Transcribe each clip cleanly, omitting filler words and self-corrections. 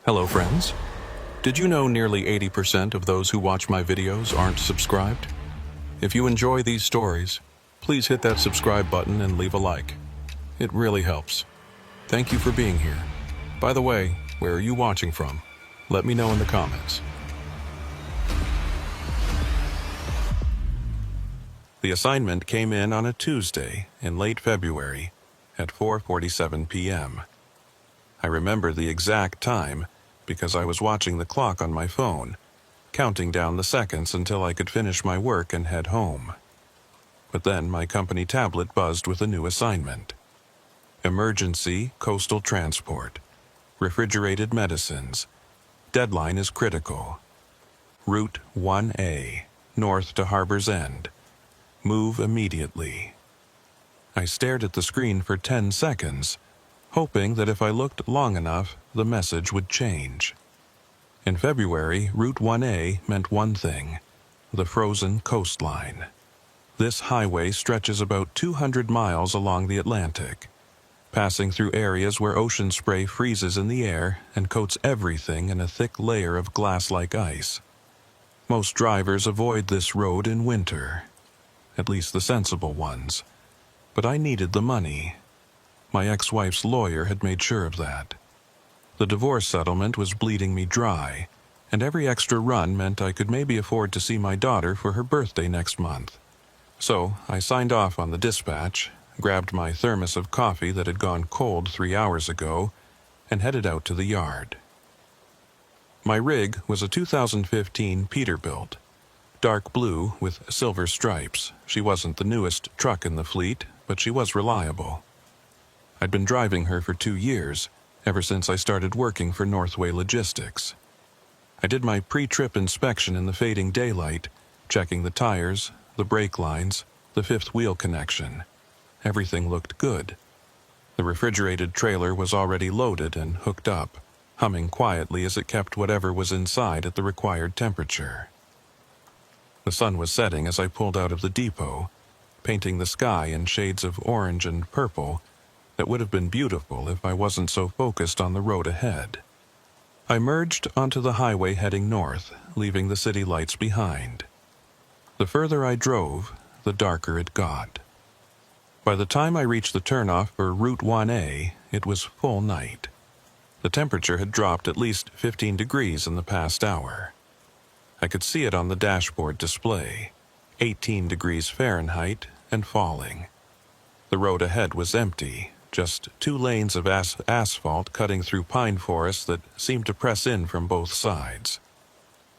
Hello friends. Did you know nearly 80% of those who watch my videos aren't subscribed? If you enjoy these stories, please hit that subscribe button and leave a like. It really helps. Thank you for being here. By the way, where are you watching from? Let me know in the comments. The assignment came in on a Tuesday in late February at 4:47 p.m. I remember the exact time because I was watching the clock on my phone, counting down the seconds until I could finish my work and head home. But then my company tablet buzzed with a new assignment. Emergency coastal transport. Refrigerated medicines. Deadline is critical. Route 1A, north to Harbor's End. Move immediately. I stared at the screen for 10 seconds, hoping that if I looked long enough, the message would change. In February, Route 1A meant one thing: the frozen coastline. This highway stretches about 200 miles along the Atlantic, passing through areas where ocean spray freezes in the air and coats everything in a thick layer of glass-like ice. Most drivers avoid this road in winter, at least the sensible ones. But I needed the money. My ex-wife's lawyer had made sure of that. The divorce settlement was bleeding me dry, and every extra run meant I could maybe afford to see my daughter for her birthday next month. So I signed off on the dispatch, grabbed my thermos of coffee that had gone cold 3 hours ago, and headed out to the yard. My rig was a 2015 Peterbilt, dark blue with silver stripes. She wasn't the newest truck in the fleet, but she was reliable. I'd been driving her for 2 years, ever since I started working for Northway Logistics. I did my pre-trip inspection in the fading daylight, checking the tires, the brake lines, the fifth wheel connection. Everything looked good. The refrigerated trailer was already loaded and hooked up, humming quietly as it kept whatever was inside at the required temperature. The sun was setting as I pulled out of the depot, painting the sky in shades of orange and purple that would have been beautiful if I wasn't so focused on the road ahead. I merged onto the highway heading north, leaving the city lights behind. The further I drove, the darker it got. By the time I reached the turnoff for Route 1A, it was full night. The temperature had dropped at least 15 degrees in the past hour. I could see it on the dashboard display, 18 degrees Fahrenheit and falling. The road ahead was empty, just 2 lanes of asphalt cutting through pine forests that seemed to press in from both sides.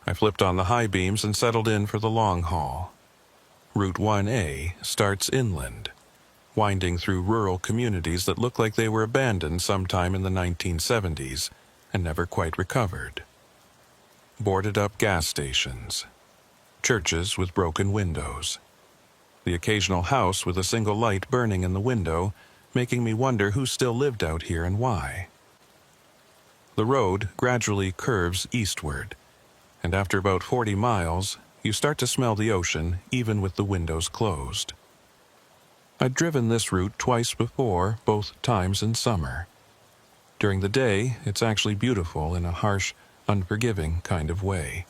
I flipped on the high beams and settled in for the long haul. Route 1A starts inland, winding through rural communities that look like they were abandoned sometime in the 1970s and never quite recovered. Boarded-up gas stations, churches with broken windows, the occasional house with a single light burning in the window, making me wonder who still lived out here and why. The road gradually curves eastward, and after about 40 miles, you start to smell the ocean even with the windows closed. I'd driven this route twice before, both times in summer. During the day, it's actually beautiful in a harsh, unforgiving kind of way.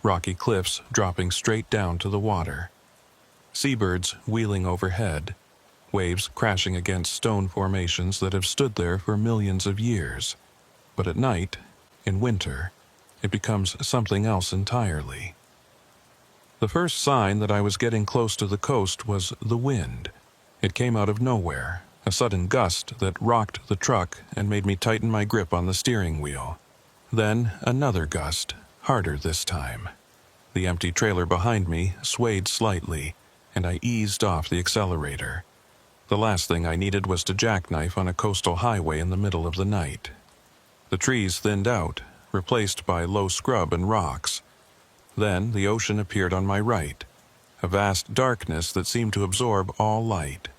Rocky cliffs dropping straight down to the water. Seabirds wheeling overhead, waves crashing against stone formations that have stood there for millions of years. But at night, in winter, it becomes something else entirely. The first sign that I was getting close to the coast was the wind. It came out of nowhere, a sudden gust that rocked the truck and made me tighten my grip on the steering wheel. Then another gust, harder this time. The empty trailer behind me swayed slightly, and I eased off the accelerator. The last thing I needed was to jackknife on a coastal highway in the middle of the night. The trees thinned out, replaced by low scrub and rocks. Then the ocean appeared on my right, a vast darkness that seemed to absorb all light.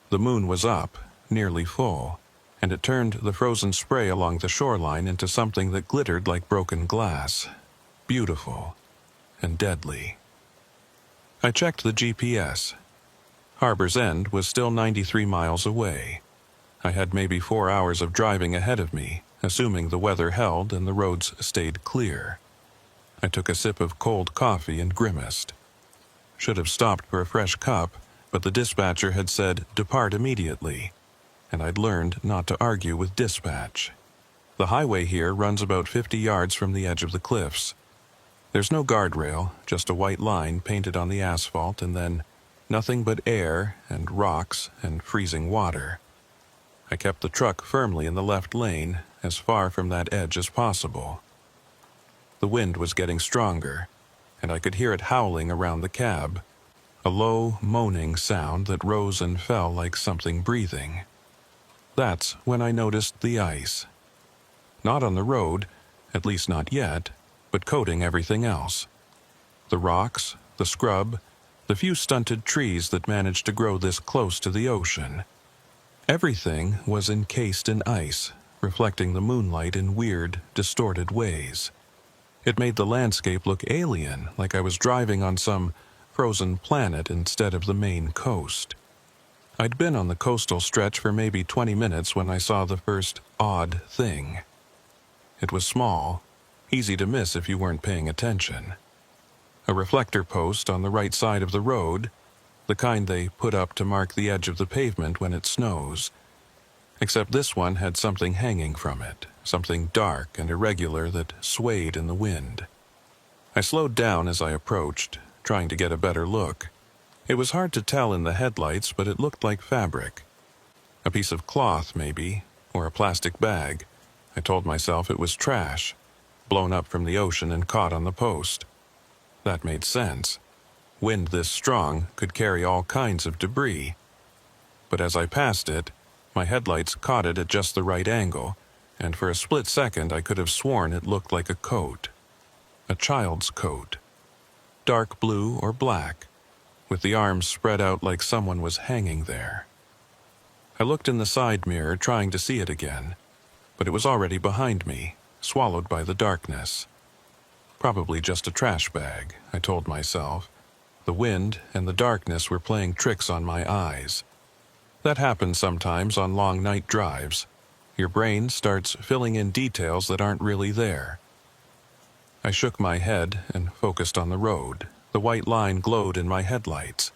The moon was up, nearly full, and it turned the frozen spray along the shoreline into something that glittered like broken glass, beautiful and deadly. I checked the GPS. Harbor's End was still 93 miles away. I had maybe 4 hours of driving ahead of me, assuming the weather held and the roads stayed clear. I took a sip of cold coffee and grimaced. Should have stopped for a fresh cup, but the dispatcher had said, "Depart immediately," and I'd learned not to argue with dispatch. The highway here runs about 50 yards from the edge of the cliffs. There's no guardrail, just a white line painted on the asphalt, and then nothing but air and rocks and freezing water. I kept the truck firmly in the left lane, as far from that edge as possible. The wind was getting stronger, and I could hear it howling around the cab, a low, moaning sound that rose and fell like something breathing. That's when I noticed the ice. Not on the road, at least not yet, but coating everything else. The rocks, the scrub, the few stunted trees that managed to grow this close to the ocean. Everything was encased in ice, reflecting the moonlight in weird, distorted ways. It made the landscape look alien, like I was driving on some frozen planet instead of the main coast. I'd been on the coastal stretch for maybe 20 minutes when I saw the first odd thing. It was small, easy to miss if you weren't paying attention. A reflector post on the right side of the road, the kind they put up to mark the edge of the pavement when it snows. Except this one had something hanging from it, something dark and irregular that swayed in the wind. I slowed down as I approached, trying to get a better look. It was hard to tell in the headlights, but it looked like fabric. A piece of cloth, maybe, or a plastic bag. I told myself it was trash, blown up from the ocean and caught on the post. That made sense. Wind this strong could carry all kinds of debris. But as I passed it, my headlights caught it at just the right angle, and for a split second I could have sworn it looked like a coat. A child's coat. Dark blue or black, with the arms spread out like someone was hanging there. I looked in the side mirror trying to see it again, but it was already behind me, swallowed by the darkness. Probably just a trash bag, I told myself. The wind and the darkness were playing tricks on my eyes. That happens sometimes on long night drives. Your brain starts filling in details that aren't really there. I shook my head and focused on the road. The white line glowed in my headlights,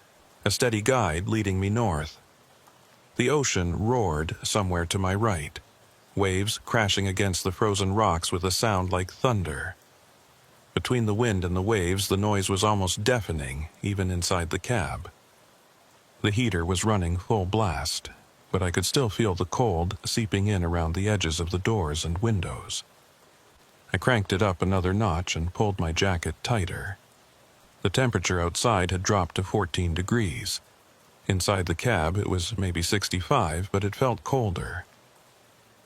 a steady guide leading me north. The ocean roared somewhere to my right, waves crashing against the frozen rocks with a sound like thunder. Between the wind and the waves, the noise was almost deafening, even inside the cab. The heater was running full blast, but I could still feel the cold seeping in around the edges of the doors and windows. I cranked it up another notch and pulled my jacket tighter. The temperature outside had dropped to 14 degrees. Inside the cab, it was maybe 65, but it felt colder.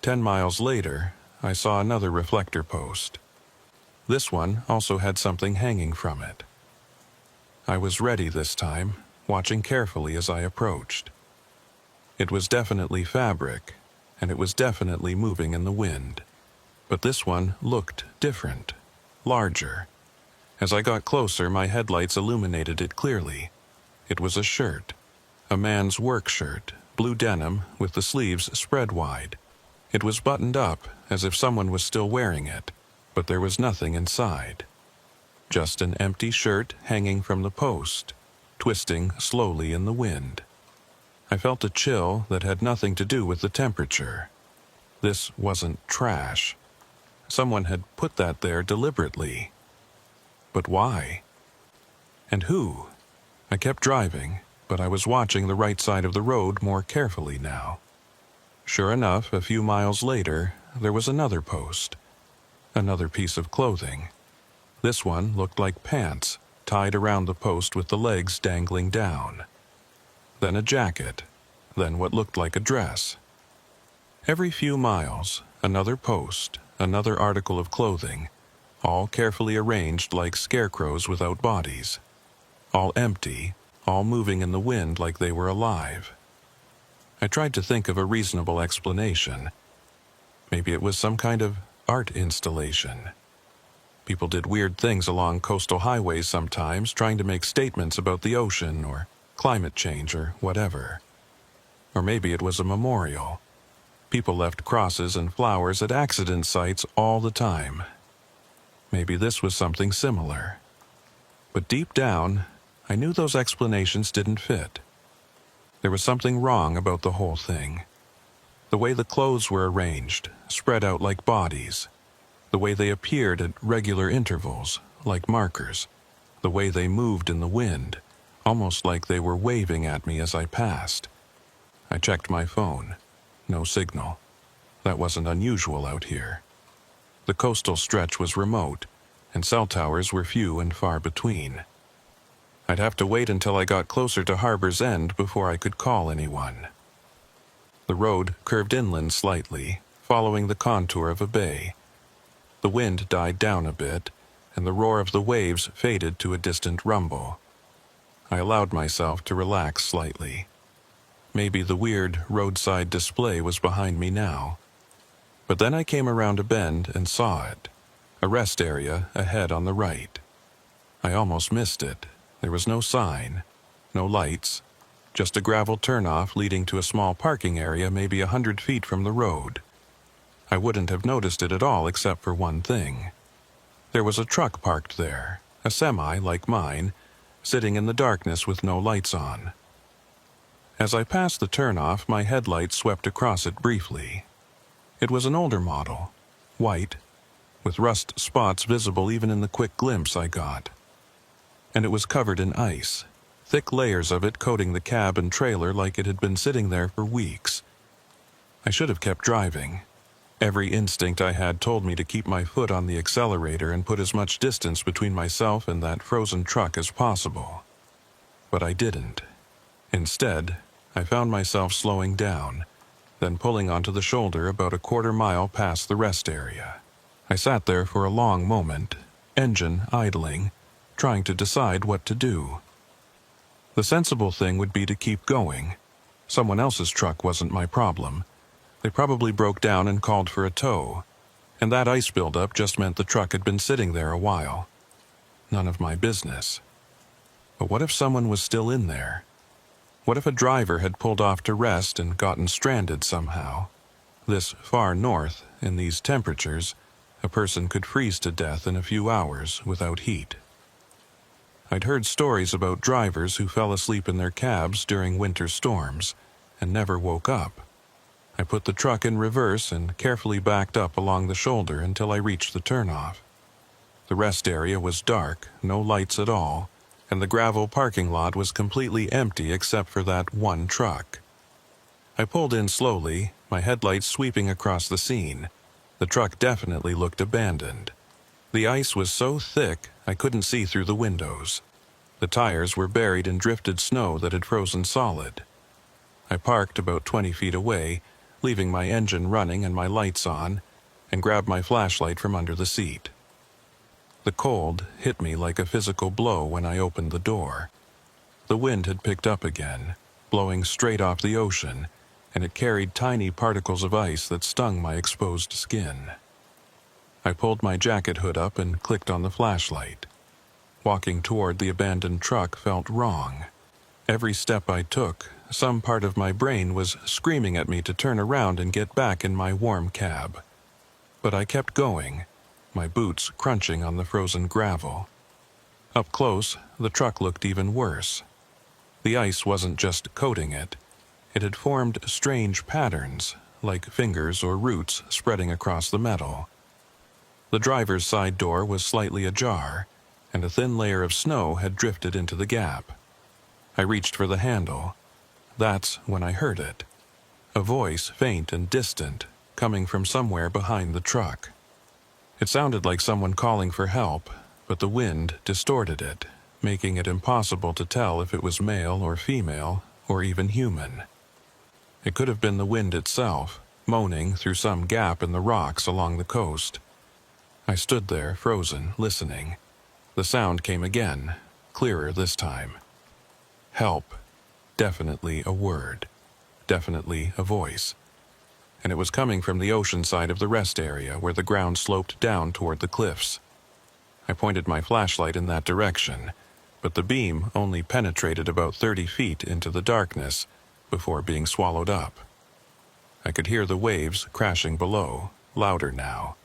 10 miles later, I saw another reflector post. This one also had something hanging from it. I was ready this time, watching carefully as I approached. It was definitely fabric, and it was definitely moving in the wind. But this one looked different, larger. As I got closer, my headlights illuminated it clearly. It was a shirt, a man's work shirt, blue denim with the sleeves spread wide. It was buttoned up, as if someone was still wearing it, but there was nothing inside. Just an empty shirt hanging from the post, twisting slowly in the wind. I felt a chill that had nothing to do with the temperature. This wasn't trash. Someone had put that there deliberately. But why? And who? I kept driving, but I was watching the right side of the road more carefully now. Sure enough, a few miles later, there was another post. Another piece of clothing. This one looked like pants, tied around the post with the legs dangling down. Then a jacket. Then what looked like a dress. Every few miles, another post, another article of clothing, all carefully arranged like scarecrows without bodies. All empty, all moving in the wind like they were alive. I tried to think of a reasonable explanation. Maybe it was some kind of art installation. People did weird things along coastal highways sometimes, trying to make statements about the ocean or climate change or whatever. Or maybe it was a memorial. People left crosses and flowers at accident sites all the time. Maybe this was something similar. But deep down, I knew those explanations didn't fit. There was something wrong about the whole thing. The way the clothes were arranged, spread out like bodies. The way they appeared at regular intervals, like markers. The way they moved in the wind, almost like they were waving at me as I passed. I checked my phone. No signal. That wasn't unusual out here. The coastal stretch was remote, and cell towers were few and far between. I'd have to wait until I got closer to Harbor's End before I could call anyone. The road curved inland slightly, following the contour of a bay. The wind died down a bit, and the roar of the waves faded to a distant rumble. I allowed myself to relax slightly. Maybe the weird roadside display was behind me now. But then I came around a bend and saw it, a rest area ahead on the right. I almost missed it. There was no sign, no lights, just a gravel turnoff leading to a small parking area maybe 100 feet from the road. I wouldn't have noticed it at all except for one thing. There was a truck parked there, a semi like mine, sitting in the darkness with no lights on. As I passed the turnoff, my headlights swept across it briefly. It was an older model, white, with rust spots visible even in the quick glimpse I got. And it was covered in ice, thick layers of it coating the cab and trailer like it had been sitting there for weeks. I should have kept driving. Every instinct I had told me to keep my foot on the accelerator and put as much distance between myself and that frozen truck as possible. But I didn't. Instead, I found myself slowing down, then pulling onto the shoulder about a quarter mile past the rest area. I sat there for a long moment, engine idling, trying to decide what to do. The sensible thing would be to keep going. Someone else's truck wasn't my problem. They probably broke down and called for a tow, and that ice buildup just meant the truck had been sitting there a while. None of my business. But what if someone was still in there? What if a driver had pulled off to rest and gotten stranded somehow? This far north, in these temperatures, a person could freeze to death in a few hours without heat. I'd heard stories about drivers who fell asleep in their cabs during winter storms and never woke up. I put the truck in reverse and carefully backed up along the shoulder until I reached the turnoff. The rest area was dark, no lights at all, and the gravel parking lot was completely empty except for that one truck. I pulled in slowly, my headlights sweeping across the scene. The truck definitely looked abandoned. The ice was so thick I couldn't see through the windows. The tires were buried in drifted snow that had frozen solid. I parked about 20 feet away, leaving my engine running and my lights on, and grabbed my flashlight from under the seat. The cold hit me like a physical blow when I opened the door. The wind had picked up again, blowing straight off the ocean, and it carried tiny particles of ice that stung my exposed skin. I pulled my jacket hood up and clicked on the flashlight. Walking toward the abandoned truck felt wrong. Every step I took, some part of my brain was screaming at me to turn around and get back in my warm cab. But I kept going, my boots crunching on the frozen gravel. Up close, the truck looked even worse. The ice wasn't just coating it. It had formed strange patterns, like fingers or roots spreading across the metal. The driver's side door was slightly ajar, and a thin layer of snow had drifted into the gap. I reached for the handle. That's when I heard it. A voice, faint and distant, coming from somewhere behind the truck. It sounded like someone calling for help, but the wind distorted it, making it impossible to tell if it was male or female, or even human. It could have been the wind itself, moaning through some gap in the rocks along the coast. I stood there, frozen, listening. The sound came again, clearer this time. Help. Definitely a word. Definitely a voice. And it was coming from the ocean side of the rest area where the ground sloped down toward the cliffs. I pointed my flashlight in that direction, but the beam only penetrated about 30 feet into the darkness before being swallowed up. I could hear the waves crashing below, louder now,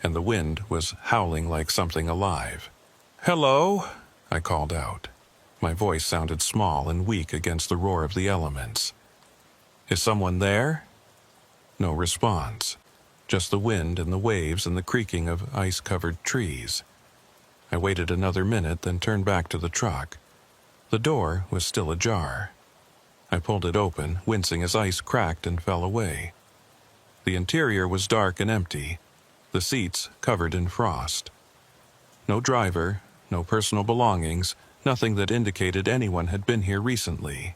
and the wind was howling like something alive. "Hello," I called out. My voice sounded small and weak against the roar of the elements. "Is someone there?" No response, just the wind and the waves and the creaking of ice-covered trees. I waited another minute, then turned back to the truck. The door was still ajar. I pulled it open, wincing as ice cracked and fell away. The interior was dark and empty, the seats covered in frost. No driver, no personal belongings, nothing that indicated anyone had been here recently.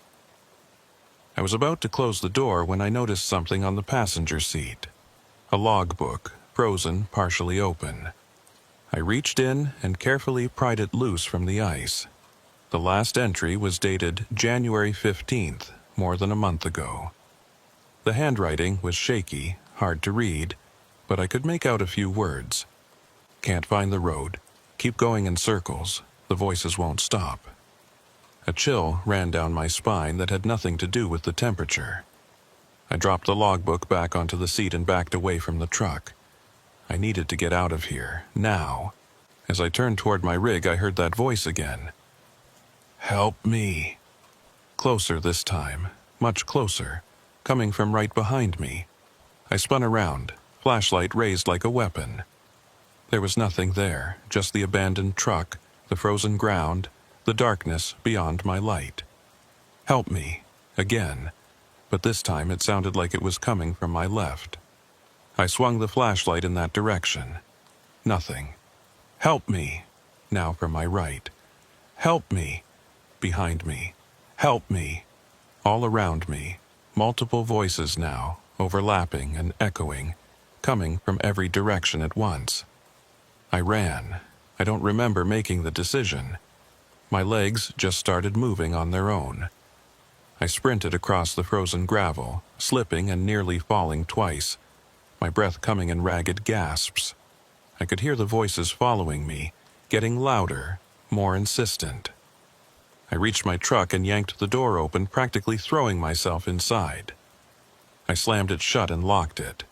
I was about to close the door when I noticed something on the passenger seat. A logbook, frozen, partially open. I reached in and carefully pried it loose from the ice. The last entry was dated January 15th, more than a month ago. The handwriting was shaky, hard to read, but I could make out a few words. "Can't find the road. Keep going in circles. The voices won't stop." A chill ran down my spine that had nothing to do with the temperature. I dropped the logbook back onto the seat and backed away from the truck. I needed to get out of here, now. As I turned toward my rig, I heard that voice again. "Help me." Closer this time, much closer, coming from right behind me. I spun around, flashlight raised like a weapon. There was nothing there, just the abandoned truck, the frozen ground, the darkness beyond my light. "Help me," again, but this time it sounded like it was coming from my left. I swung the flashlight in that direction. Nothing. "Help me," now from my right. "Help me," behind me. "Help me," all around me. Multiple voices now, overlapping and echoing, coming from every direction at once. I ran. I don't remember making the decision. My legs just started moving on their own. I sprinted across the frozen gravel, slipping and nearly falling twice, my breath coming in ragged gasps. I could hear the voices following me, getting louder, more insistent. I reached my truck and yanked the door open, practically throwing myself inside. I slammed it shut and locked it,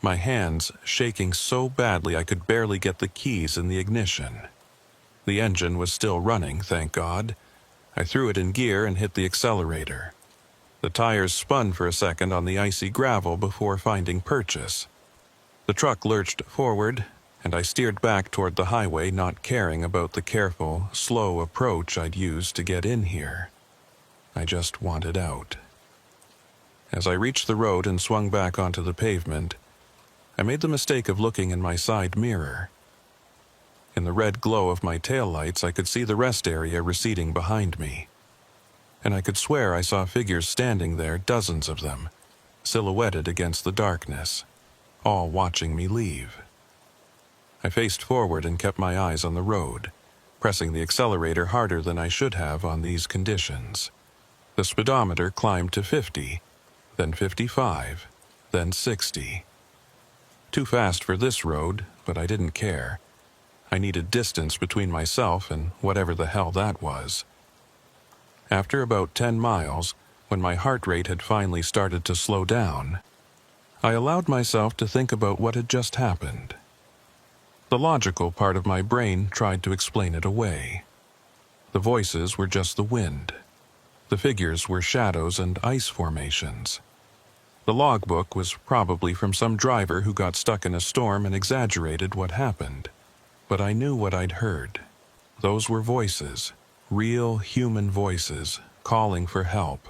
my hands shaking so badly I could barely get the keys in the ignition. The engine was still running, thank God. I threw it in gear and hit the accelerator. The tires spun for a second on the icy gravel before finding purchase. The truck lurched forward, and I steered back toward the highway, not caring about the careful, slow approach I'd used to get in here. I just wanted out. As I reached the road and swung back onto the pavement, I made the mistake of looking in my side mirror. In the red glow of my taillights, I could see the rest area receding behind me. And I could swear I saw figures standing there, dozens of them, silhouetted against the darkness, all watching me leave. I faced forward and kept my eyes on the road, pressing the accelerator harder than I should have on these conditions. The speedometer climbed to 50, then 55, then 60. Too fast for this road, but I didn't care. I needed distance between myself and whatever the hell that was. After about 10 miles, when my heart rate had finally started to slow down, I allowed myself to think about what had just happened. The logical part of my brain tried to explain it away. The voices were just the wind. The figures were shadows and ice formations. The logbook was probably from some driver who got stuck in a storm and exaggerated what happened. But I knew what I'd heard. Those were voices, real human voices, calling for help.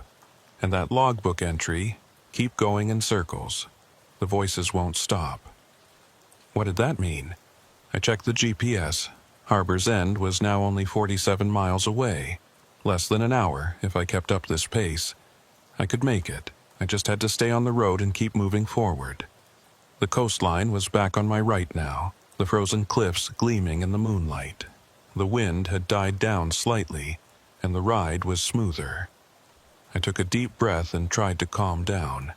And that logbook entry, "Keep going in circles. The voices won't stop." What did that mean? I checked the GPS. Harbor's End was now only 47 miles away. Less than an hour if I kept up this pace. I could make it. I just had to stay on the road and keep moving forward. The coastline was back on my right now, the frozen cliffs gleaming in the moonlight. The wind had died down slightly, and the ride was smoother. I took a deep breath and tried to calm down.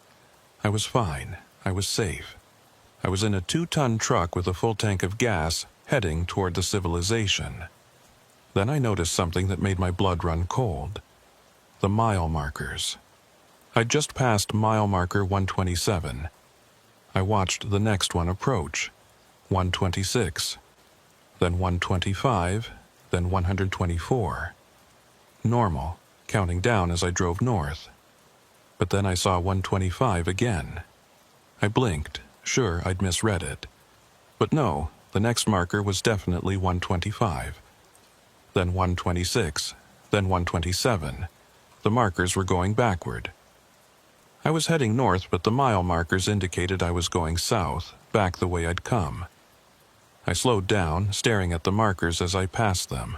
I was fine. I was safe. I was in a 2-ton truck with a full tank of gas, heading toward the civilization. Then I noticed something that made my blood run cold. The mile markers. I'd just passed mile marker 127. I watched the next one approach, 126, then 125, then 124. Normal, counting down as I drove north. But then I saw 125 again. I blinked, sure I'd misread it. But no, the next marker was definitely 125. Then 126, then 127. The markers were going backward. I was heading north, but the mile markers indicated I was going south, back the way I'd come. I slowed down, staring at the markers as I passed them.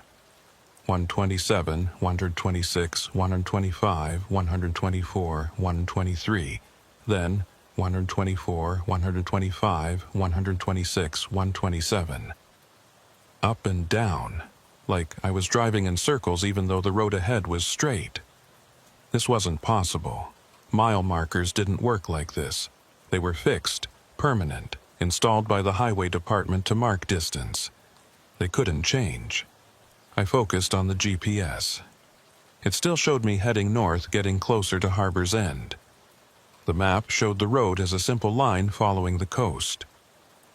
127, 126, 125, 124, 123. Then 124, 125, 126, 127. Up and down, like I was driving in circles even though the road ahead was straight. This wasn't possible. Mile markers didn't work like this. They were fixed, permanent, installed by the highway department to mark distance. They couldn't change. I focused on the GPS. It still showed me heading north, getting closer to Harbor's End. The map showed the road as a simple line following the coast.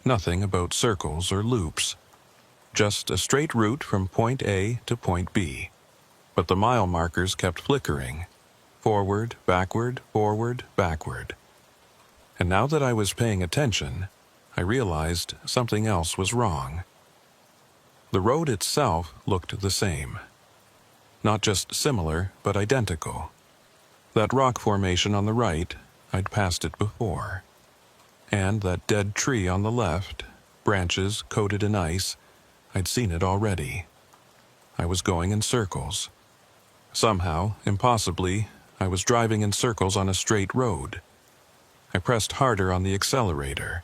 Nothing about circles or loops. Just a straight route from point A to point B. But the mile markers kept flickering. Forward, backward, forward, backward. And now that I was paying attention, I realized something else was wrong. The road itself looked the same. Not just similar, but identical. That rock formation on the right, I'd passed it before. And that dead tree on the left, branches coated in ice, I'd seen it already. I was going in circles. Somehow, impossibly, I was driving in circles on a straight road. I pressed harder on the accelerator.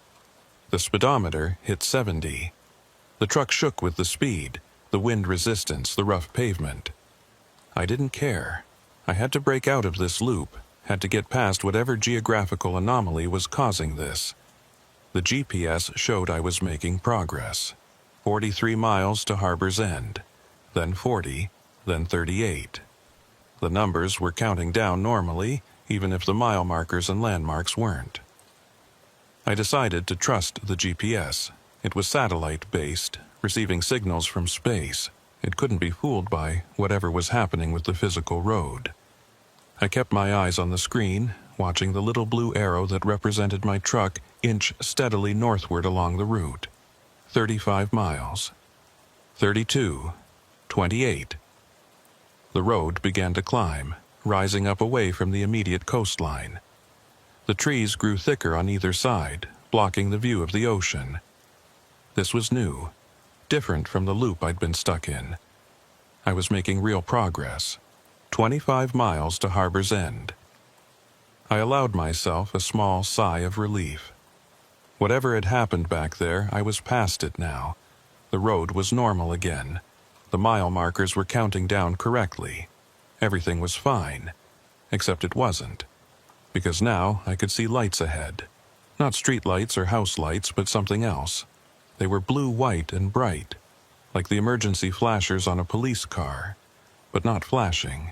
The speedometer hit 70. The truck shook with the speed, the wind resistance, the rough pavement. I didn't care. I had to break out of this loop, had to get past whatever geographical anomaly was causing this. The GPS showed I was making progress. 43 miles to Harbor's End, then 40, then 38. The numbers were counting down normally, even if the mile markers and landmarks weren't. I decided to trust the GPS. It was satellite-based, receiving signals from space. It couldn't be fooled by whatever was happening with the physical road. I kept my eyes on the screen, watching the little blue arrow that represented my truck inch steadily northward along the route. 35 miles. 32. 28. The road began to climb, rising up away from the immediate coastline. The trees grew thicker on either side, blocking the view of the ocean. This was new, different from the loop I'd been stuck in. I was making real progress. 25 miles to Harbor's End. I allowed myself a small sigh of relief. Whatever had happened back there, I was past it now. The road was normal again. The mile markers were counting down correctly. Everything was fine, except it wasn't. Because now I could see lights ahead. Not street lights or house lights, but something else. They were blue-white and bright, like the emergency flashers on a police car, but not flashing,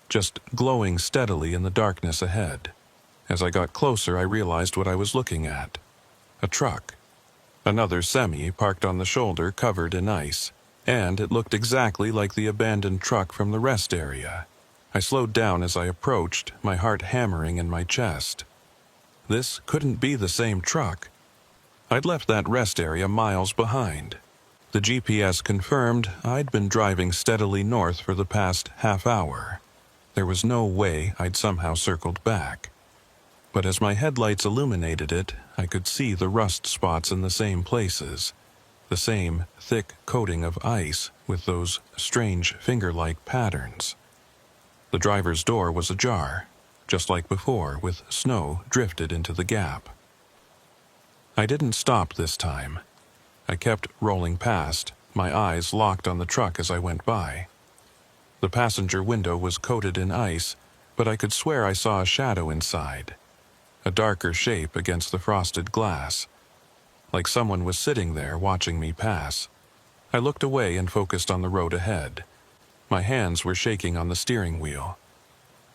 just glowing steadily in the darkness ahead. As I got closer, I realized what I was looking at. A truck. Another semi parked on the shoulder covered in ice. And it looked exactly like the abandoned truck from the rest area. I slowed down as I approached, my heart hammering in my chest. This couldn't be the same truck. I'd left that rest area miles behind. The GPS confirmed I'd been driving steadily north for the past half hour. There was no way I'd somehow circled back. But as my headlights illuminated it, I could see the rust spots in the same places. The same thick coating of ice with those strange finger-like patterns. The driver's door was ajar, just like before, with snow drifted into the gap. I didn't stop this time. I kept rolling past, my eyes locked on the truck as I went by. The passenger window was coated in ice, but I could swear I saw a shadow inside. A darker shape against the frosted glass. Like someone was sitting there watching me pass. I looked away and focused on the road ahead. My hands were shaking on the steering wheel.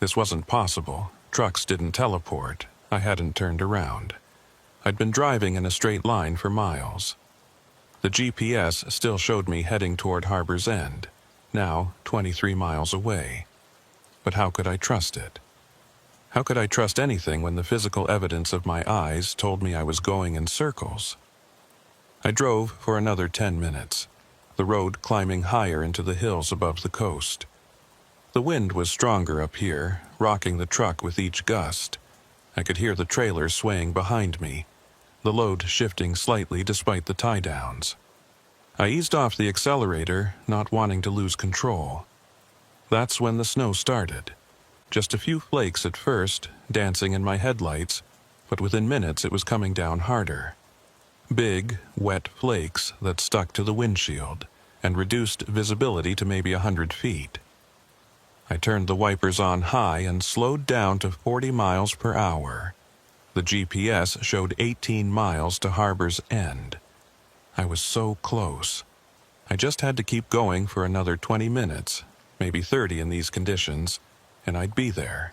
This wasn't possible. Trucks didn't teleport. I hadn't turned around. I'd been driving in a straight line for miles. The GPS still showed me heading toward Harbor's End, now 23 miles away. But how could I trust it? How could I trust anything when the physical evidence of my eyes told me I was going in circles? I drove for another 10 minutes, the road climbing higher into the hills above the coast. The wind was stronger up here, rocking the truck with each gust. I could hear the trailer swaying behind me, the load shifting slightly despite the tie-downs. I eased off the accelerator, not wanting to lose control. That's when the snow started. Just a few flakes at first, dancing in my headlights, but within minutes it was coming down harder. Big, wet flakes that stuck to the windshield and reduced visibility to maybe 100 feet. I turned the wipers on high and slowed down to 40 miles per hour. The GPS showed 18 miles to Harbor's End. I was so close. I just had to keep going for another 20 minutes, maybe 30 in these conditions, and I'd be there.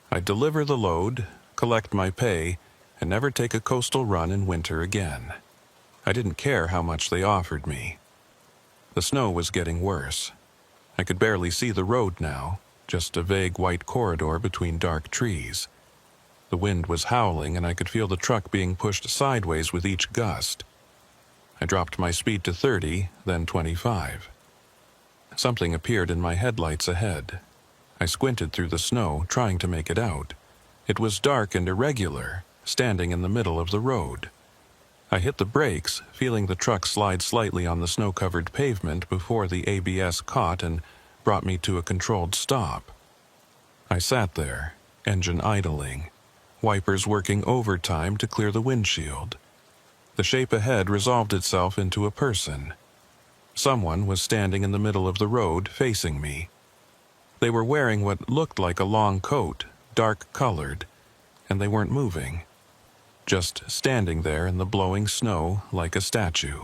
I'd deliver the load, collect my pay, and never take a coastal run in winter again. I didn't care how much they offered me. The snow was getting worse. I could barely see the road now, just a vague white corridor between dark trees. The wind was howling and I could feel the truck being pushed sideways with each gust. I dropped my speed to 30, then 25. Something appeared in my headlights ahead. I squinted through the snow, trying to make it out. It was dark and irregular, standing in the middle of the road. I hit the brakes, feeling the truck slide slightly on the snow-covered pavement before the ABS caught and brought me to a controlled stop. I sat there, engine idling, wipers working overtime to clear the windshield. The shape ahead resolved itself into a person. Someone was standing in the middle of the road, facing me. They were wearing what looked like a long coat, dark-colored, and they weren't moving. Just standing there in the blowing snow like a statue.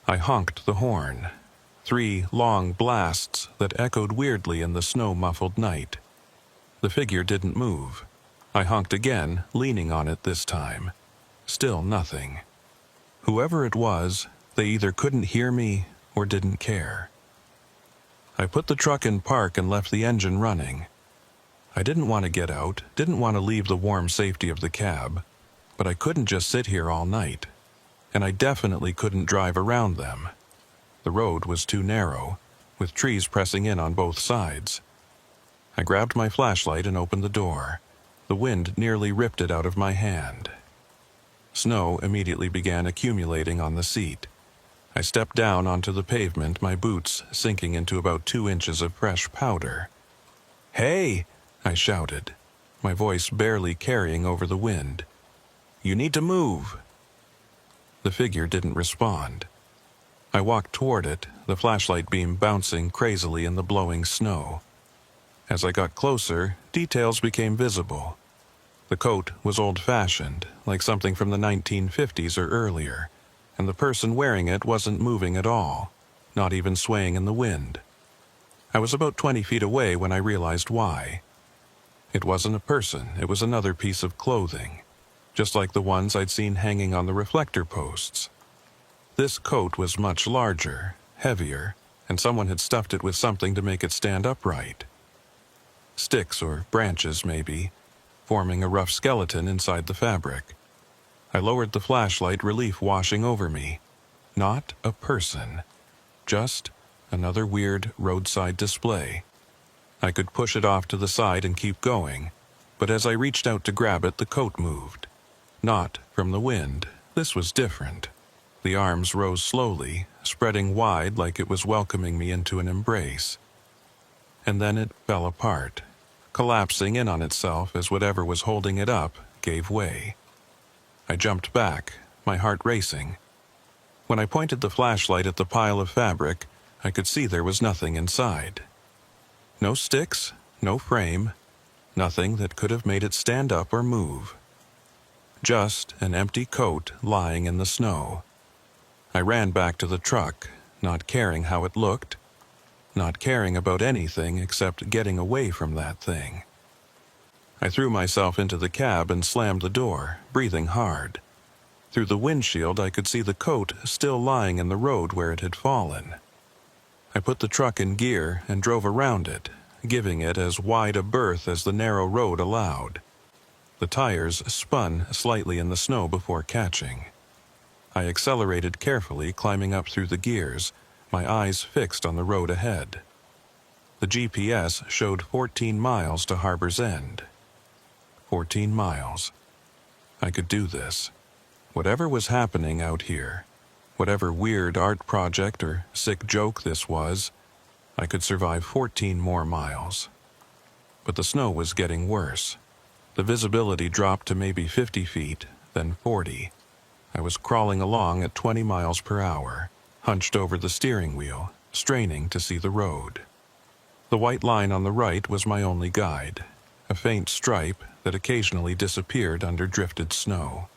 I honked the horn. 3 long blasts that echoed weirdly in the snow-muffled night. The figure didn't move. I honked again, leaning on it this time. Still nothing. Whoever it was, they either couldn't hear me or didn't care. I put the truck in park and left the engine running. I didn't want to get out, didn't want to leave the warm safety of the cab, but I couldn't just sit here all night, and I definitely couldn't drive around them. The road was too narrow, with trees pressing in on both sides. I grabbed my flashlight and opened the door. The wind nearly ripped it out of my hand. Snow immediately began accumulating on the seat. I stepped down onto the pavement, my boots sinking into about 2 inches of fresh powder. "Hey!" I shouted, my voice barely carrying over the wind. "You need to move." The figure didn't respond. I walked toward it, the flashlight beam bouncing crazily in the blowing snow. As I got closer, details became visible. The coat was old-fashioned, like something from the 1950s or earlier, and the person wearing it wasn't moving at all, not even swaying in the wind. I was about 20 feet away when I realized why. It wasn't a person, it was another piece of clothing, just like the ones I'd seen hanging on the reflector posts. This coat was much larger, heavier, and someone had stuffed it with something to make it stand upright. Sticks or branches, maybe, forming a rough skeleton inside the fabric. I lowered the flashlight, relief washing over me. Not a person. Just another weird roadside display. I could push it off to the side and keep going, but as I reached out to grab it, the coat moved. Not from the wind. This was different. The arms rose slowly, spreading wide like it was welcoming me into an embrace. And then it fell apart, collapsing in on itself as whatever was holding it up gave way. I jumped back, my heart racing. When I pointed the flashlight at the pile of fabric, I could see there was nothing inside. No sticks, no frame, nothing that could have made it stand up or move. Just an empty coat lying in the snow. I ran back to the truck, not caring how it looked, not caring about anything except getting away from that thing. I threw myself into the cab and slammed the door, breathing hard. Through the windshield, I could see the coat still lying in the road where it had fallen. I put the truck in gear and drove around it, giving it as wide a berth as the narrow road allowed. The tires spun slightly in the snow before catching. I accelerated carefully, climbing up through the gears, my eyes fixed on the road ahead. The GPS showed 14 miles to Harbor's End. 14 miles. I could do this. Whatever was happening out here, whatever weird art project or sick joke this was, I could survive 14 more miles. But the snow was getting worse. The visibility dropped to maybe 50 feet, then 40. I was crawling along at 20 miles per hour, hunched over the steering wheel, straining to see the road. The white line on the right was my only guide, a faint stripe that occasionally disappeared under drifted snow.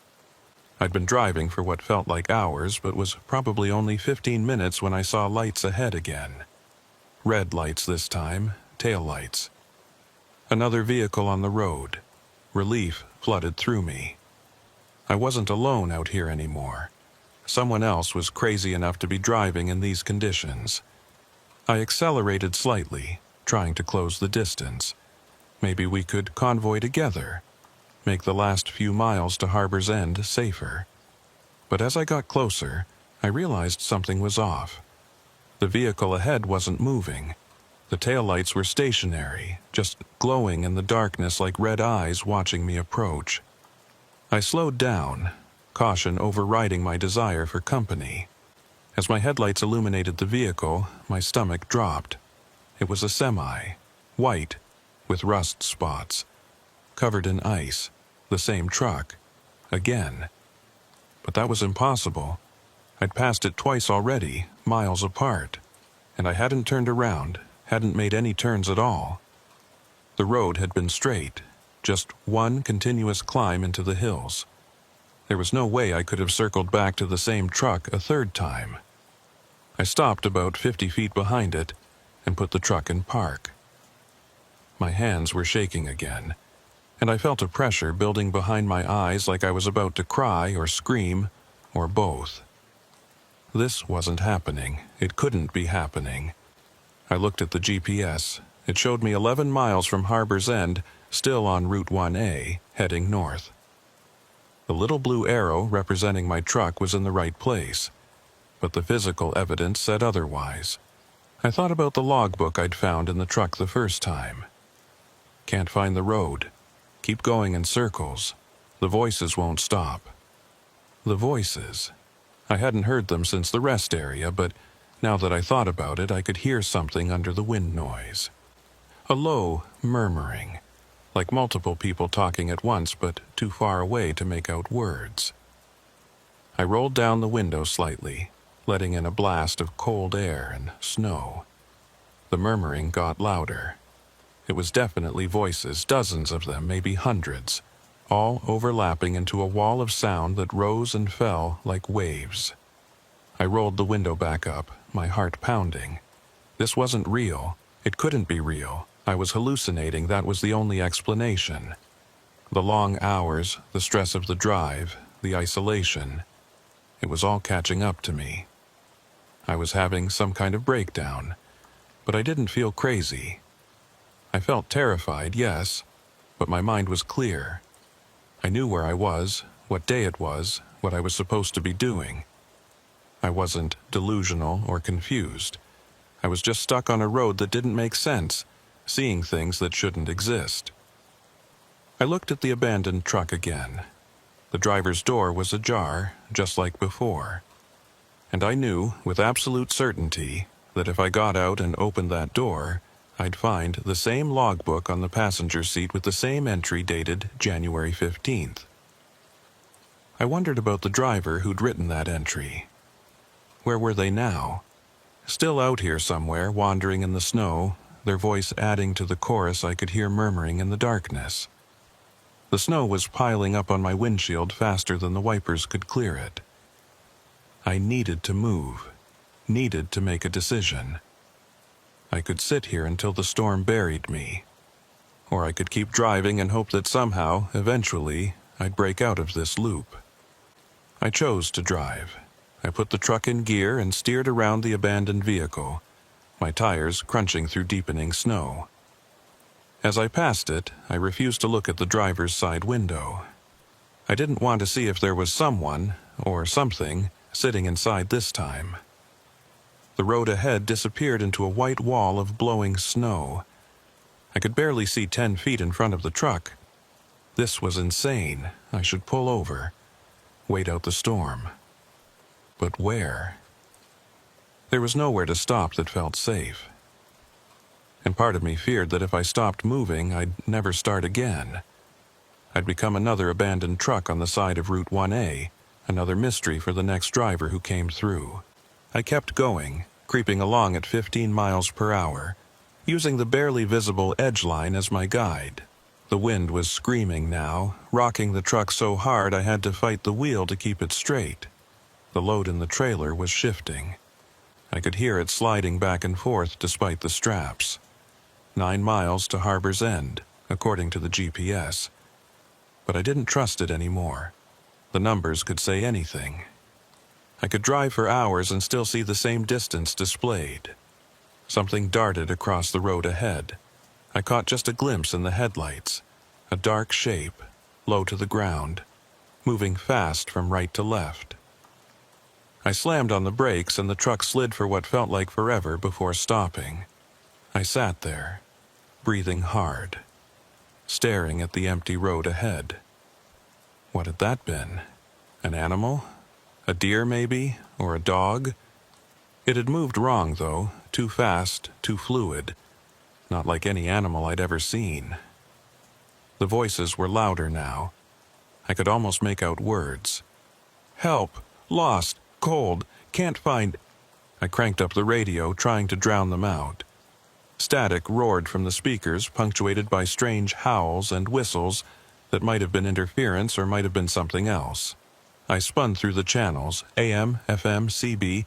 I'd been driving for what felt like hours, but was probably only 15 minutes when I saw lights ahead again. Red lights this time, tail lights. Another vehicle on the road. Relief flooded through me. I wasn't alone out here anymore. Someone else was crazy enough to be driving in these conditions. I accelerated slightly, trying to close the distance. Maybe we could convoy together, make the last few miles to Harbor's End safer. But as I got closer, I realized something was off. The vehicle ahead wasn't moving. The taillights were stationary, just glowing in the darkness like red eyes watching me approach. I slowed down, caution overriding my desire for company. As my headlights illuminated the vehicle, my stomach dropped. It was a semi, white, with rust spots, covered in ice, the same truck, again. But that was impossible. I'd passed it twice already, miles apart, and I hadn't turned around, hadn't made any turns at all. The road had been straight, just one continuous climb into the hills. There was no way I could have circled back to the same truck a third time. I stopped about 50 feet behind it and put the truck in park. My hands were shaking again, and I felt a pressure building behind my eyes like I was about to cry or scream, or both. This wasn't happening. It couldn't be happening. I looked at the GPS. It showed me 11 miles from Harbor's End, still on Route 1A, heading north. The little blue arrow representing my truck was in the right place, but the physical evidence said otherwise. I thought about the logbook I'd found in the truck the first time. Can't find the road. Keep going in circles. The voices won't stop. The voices. I hadn't heard them since the rest area, but now that I thought about it, I could hear something under the wind noise. A low murmuring, like multiple people talking at once, but too far away to make out words. I rolled down the window slightly, letting in a blast of cold air and snow. The murmuring got louder. It was definitely voices, dozens of them, maybe hundreds, all overlapping into a wall of sound that rose and fell like waves. I rolled the window back up, my heart pounding. This wasn't real. It couldn't be real. I was hallucinating, that was the only explanation. The long hours, the stress of the drive, the isolation, it was all catching up to me. I was having some kind of breakdown, but I didn't feel crazy. I felt terrified, yes, but my mind was clear. I knew where I was, what day it was, what I was supposed to be doing. I wasn't delusional or confused. I was just stuck on a road that didn't make sense, seeing things that shouldn't exist. I looked at the abandoned truck again. The driver's door was ajar, just like before. And I knew, with absolute certainty, that if I got out and opened that door, I'd find the same logbook on the passenger seat with the same entry dated January 15th. I wondered about the driver who'd written that entry. Where were they now? Still out here somewhere, wandering in the snow, their voice adding to the chorus I could hear murmuring in the darkness. The snow was piling up on my windshield faster than the wipers could clear it. I needed to move, needed to make a decision. I could sit here until the storm buried me, or I could keep driving and hope that somehow, eventually, I'd break out of this loop. I chose to drive. I put the truck in gear and steered around the abandoned vehicle, my tires crunching through deepening snow. As I passed it, I refused to look at the driver's side window. I didn't want to see if there was someone, or something, sitting inside this time. The road ahead disappeared into a white wall of blowing snow. I could barely see 10 feet in front of the truck. This was insane. I should pull over, wait out the storm. But where? There was nowhere to stop that felt safe. And part of me feared that if I stopped moving, I'd never start again. I'd become another abandoned truck on the side of Route 1A, another mystery for the next driver who came through. I kept going, creeping along at 15 miles per hour, using the barely visible edge line as my guide. The wind was screaming now, rocking the truck so hard I had to fight the wheel to keep it straight. The load in the trailer was shifting. I could hear it sliding back and forth despite the straps. 9 miles to Harbor's End, according to the GPS. But I didn't trust it anymore. The numbers could say anything. I could drive for hours and still see the same distance displayed. Something darted across the road ahead. I caught just a glimpse in the headlights. A dark shape, low to the ground, moving fast from right to left. I slammed on the brakes and the truck slid for what felt like forever before stopping. I sat there, breathing hard, staring at the empty road ahead. What had that been? An animal? A deer, maybe? Or a dog? It had moved wrong, though, too fast, too fluid. Not like any animal I'd ever seen. The voices were louder now. I could almost make out words. Help! Lost! Cold! Can't find... I cranked up the radio, trying to drown them out. Static roared from the speakers, punctuated by strange howls and whistles that might have been interference or might have been something else. I spun through the channels, AM, FM, CB,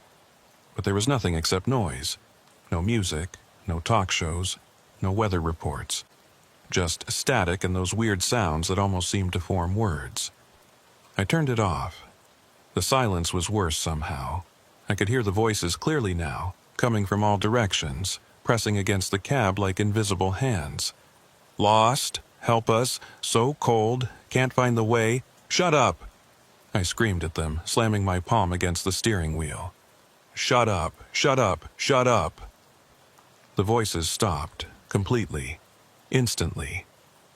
but there was nothing except noise. No music, no talk shows, no weather reports. Just static and those weird sounds that almost seemed to form words. I turned it off. The silence was worse somehow. I could hear the voices clearly now, coming from all directions, pressing against the cab like invisible hands. Lost, help us, so cold, can't find the way, shut up! I screamed at them, slamming my palm against the steering wheel. Shut up, shut up, shut up! The voices stopped, completely, instantly.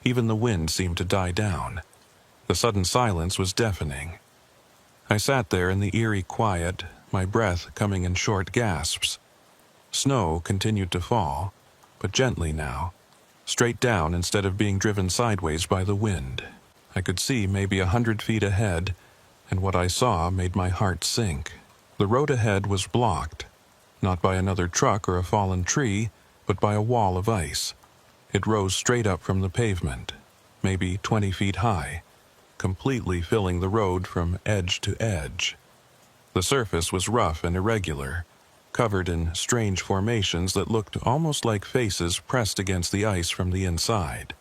Even the wind seemed to die down. The sudden silence was deafening. I sat there in the eerie quiet, my breath coming in short gasps. Snow continued to fall, but gently now, straight down instead of being driven sideways by the wind. I could see maybe 100 feet ahead, and what I saw made my heart sink. The road ahead was blocked, not by another truck or a fallen tree, but by a wall of ice. It rose straight up from the pavement, maybe 20 feet high, completely filling the road from edge to edge. The surface was rough and irregular, covered in strange formations that looked almost like faces pressed against the ice from the inside.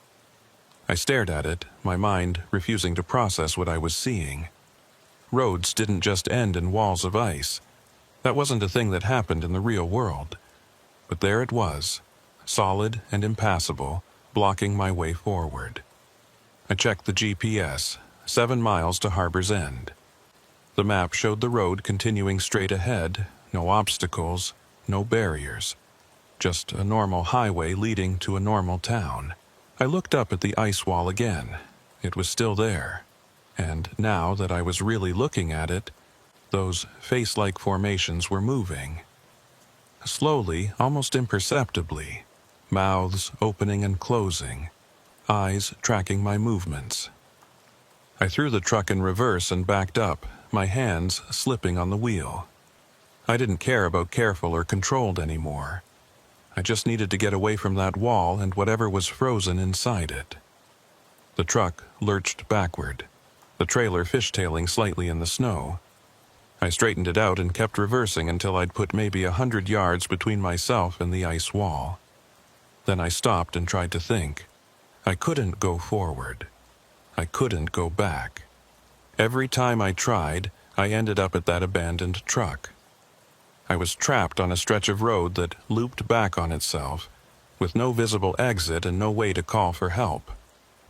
I stared at it, my mind refusing to process what I was seeing. Roads didn't just end in walls of ice. That wasn't a thing that happened in the real world. But there it was, solid and impassable, blocking my way forward. I checked the GPS, 7 miles to Harbor's End. The map showed the road continuing straight ahead, no obstacles, no barriers. Just a normal highway leading to a normal town. I looked up at the ice wall again. It was still there. And now that I was really looking at it, those face-like formations were moving. Slowly, almost imperceptibly, mouths opening and closing, eyes tracking my movements. I threw the truck in reverse and backed up, my hands slipping on the wheel. I didn't care about careful or controlled anymore. I just needed to get away from that wall and whatever was frozen inside it. The truck lurched backward, the trailer fishtailing slightly in the snow. I straightened it out and kept reversing until I'd put maybe 100 yards between myself and the ice wall. Then I stopped and tried to think. I couldn't go forward. I couldn't go back. Every time I tried, I ended up at that abandoned truck. I was trapped on a stretch of road that looped back on itself, with no visible exit and no way to call for help.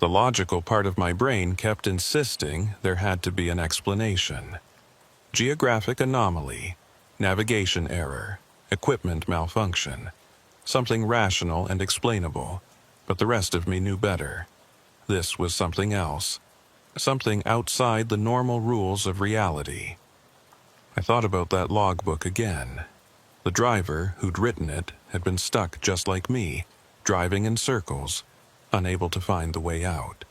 The logical part of my brain kept insisting there had to be an explanation. Geographic anomaly, navigation error, equipment malfunction. Something rational and explainable, but the rest of me knew better. This was something else. Something outside the normal rules of reality. I thought about that logbook again. The driver who'd written it had been stuck just like me, driving in circles, unable to find the way out.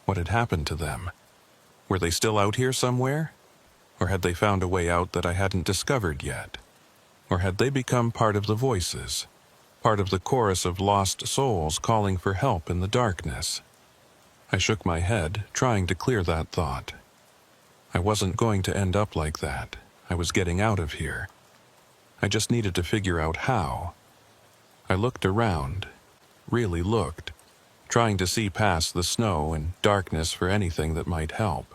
What had happened to them? Were they still out here somewhere? Or had they found a way out that I hadn't discovered yet? Or had they become part of the voices, part of the chorus of lost souls calling for help in the darkness? I shook my head, trying to clear that thought. I wasn't going to end up like that. I was getting out of here. I just needed to figure out how. I looked around, really looked, trying to see past the snow and darkness for anything that might help.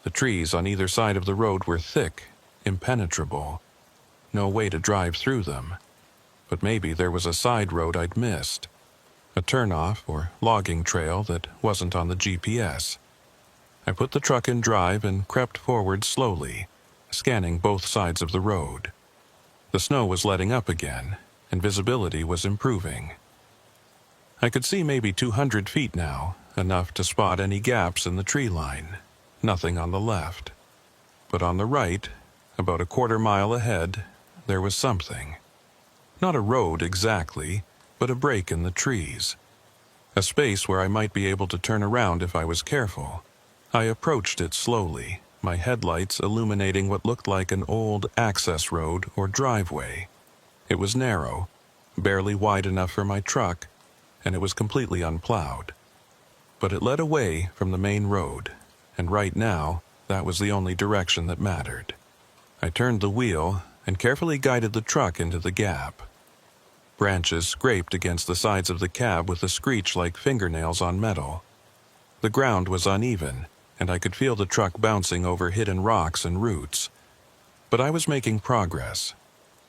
The trees on either side of the road were thick, impenetrable. No way to drive through them. But maybe there was a side road I'd missed. A turnoff or logging trail that wasn't on the GPS. I put the truck in drive and crept forward slowly, scanning both sides of the road. The snow was letting up again, and visibility was improving. I could see maybe 200 feet now, enough to spot any gaps in the tree line. Nothing on the left. But on the right, about a quarter-mile ahead, there was something. Not a road exactly, but a break in the trees. A space where I might be able to turn around if I was careful. I approached it slowly, my headlights illuminating what looked like an old access road or driveway. It was narrow, barely wide enough for my truck, and it was completely unplowed. But it led away from the main road, and right now, that was the only direction that mattered. I turned the wheel and carefully guided the truck into the gap. Branches scraped against the sides of the cab with a screech like fingernails on metal. The ground was uneven, and I could feel the truck bouncing over hidden rocks and roots. But I was making progress,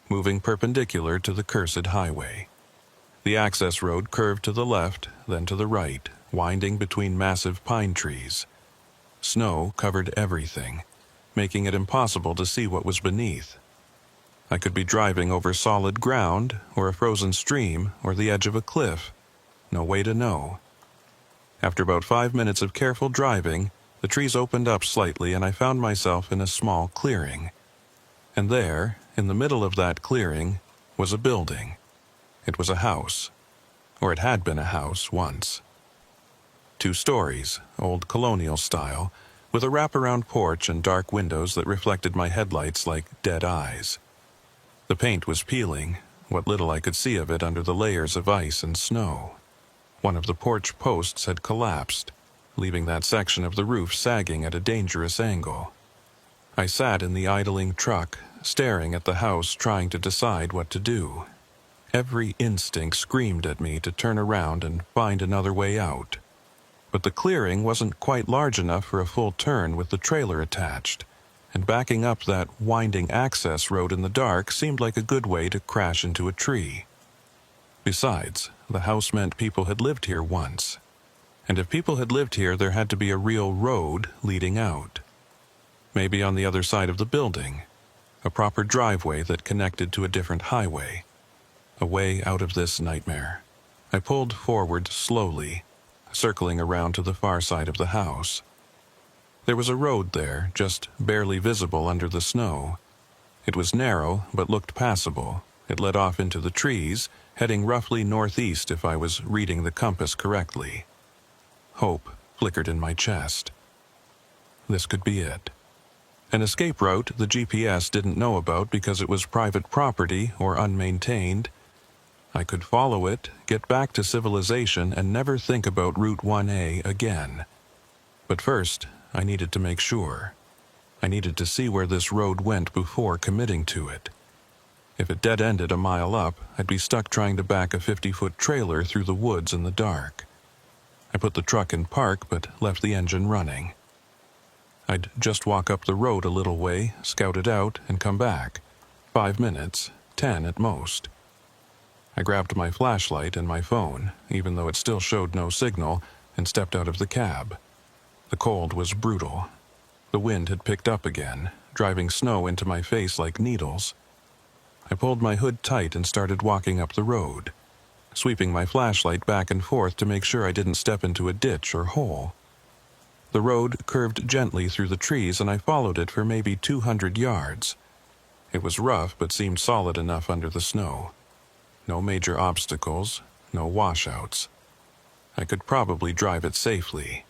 moving perpendicular to the cursed highway. The access road curved to the left, then to the right, winding between massive pine trees. Snow covered everything, making it impossible to see what was beneath. I could be driving over solid ground, or a frozen stream, or the edge of a cliff. No way to know. After about 5 minutes of careful driving, the trees opened up slightly and I found myself in a small clearing. And there, in the middle of that clearing, was a building. It was a house. Or it had been a house once. 2 stories, old colonial style, with a wraparound porch and dark windows that reflected my headlights like dead eyes. The paint was peeling, what little I could see of it under the layers of ice and snow. One of the porch posts had collapsed, leaving that section of the roof sagging at a dangerous angle. I sat in the idling truck, staring at the house, trying to decide what to do. Every instinct screamed at me to turn around and find another way out. But the clearing wasn't quite large enough for a full turn with the trailer attached, and backing up that winding access road in the dark seemed like a good way to crash into a tree. Besides, the house meant people had lived here once. And if people had lived here, there had to be a real road leading out. Maybe on the other side of the building, a proper driveway that connected to a different highway. A way out of this nightmare. I pulled forward slowly, circling around to the far side of the house. There was a road there, just barely visible under the snow. It was narrow, but looked passable. It led off into the trees, heading roughly northeast if I was reading the compass correctly. Hope flickered in my chest. This could be it. An escape route the GPS didn't know about because it was private property or unmaintained. I could follow it, get back to civilization, and never think about Route 1A again. But first, I needed to make sure. I needed to see where this road went before committing to it. If it dead-ended a mile up, I'd be stuck trying to back a 50-foot trailer through the woods in the dark. I put the truck in park but left the engine running. I'd just walk up the road a little way, scout it out, and come back. 5 minutes, 10 at most. I grabbed my flashlight and my phone, even though it still showed no signal, and stepped out of the cab. The cold was brutal. The wind had picked up again, driving snow into my face like needles. I pulled my hood tight and started walking up the road, sweeping my flashlight back and forth to make sure I didn't step into a ditch or hole. The road curved gently through the trees, and I followed it for maybe 200 yards. It was rough but seemed solid enough under the snow. No major obstacles, no washouts. I could probably drive it safely.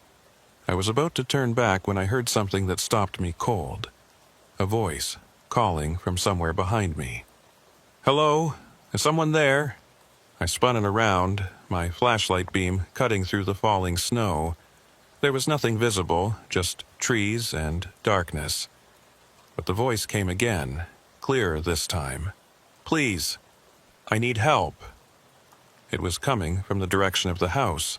I was about to turn back when I heard something that stopped me cold. A voice, calling from somewhere behind me. "Hello? Is someone there?" I spun it around, my flashlight beam cutting through the falling snow. There was nothing visible, just trees and darkness. But the voice came again, clearer this time. "Please, I need help." It was coming from the direction of the house.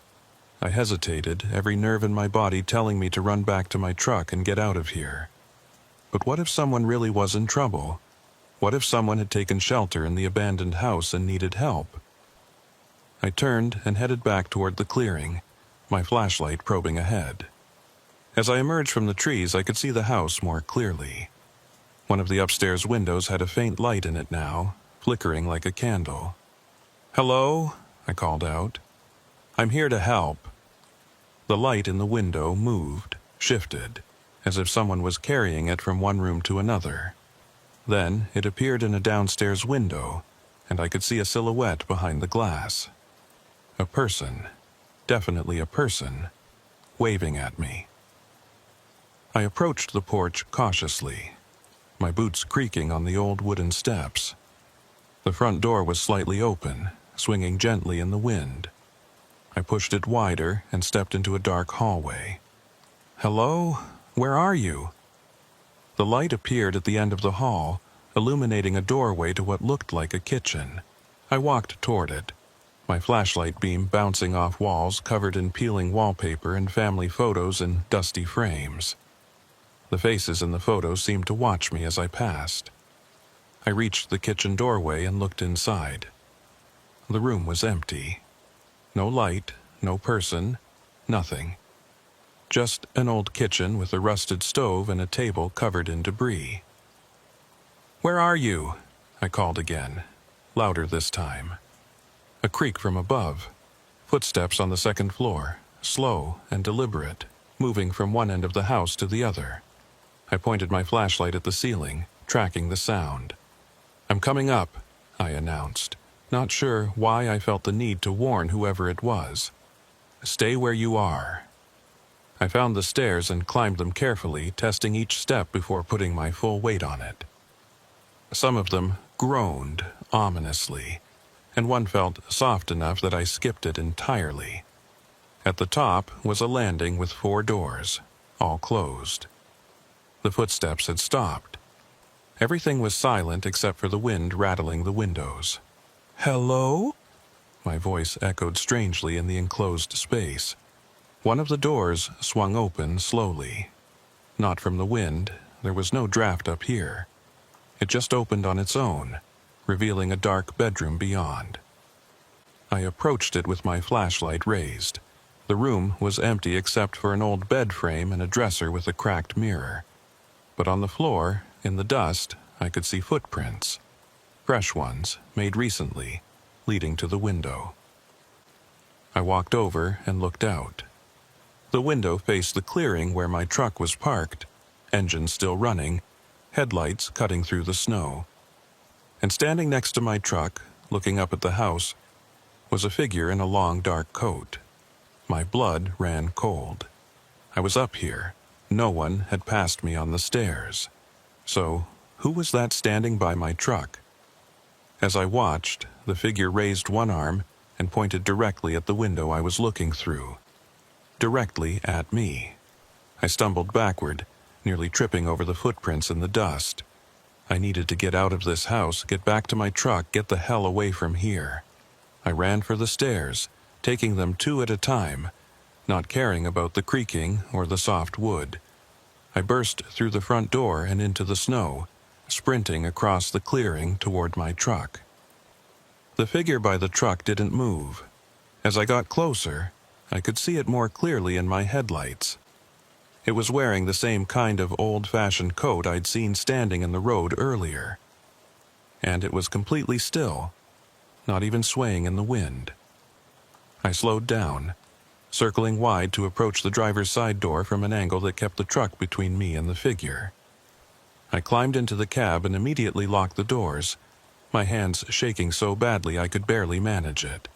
I hesitated, every nerve in my body telling me to run back to my truck and get out of here. But what if someone really was in trouble? What if someone had taken shelter in the abandoned house and needed help? I turned and headed back toward the clearing, my flashlight probing ahead. As I emerged from the trees, I could see the house more clearly. One of the upstairs windows had a faint light in it now, flickering like a candle. "Hello?" I called out. "I'm here to help." The light in the window moved, shifted, as if someone was carrying it from one room to another. Then it appeared in a downstairs window, and I could see a silhouette behind the glass. A person, definitely a person, waving at me. I approached the porch cautiously, my boots creaking on the old wooden steps. The front door was slightly open, swinging gently in the wind. I pushed it wider and stepped into a dark hallway. "Hello? Where are you?" The light appeared at the end of the hall, illuminating a doorway to what looked like a kitchen. I walked toward it, my flashlight beam bouncing off walls covered in peeling wallpaper and family photos in dusty frames. The faces in the photos seemed to watch me as I passed. I reached the kitchen doorway and looked inside. The room was empty. No light, no person, nothing. Just an old kitchen with a rusted stove and a table covered in debris. "Where are you?" I called again, louder this time. A creak from above. Footsteps on the second floor, slow and deliberate, moving from one end of the house to the other. I pointed my flashlight at the ceiling, tracking the sound. "I'm coming up," I announced, not sure why I felt the need to warn whoever it was. "Stay where you are." I found the stairs and climbed them carefully, testing each step before putting my full weight on it. Some of them groaned ominously, and one felt soft enough that I skipped it entirely. At the top was a landing with 4 doors, all closed. The footsteps had stopped. Everything was silent except for the wind rattling the windows. "Hello?" My voice echoed strangely in the enclosed space. One of the doors swung open slowly. Not from the wind, there was no draft up here. It just opened on its own, revealing a dark bedroom beyond. I approached it with my flashlight raised. The room was empty except for an old bed frame and a dresser with a cracked mirror. But on the floor, in the dust, I could see footprints. Fresh ones, made recently, leading to the window. I walked over and looked out. The window faced the clearing where my truck was parked, engine still running, headlights cutting through the snow. And standing next to my truck, looking up at the house, was a figure in a long dark coat. My blood ran cold. I was up here. No one had passed me on the stairs. So, who was that standing by my truck? As I watched, the figure raised one arm and pointed directly at the window I was looking through. Directly at me. I stumbled backward, nearly tripping over the footprints in the dust. I needed to get out of this house, get back to my truck, get the hell away from here. I ran for the stairs, taking them 2 at a time, not caring about the creaking or the soft wood. I burst through the front door and into the snow, sprinting across the clearing toward my truck. The figure by the truck didn't move. As I got closer, I could see it more clearly in my headlights. It was wearing the same kind of old-fashioned coat I'd seen standing in the road earlier. And it was completely still, not even swaying in the wind. I slowed down, circling wide to approach the driver's side door from an angle that kept the truck between me and the figure. I climbed into the cab and immediately locked the doors, my hands shaking so badly I could barely manage it.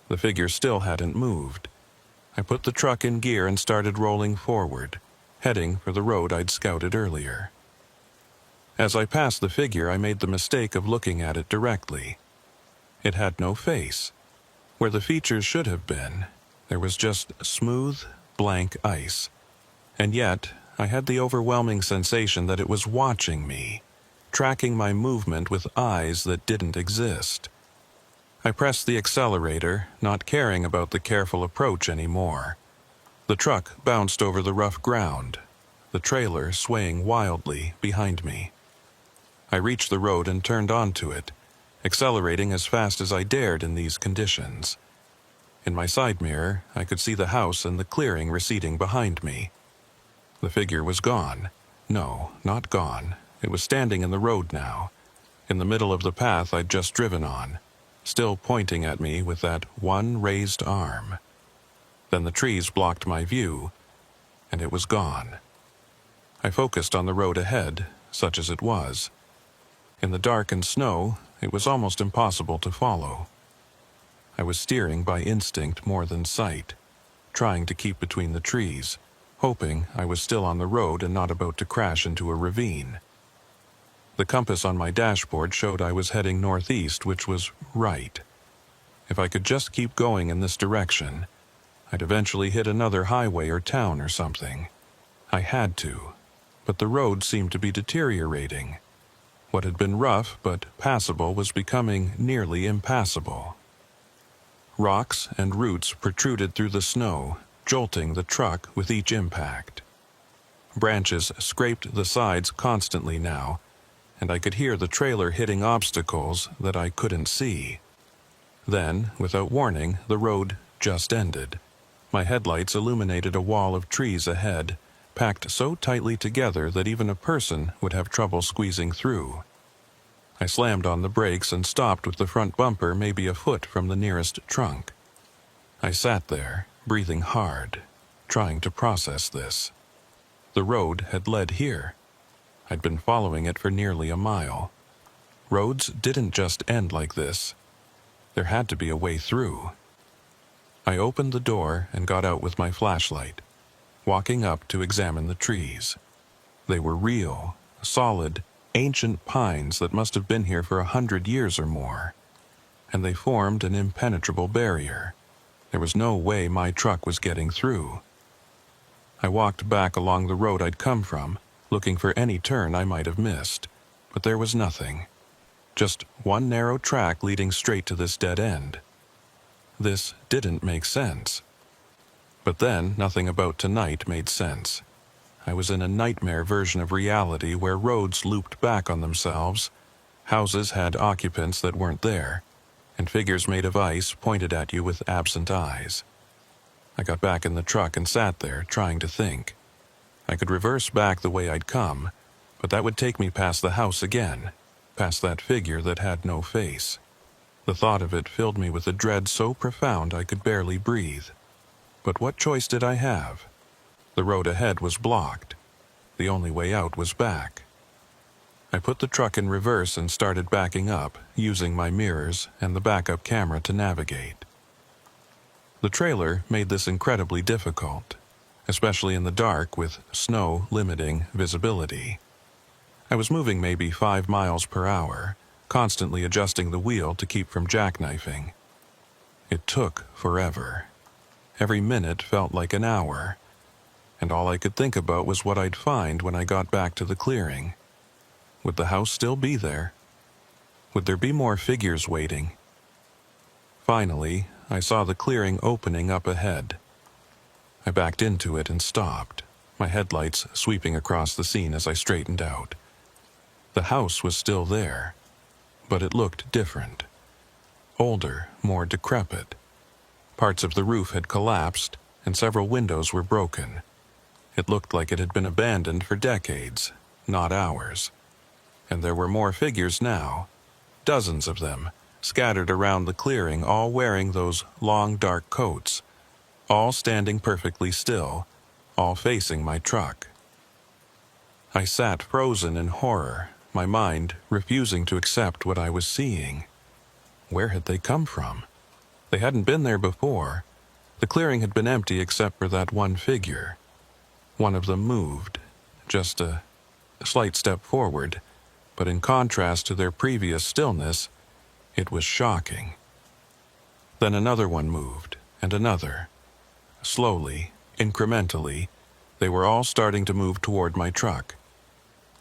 The figure still hadn't moved. I put the truck in gear and started rolling forward, heading for the road I'd scouted earlier. As I passed the figure, I made the mistake of looking at it directly. It had no face. Where the features should have been, there was just smooth, blank ice. And yet, I had the overwhelming sensation that it was watching me, tracking my movement with eyes that didn't exist. I pressed the accelerator, not caring about the careful approach anymore. The truck bounced over the rough ground, the trailer swaying wildly behind me. I reached the road and turned onto it, accelerating as fast as I dared in these conditions. In my side mirror, I could see the house and the clearing receding behind me. The figure was gone. No, not gone. It was standing in the road now, in the middle of the path I'd just driven on, still pointing at me with that one raised arm. Then the trees blocked my view, and it was gone. I focused on the road ahead, such as it was. In the dark and snow, it was almost impossible to follow. I was steering by instinct more than sight, trying to keep between the trees, hoping I was still on the road and not about to crash into a ravine. The compass on my dashboard showed I was heading northeast, which was right. If I could just keep going in this direction, I'd eventually hit another highway or town or something. I had to, but the road seemed to be deteriorating. What had been rough but passable was becoming nearly impassable. Rocks and roots protruded through the snow, jolting the truck with each impact. Branches scraped the sides constantly now, and I could hear the trailer hitting obstacles that I couldn't see. Then, without warning, the road just ended. My headlights illuminated a wall of trees ahead, packed so tightly together that even a person would have trouble squeezing through. I slammed on the brakes and stopped with the front bumper maybe a foot from the nearest trunk. I sat there, breathing hard, trying to process this. The road had led here. I'd been following it for nearly a mile. Roads didn't just end like this. There had to be a way through. I opened the door and got out with my flashlight, walking up to examine the trees. They were real, solid, ancient pines that must have been here for 100 years or more, and they formed an impenetrable barrier. There was no way my truck was getting through. I walked back along the road I'd come from, looking for any turn I might have missed, but there was nothing. Just one narrow track leading straight to this dead end. This didn't make sense. But then, nothing about tonight made sense. I was in a nightmare version of reality where roads looped back on themselves, houses had occupants that weren't there, and figures made of ice pointed at you with absent eyes. I got back in the truck and sat there, trying to think. I could reverse back the way I'd come, but that would take me past the house again, past that figure that had no face. The thought of it filled me with a dread so profound I could barely breathe. But what choice did I have? The road ahead was blocked. The only way out was back. I put the truck in reverse and started backing up, using my mirrors and the backup camera to navigate. The trailer made this incredibly difficult, especially in the dark with snow limiting visibility. I was moving maybe 5 miles per hour, constantly adjusting the wheel to keep from jackknifing. It took forever. Every minute felt like an hour, and all I could think about was what I'd find when I got back to the clearing. Would the house still be there? Would there be more figures waiting? Finally, I saw the clearing opening up ahead. I backed into it and stopped, my headlights sweeping across the scene as I straightened out. The house was still there, but it looked different. Older, more decrepit. Parts of the roof had collapsed, and several windows were broken. It looked like it had been abandoned for decades, not hours. And there were more figures now, dozens of them, scattered around the clearing, all wearing those long dark coats, all standing perfectly still, all facing my truck. I sat frozen in horror, my mind refusing to accept what I was seeing. Where had they come from? They hadn't been there before. The clearing had been empty except for that one figure. One of them moved, just a slight step forward, but in contrast to their previous stillness, it was shocking. Then another one moved, and another. Slowly, incrementally, they were all starting to move toward my truck.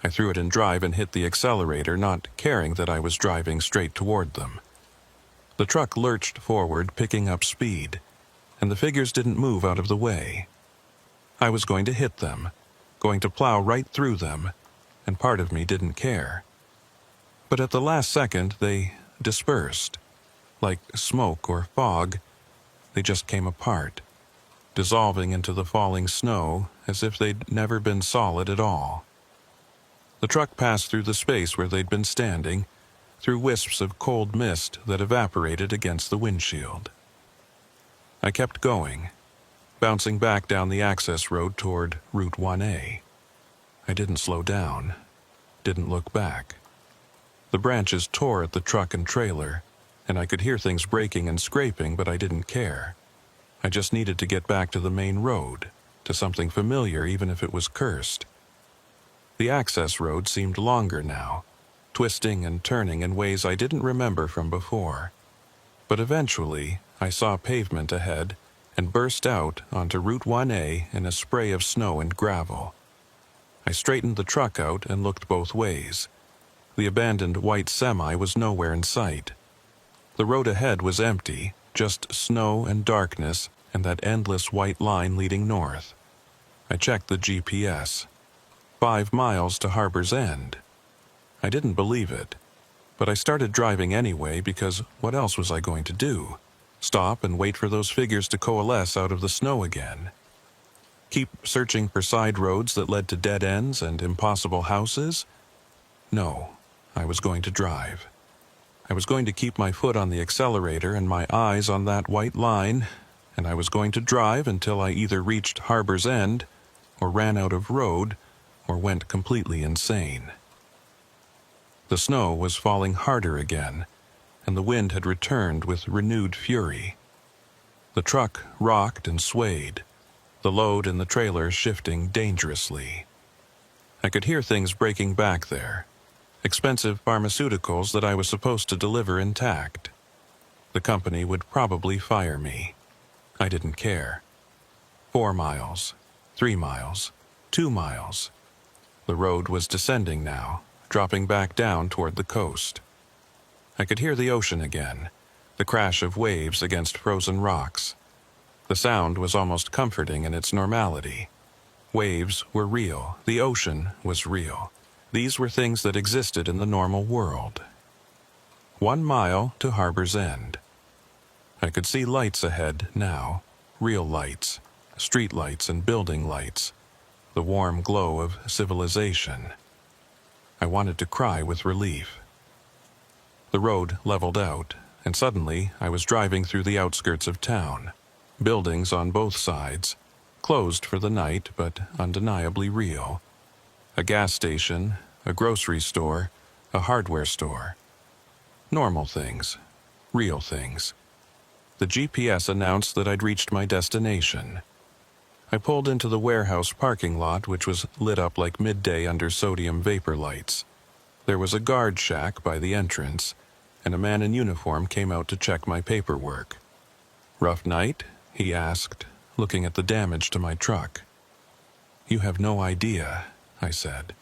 I threw it in drive and hit the accelerator, not caring that I was driving straight toward them. The truck lurched forward, picking up speed, and the figures didn't move out of the way. I was going to hit them, going to plow right through them, and part of me didn't care. But at the last second, they dispersed. Like smoke or fog, they just came apart, dissolving into the falling snow as if they'd never been solid at all. The truck passed through the space where they'd been standing, through wisps of cold mist that evaporated against the windshield. I kept going, bouncing back down the access road toward Route 1A. I didn't slow down, didn't look back. The branches tore at the truck and trailer, and I could hear things breaking and scraping, but I didn't care. I just needed to get back to the main road, to something familiar even if it was cursed. The access road seemed longer now, twisting and turning in ways I didn't remember from before. But eventually, I saw pavement ahead and burst out onto Route 1A in a spray of snow and gravel. I straightened the truck out and looked both ways. The abandoned white semi was nowhere in sight. The road ahead was empty, just snow and darkness and that endless white line leading north. I checked the GPS. 5 miles to Harbor's End. I didn't believe it, but I started driving anyway because what else was I going to do? Stop and wait for those figures to coalesce out of the snow again? Keep searching for side roads that led to dead ends and impossible houses? No, I was going to drive. I was going to keep my foot on the accelerator and my eyes on that white line, and I was going to drive until I either reached Harbor's End or ran out of road or went completely insane. The snow was falling harder again, and the wind had returned with renewed fury. The truck rocked and swayed, the load in the trailer shifting dangerously. I could hear things breaking back there, expensive pharmaceuticals that I was supposed to deliver intact. The company would probably fire me. I didn't care. 4 miles, 3 miles, 2 miles. The road was descending now, dropping back down toward the coast. I could hear the ocean again, the crash of waves against frozen rocks. The sound was almost comforting in its normality. Waves were real, the ocean was real. These were things that existed in the normal world. 1 mile to Harbor's End. I could see lights ahead now, real lights, street lights and building lights, the warm glow of civilization. I wanted to cry with relief. The road leveled out, and suddenly I was driving through the outskirts of town. Buildings on both sides, closed for the night but undeniably real. A gas station, a grocery store, a hardware store. Normal things, real things. The GPS announced that I'd reached my destination. I pulled into the warehouse parking lot, which was lit up like midday under sodium vapor lights. There was a guard shack by the entrance, and a man in uniform came out to check my paperwork. "Rough night?" he asked, looking at the damage to my truck. "You have no idea," I said.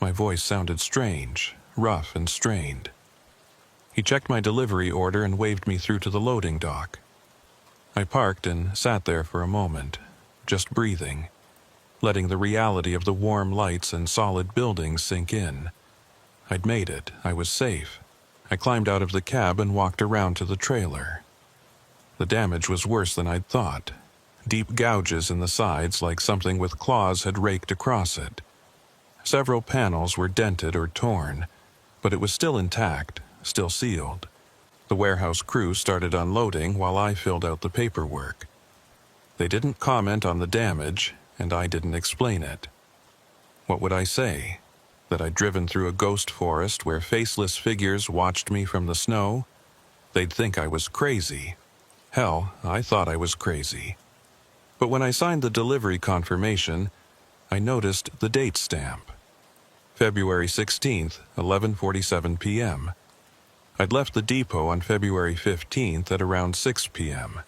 My voice sounded strange, rough and strained. He checked my delivery order and waved me through to the loading dock. I parked and sat there for a moment, just breathing, letting the reality of the warm lights and solid buildings sink in. I'd made it. I was safe. I climbed out of the cab and walked around to the trailer. The damage was worse than I'd thought. Deep gouges in the sides like something with claws had raked across it. Several panels were dented or torn, but it was still intact, still sealed. The warehouse crew started unloading while I filled out the paperwork. They didn't comment on the damage, and I didn't explain it. What would I say? That I'd driven through a ghost forest where faceless figures watched me from the snow? They'd think I was crazy. Hell, I thought I was crazy. But when I signed the delivery confirmation, I noticed the date stamp. February 16th, 11:47 p.m. I'd left the depot on February 15th at around 6 p.m.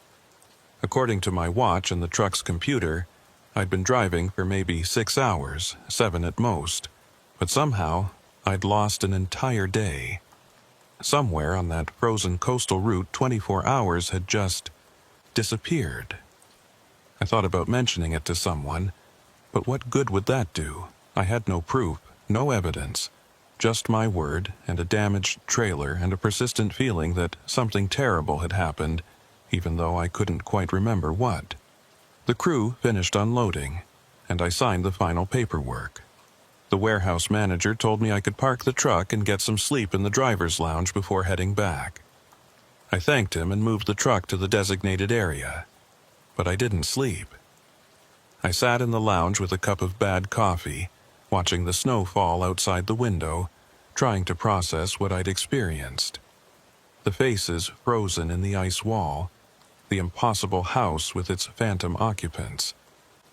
According to my watch and the truck's computer, I'd been driving for maybe 6 hours, 7 at most, but somehow I'd lost an entire day. Somewhere on that frozen coastal route, 24 hours had just disappeared. I thought about mentioning it to someone, but what good would that do? I had no proof, no evidence, just my word and a damaged trailer and a persistent feeling that something terrible had happened, even though I couldn't quite remember what. The crew finished unloading, and I signed the final paperwork. The warehouse manager told me I could park the truck and get some sleep in the driver's lounge before heading back. I thanked him and moved the truck to the designated area. But I didn't sleep. I sat in the lounge with a cup of bad coffee, watching the snow fall outside the window, trying to process what I'd experienced. The faces frozen in the ice wall, the impossible house with its phantom occupants,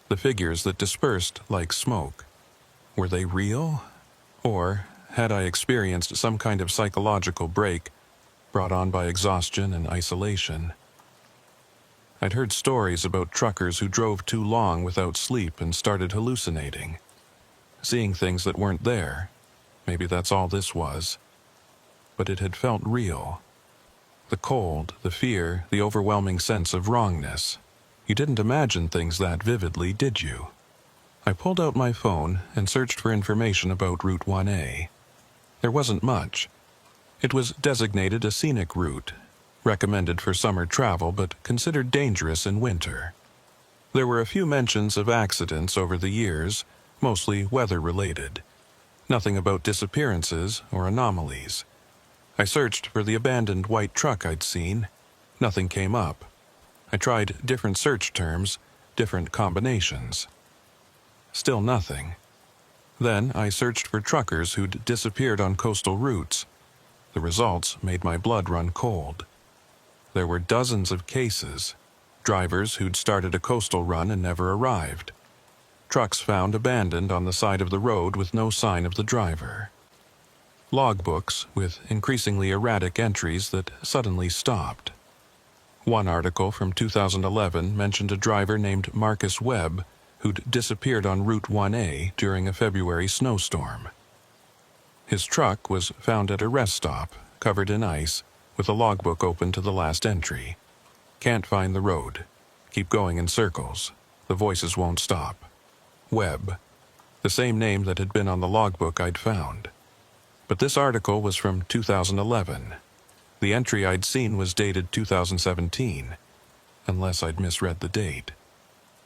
the figures that dispersed like smoke. Were they real? Or had I experienced some kind of psychological break brought on by exhaustion and isolation? I'd heard stories about truckers who drove too long without sleep and started hallucinating, seeing things that weren't there. Maybe that's all this was. But it had felt real. The cold, the fear, the overwhelming sense of wrongness. You didn't imagine things that vividly, did you? I pulled out my phone and searched for information about Route 1A. There wasn't much. It was designated a scenic route, recommended for summer travel but considered dangerous in winter. There were a few mentions of accidents over the years, mostly weather-related. Nothing about disappearances or anomalies. I searched for the abandoned white truck I'd seen. Nothing came up. I tried different search terms, different combinations. Still nothing. Then I searched for truckers who'd disappeared on coastal routes. The results made my blood run cold. There were dozens of cases. Drivers who'd started a coastal run and never arrived. Trucks found abandoned on the side of the road with no sign of the driver. Logbooks with increasingly erratic entries that suddenly stopped. One article from 2011 mentioned a driver named Marcus Webb who'd disappeared on Route 1A during a February snowstorm. His truck was found at a rest stop, covered in ice, with a logbook open to the last entry. Can't find the road. Keep going in circles. The voices won't stop. Webb, the same name that had been on the logbook I'd found. But this article was from 2011. The entry I'd seen was dated 2017, unless I'd misread the date.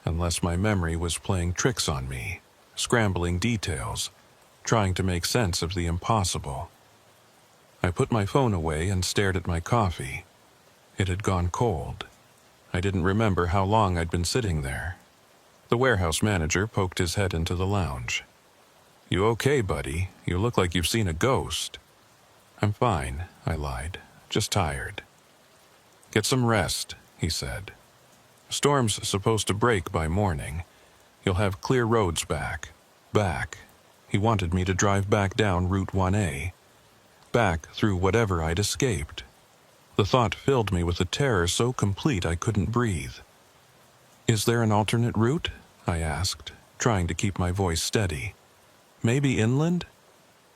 Unless my memory was playing tricks on me, scrambling details, trying to make sense of the impossible. I put my phone away and stared at my coffee. It had gone cold. I didn't remember how long I'd been sitting there. The warehouse manager poked his head into the lounge. "You okay, buddy? You look like you've seen a ghost." "I'm fine," I lied. "Just tired." "Get some rest," he said. "Storm's supposed to break by morning. You'll have clear roads back." Back. He wanted me to drive back down Route 1A. Back through whatever I'd escaped. The thought filled me with a terror so complete I couldn't breathe. "Is there an alternate route?" I asked, trying to keep my voice steady. "Maybe inland?"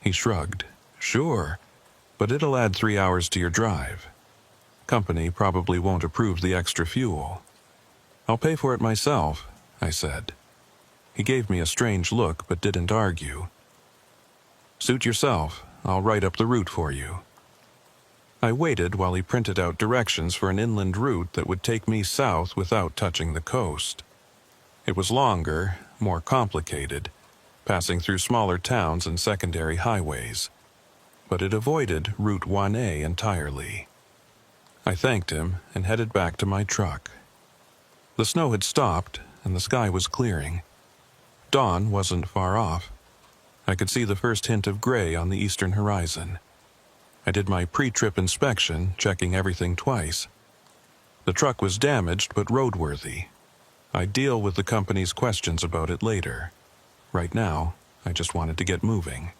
He shrugged. "Sure, but it'll add 3 hours to your drive. Company probably won't approve the extra fuel." "I'll pay for it myself," I said. He gave me a strange look but didn't argue. "Suit yourself. I'll write up the route for you." I waited while he printed out directions for an inland route that would take me south without touching the coast. It was longer, more complicated, passing through smaller towns and secondary highways, but it avoided Route 1A entirely. I thanked him and headed back to my truck. The snow had stopped and the sky was clearing. Dawn wasn't far off. I could see the first hint of gray on the eastern horizon. I did my pre-trip inspection, checking everything twice. The truck was damaged but roadworthy. I'd deal with the company's questions about it later. Right now, I just wanted to get moving.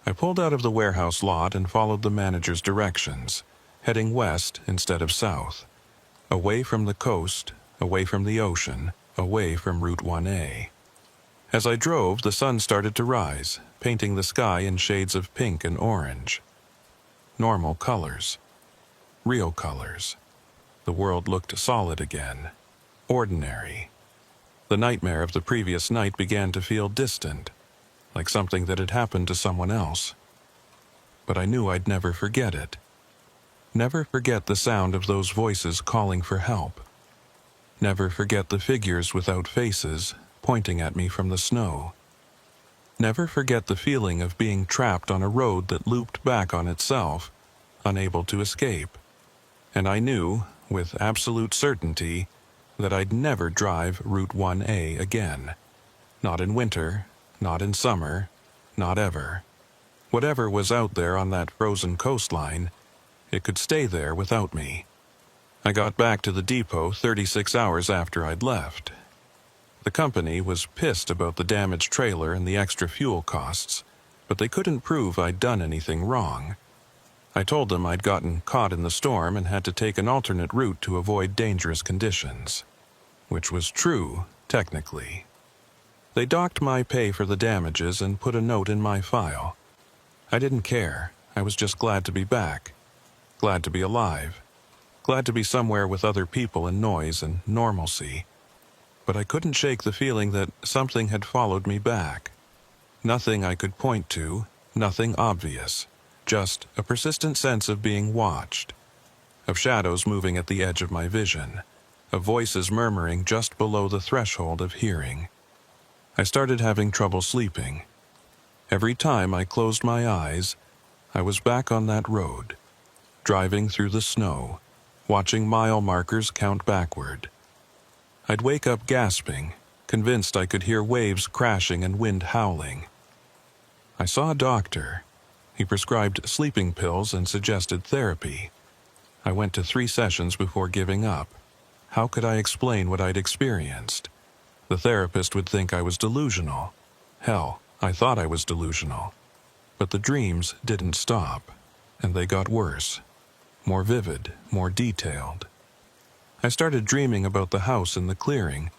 I pulled out of the warehouse lot and followed the manager's directions, heading west instead of south, away from the coast, away from the ocean, away from Route 1A. As I drove, the sun started to rise, painting the sky in shades of pink and orange. Normal colors. Real colors. The world looked solid again. Ordinary. The nightmare of the previous night began to feel distant, like something that had happened to someone else. But I knew I'd never forget it. Never forget the sound of those voices calling for help. Never forget the figures without faces pointing at me from the snow. Never forget the feeling of being trapped on a road that looped back on itself, unable to escape. And I knew, with absolute certainty, that I'd never drive Route 1A again. Not in winter, not in summer, not ever. Whatever was out there on that frozen coastline, it could stay there without me. I got back to the depot 36 hours after I'd left. The company was pissed about the damaged trailer and the extra fuel costs, but they couldn't prove I'd done anything wrong. I told them I'd gotten caught in the storm and had to take an alternate route to avoid dangerous conditions. Which was true, technically. They docked my pay for the damages and put a note in my file. I didn't care. I was just glad to be back. Glad to be alive. Glad to be somewhere with other people and noise and normalcy. But I couldn't shake the feeling that something had followed me back. Nothing I could point to, nothing obvious. Just a persistent sense of being watched. Of shadows moving at the edge of my vision. Of voices murmuring just below the threshold of hearing. I started having trouble sleeping. Every time I closed my eyes, I was back on that road, driving through the snow, watching mile markers count backward. I'd wake up gasping, convinced I could hear waves crashing and wind howling. I saw a doctor. He prescribed sleeping pills and suggested therapy. I went to 3 sessions before giving up. How could I explain what I'd experienced? The therapist would think I was delusional. Hell, I thought I was delusional. But the dreams didn't stop, and they got worse. More vivid, more detailed. I started dreaming about the house in the clearing,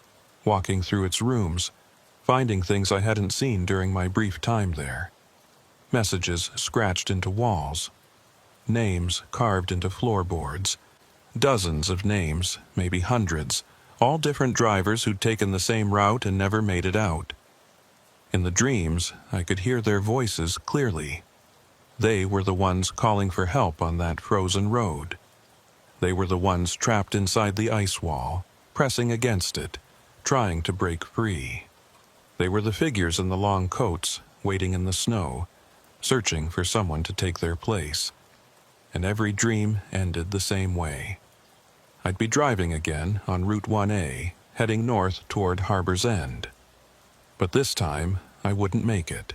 walking through its rooms, finding things I hadn't seen during my brief time there. Messages scratched into walls. Names carved into floorboards. Dozens of names, maybe hundreds, all different drivers who'd taken the same route and never made it out. In the dreams, I could hear their voices clearly. They were the ones calling for help on that frozen road. They were the ones trapped inside the ice wall, pressing against it, trying to break free. They were the figures in the long coats, waiting in the snow, searching for someone to take their place. And every dream ended the same way. I'd be driving again on Route 1A, heading north toward Harbor's End. But this time, I wouldn't make it.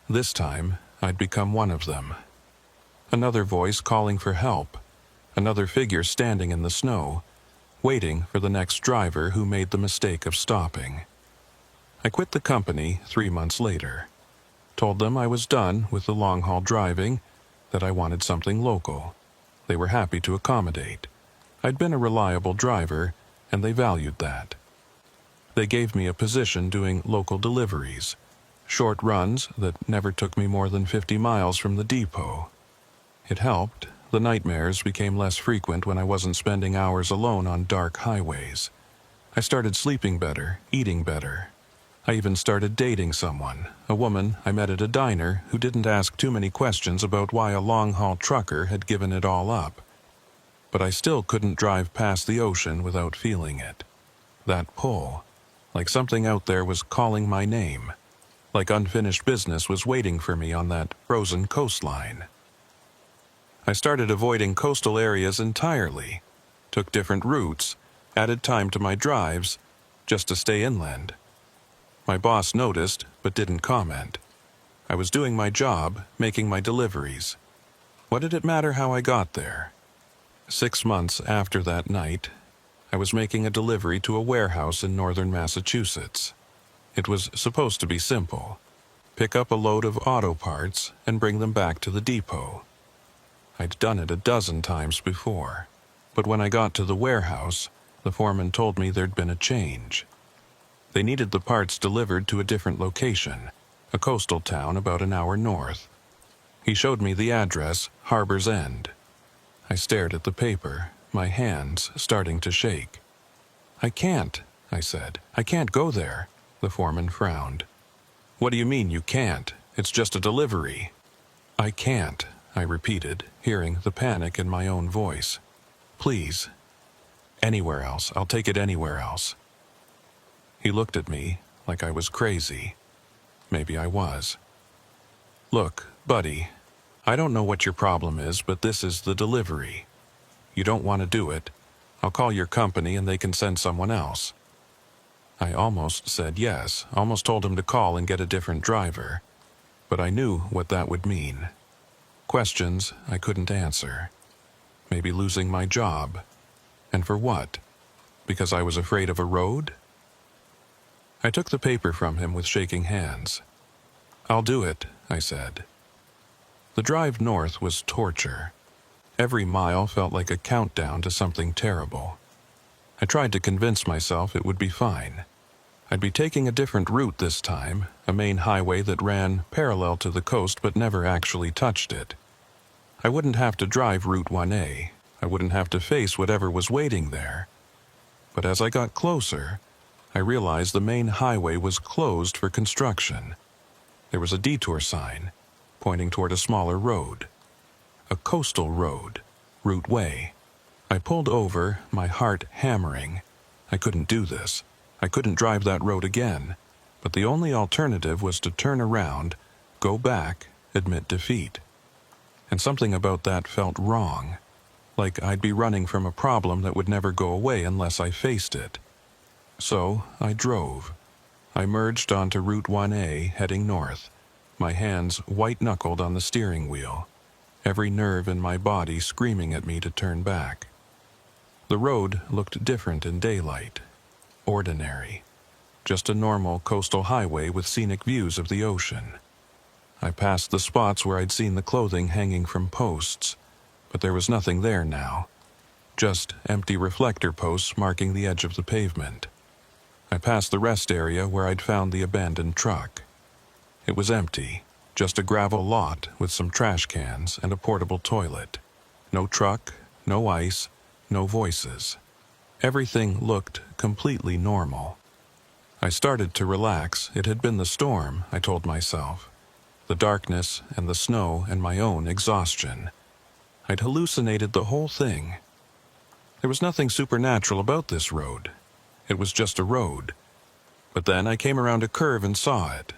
This time, I'd become one of them. Another voice calling for help. Another figure standing in the snow, waiting for the next driver who made the mistake of stopping. I quit the company 3 months later. Told them I was done with the long-haul driving, that I wanted something local. They were happy to accommodate. I'd been a reliable driver, and they valued that. They gave me a position doing local deliveries, short runs that never took me more than 50 miles from the depot. It helped. The nightmares became less frequent when I wasn't spending hours alone on dark highways. I started sleeping better, eating better. I even started dating someone, a woman I met at a diner who didn't ask too many questions about why a long-haul trucker had given it all up. But I still couldn't drive past the ocean without feeling it. That pull, like something out there was calling my name, like unfinished business was waiting for me on that frozen coastline. I started avoiding coastal areas entirely, took different routes, added time to my drives, just to stay inland. My boss noticed, but didn't comment. I was doing my job, making my deliveries. What did it matter how I got there? 6 months after that night, I was making a delivery to a warehouse in northern Massachusetts. It was supposed to be simple. Pick up a load of auto parts and bring them back to the depot. I'd done it a dozen times before, but when I got to the warehouse, the foreman told me there'd been a change. They needed the parts delivered to a different location, a coastal town about an hour north. He showed me the address, Harbor's End. I stared at the paper, my hands starting to shake. "I can't," I said. "I can't go there." The foreman frowned. "What do you mean you can't? It's just a delivery." "I can't," I repeated, hearing the panic in my own voice. "Please. Anywhere else. I'll take it anywhere else." He looked at me like I was crazy. Maybe I was. "Look, buddy, I don't know what your problem is, but this is the delivery. You don't want to do it. I'll call your company and they can send someone else." I almost said yes, almost told him to call and get a different driver. But I knew what that would mean. Questions I couldn't answer. Maybe losing my job. And for what? Because I was afraid of a road? I took the paper from him with shaking hands. "I'll do it," I said. The drive north was torture. Every mile felt like a countdown to something terrible. I tried to convince myself it would be fine. I'd be taking a different route this time, a main highway that ran parallel to the coast but never actually touched it. I wouldn't have to drive Route 1A. I wouldn't have to face whatever was waiting there. But as I got closer, I realized the main highway was closed for construction. There was a detour sign, pointing toward a smaller road. A coastal road, Route Way. I pulled over, my heart hammering. I couldn't do this. I couldn't drive that road again. But the only alternative was to turn around, go back, admit defeat. And something about that felt wrong. Like I'd be running from a problem that would never go away unless I faced it. So I drove. I merged onto Route 1A, heading north, my hands white-knuckled on the steering wheel, every nerve in my body screaming at me to turn back. The road looked different in daylight. Ordinary. Just a normal coastal highway with scenic views of the ocean. I passed the spots where I'd seen the clothing hanging from posts, but there was nothing there now. Just empty reflector posts marking the edge of the pavement. I passed the rest area where I'd found the abandoned truck. It was empty, just a gravel lot with some trash cans and a portable toilet. No truck, no ice, no voices. Everything looked completely normal. I started to relax. It had been the storm, I told myself. The darkness and the snow and my own exhaustion. I'd hallucinated the whole thing. There was nothing supernatural about this road. It was just a road. But then I came around a curve and saw it.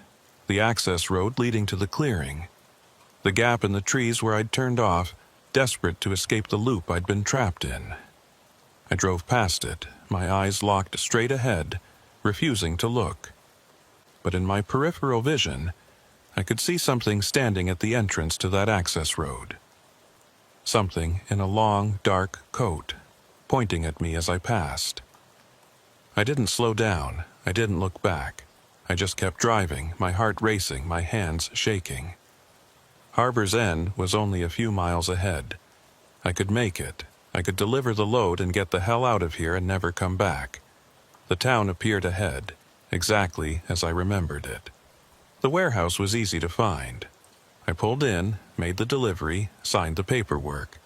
The access road leading to the clearing. The gap in the trees where I'd turned off, desperate to escape the loop I'd been trapped in. I drove past it, my eyes locked straight ahead, refusing to look. But in my peripheral vision, I could see something standing at the entrance to that access road. Something in a long, dark coat, pointing at me as I passed. I didn't slow down. I didn't look back. I just kept driving, my heart racing, my hands shaking. Harbor's End was only a few miles ahead. I could make it. I could deliver the load and get the hell out of here and never come back. The town appeared ahead, exactly as I remembered it. The warehouse was easy to find. I pulled in, made the delivery, signed the paperwork.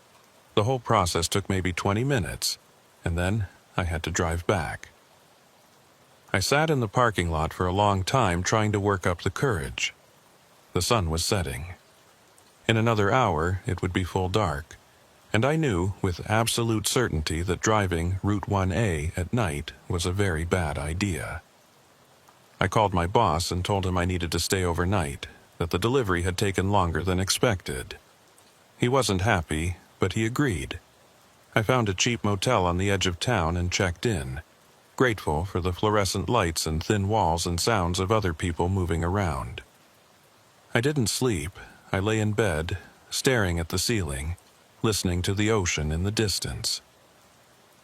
The whole process took maybe 20 minutes, and then I had to drive back. I sat in the parking lot for a long time trying to work up the courage. The sun was setting. In another hour, it would be full dark, and I knew with absolute certainty that driving Route 1A at night was a very bad idea. I called my boss and told him I needed to stay overnight, that the delivery had taken longer than expected. He wasn't happy, but he agreed. I found a cheap motel on the edge of town and checked in, grateful for the fluorescent lights and thin walls and sounds of other people moving around. I didn't sleep. I lay in bed, staring at the ceiling, listening to the ocean in the distance.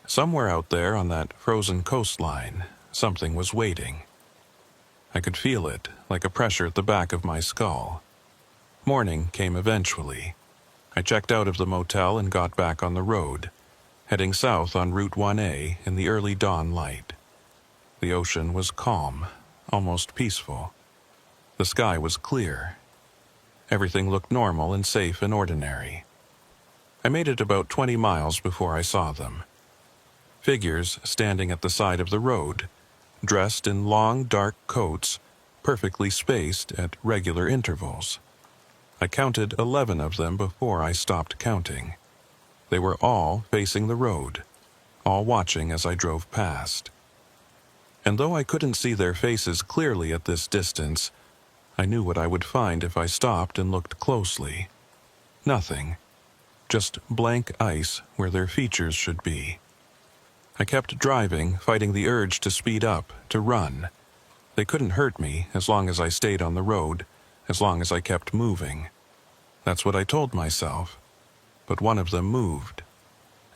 Somewhere out there on that frozen coastline, something was waiting. I could feel it, like a pressure at the back of my skull. Morning came eventually. I checked out of the motel and got back on the road, heading south on Route 1A in the early dawn light. The ocean was calm, almost peaceful. The sky was clear. Everything looked normal and safe and ordinary. I made it about 20 miles before I saw them. Figures standing at the side of the road, dressed in long, dark coats, perfectly spaced at regular intervals. I counted 11 of them before I stopped counting. They were all facing the road, all watching as I drove past. And though I couldn't see their faces clearly at this distance, I knew what I would find if I stopped and looked closely. Nothing. Just blank ice where their features should be. I kept driving, fighting the urge to speed up, to run. They couldn't hurt me as long as I stayed on the road, as long as I kept moving. That's what I told myself. But one of them moved.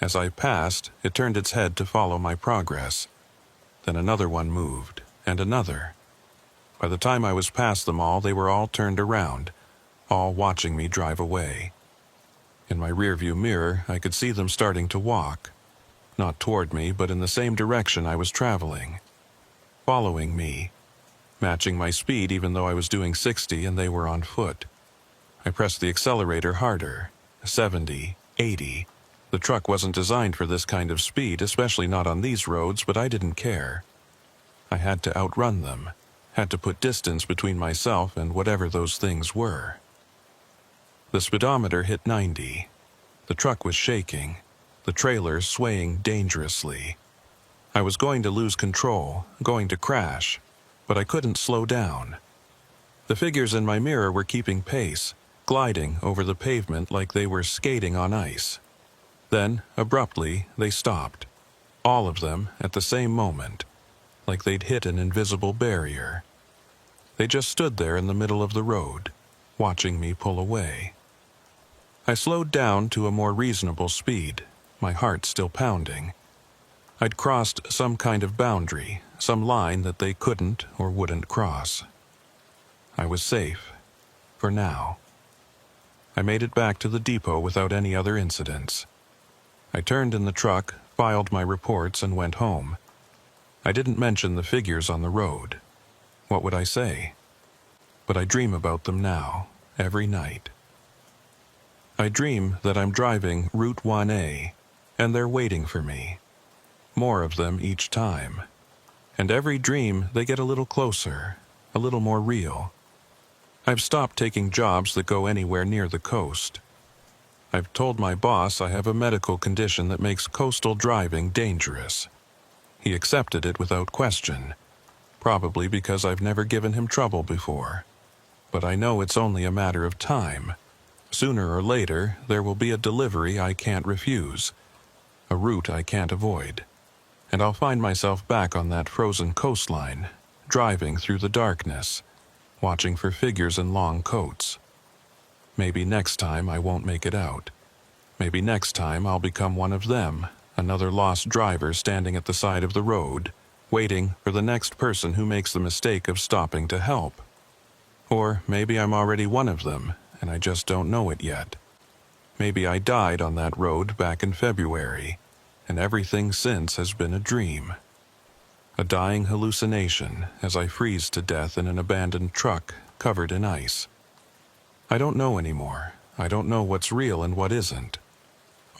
As I passed, it turned its head to follow my progress. Then another one moved, and another. By the time I was past them all, they were all turned around, all watching me drive away. In my rearview mirror, I could see them starting to walk. Not toward me, but in the same direction I was traveling. Following me. Matching my speed even though I was doing 60 and they were on foot. I pressed the accelerator harder. 70, 80. The truck wasn't designed for this kind of speed, especially not on these roads, but I didn't care. I had to outrun them, had to put distance between myself and whatever those things were. The speedometer hit 90. The truck was shaking, the trailer swaying dangerously. I was going to lose control, going to crash, but I couldn't slow down. The figures in my mirror were keeping pace, gliding over the pavement like they were skating on ice. Then, abruptly, they stopped. All of them at the same moment, like they'd hit an invisible barrier. They just stood there in the middle of the road, watching me pull away. I slowed down to a more reasonable speed, my heart still pounding. I'd crossed some kind of boundary, some line that they couldn't or wouldn't cross. I was safe, for now. I made it back to the depot without any other incidents. I turned in the truck, filed my reports, and went home. I didn't mention the figures on the road. What would I say? But I dream about them now, every night. I dream that I'm driving Route 1A, and they're waiting for me. More of them each time. And every dream they get a little closer, a little more real. I've stopped taking jobs that go anywhere near the coast. I've told my boss I have a medical condition that makes coastal driving dangerous. He accepted it without question, probably because I've never given him trouble before. But I know it's only a matter of time. Sooner or later, there will be a delivery I can't refuse, a route I can't avoid, and I'll find myself back on that frozen coastline, driving through the darkness, watching for figures in long coats. Maybe next time I won't make it out. Maybe next time I'll become one of them, another lost driver standing at the side of the road, waiting for the next person who makes the mistake of stopping to help. Or maybe I'm already one of them, and I just don't know it yet. Maybe I died on that road back in February, and everything since has been a dream. A dying hallucination as I freeze to death in an abandoned truck covered in ice. I don't know anymore. I don't know what's real and what isn't.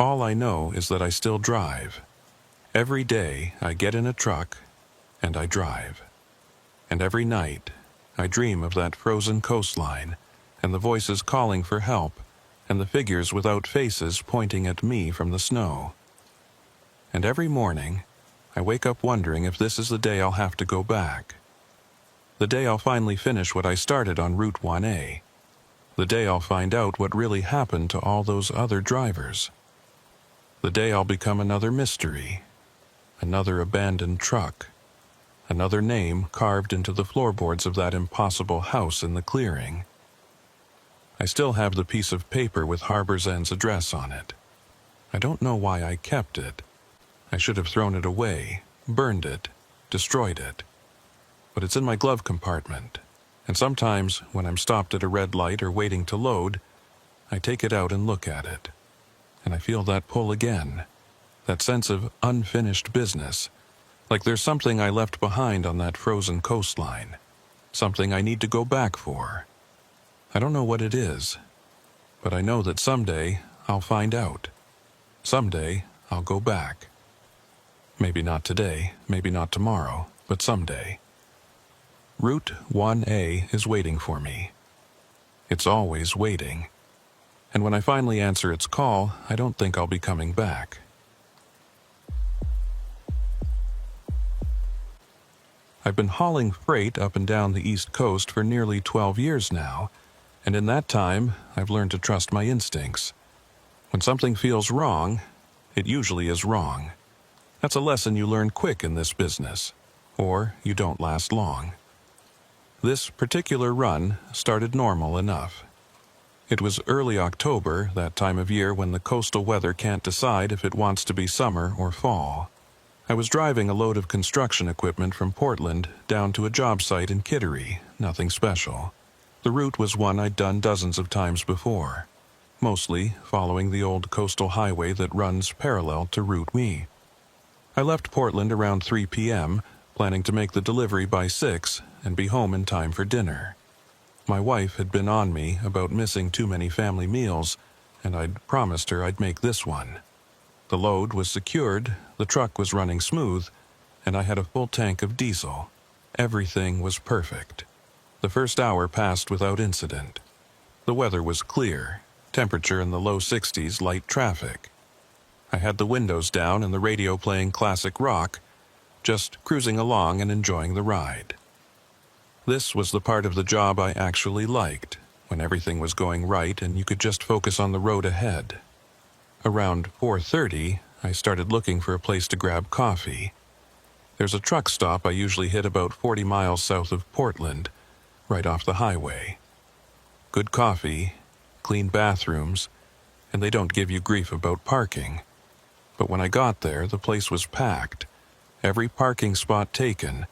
All I know is that I still drive. Every day I get in a truck, and I drive. And every night, I dream of that frozen coastline, and the voices calling for help, and the figures without faces pointing at me from the snow. And every morning, I wake up wondering if this is the day I'll have to go back. The day I'll finally finish what I started on Route 1A. The day I'll find out what really happened to all those other drivers. The day I'll become another mystery, another abandoned truck, another name carved into the floorboards of that impossible house in the clearing. I still have the piece of paper with Harbor's End's address on it. I don't know why I kept it. I should have thrown it away, burned it, destroyed it. But it's in my glove compartment, and sometimes when I'm stopped at a red light or waiting to load, I take it out and look at it. And I feel that pull again, that sense of unfinished business, like there's something I left behind on that frozen coastline, something I need to go back for. I don't know what it is, but I know that someday I'll find out. Someday I'll go back. Maybe not today, maybe not tomorrow, but someday. Route 1A is waiting for me. It's always waiting. And when I finally answer its call, I don't think I'll be coming back. I've been hauling freight up and down the East Coast for nearly 12 years now, and in that time, I've learned to trust my instincts. When something feels wrong, it usually is wrong. That's a lesson you learn quick in this business, or you don't last long. This particular run started normal enough. It was early October, that time of year when the coastal weather can't decide if it wants to be summer or fall. I was driving a load of construction equipment from Portland down to a job site in Kittery, nothing special. The route was one I'd done dozens of times before, mostly following the old coastal highway that runs parallel to Route Me. I left Portland around 3 p.m., planning to make the delivery by 6 and be home in time for dinner. My wife had been on me about missing too many family meals, and I'd promised her I'd make this one. The load was secured, the truck was running smooth, and I had a full tank of diesel. Everything was perfect. The first hour passed without incident. The weather was clear, temperature in the low 60s, light traffic. I had the windows down and the radio playing classic rock, just cruising along and enjoying the ride. This was the part of the job I actually liked, when everything was going right and you could just focus on the road ahead. Around 4:30, I started looking for a place to grab coffee. There's a truck stop I usually hit about 40 miles south of Portland, right off the highway. Good coffee, clean bathrooms, and they don't give you grief about parking. But when I got there, the place was packed. Every parking spot taken,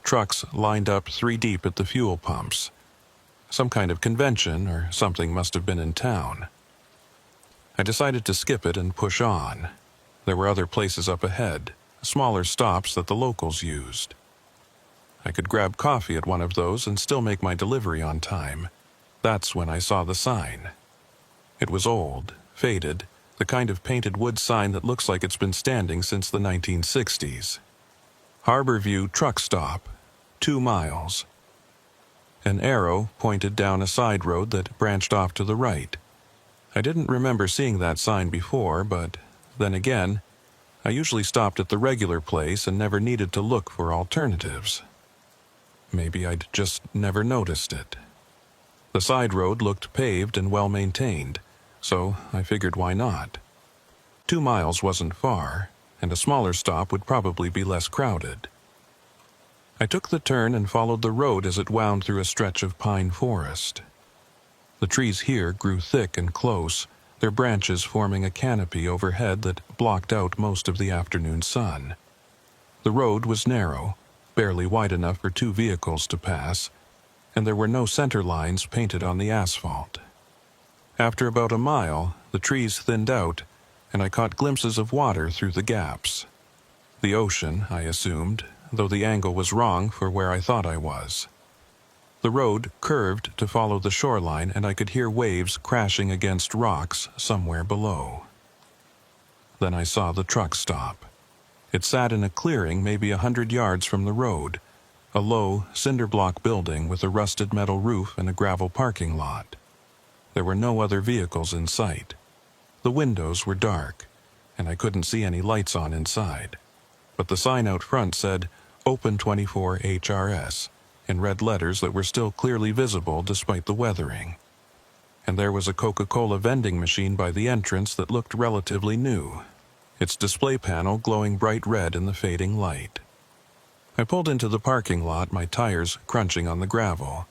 trucks lined up 3 deep at the fuel pumps. Some kind of convention or something must have been in town. I decided to skip it and push on. There were other places up ahead, smaller stops that the locals used. I could grab coffee at one of those and still make my delivery on time. That's when I saw the sign. It was old, faded, the kind of painted wood sign that looks like it's been standing since the 1960s. Harborview Truck Stop, 2 miles. An arrow pointed down a side road that branched off to the right. I didn't remember seeing that sign before, but then again, I usually stopped at the regular place and never needed to look for alternatives. Maybe I'd just never noticed it. The side road looked paved and well-maintained, so I figured why not. 2 miles wasn't far, and a smaller stop would probably be less crowded. I took the turn and followed the road as it wound through a stretch of pine forest. The trees here grew thick and close, their branches forming a canopy overhead that blocked out most of the afternoon sun. The road was narrow, barely wide enough for 2 vehicles to pass, and there were no center lines painted on the asphalt. After about a mile, the trees thinned out, and I caught glimpses of water through the gaps. The ocean, I assumed, though the angle was wrong for where I thought I was. The road curved to follow the shoreline, and I could hear waves crashing against rocks somewhere below. Then I saw the truck stop. It sat in a clearing maybe 100 yards from the road, a low, cinder-block building with a rusted metal roof and a gravel parking lot. There were no other vehicles in sight. The windows were dark, and I couldn't see any lights on inside. But the sign out front said, Open 24 HRS, in red letters that were still clearly visible despite the weathering. And there was a Coca-Cola vending machine by the entrance that looked relatively new, its display panel glowing bright red in the fading light. I pulled into the parking lot, my tires crunching on the gravel.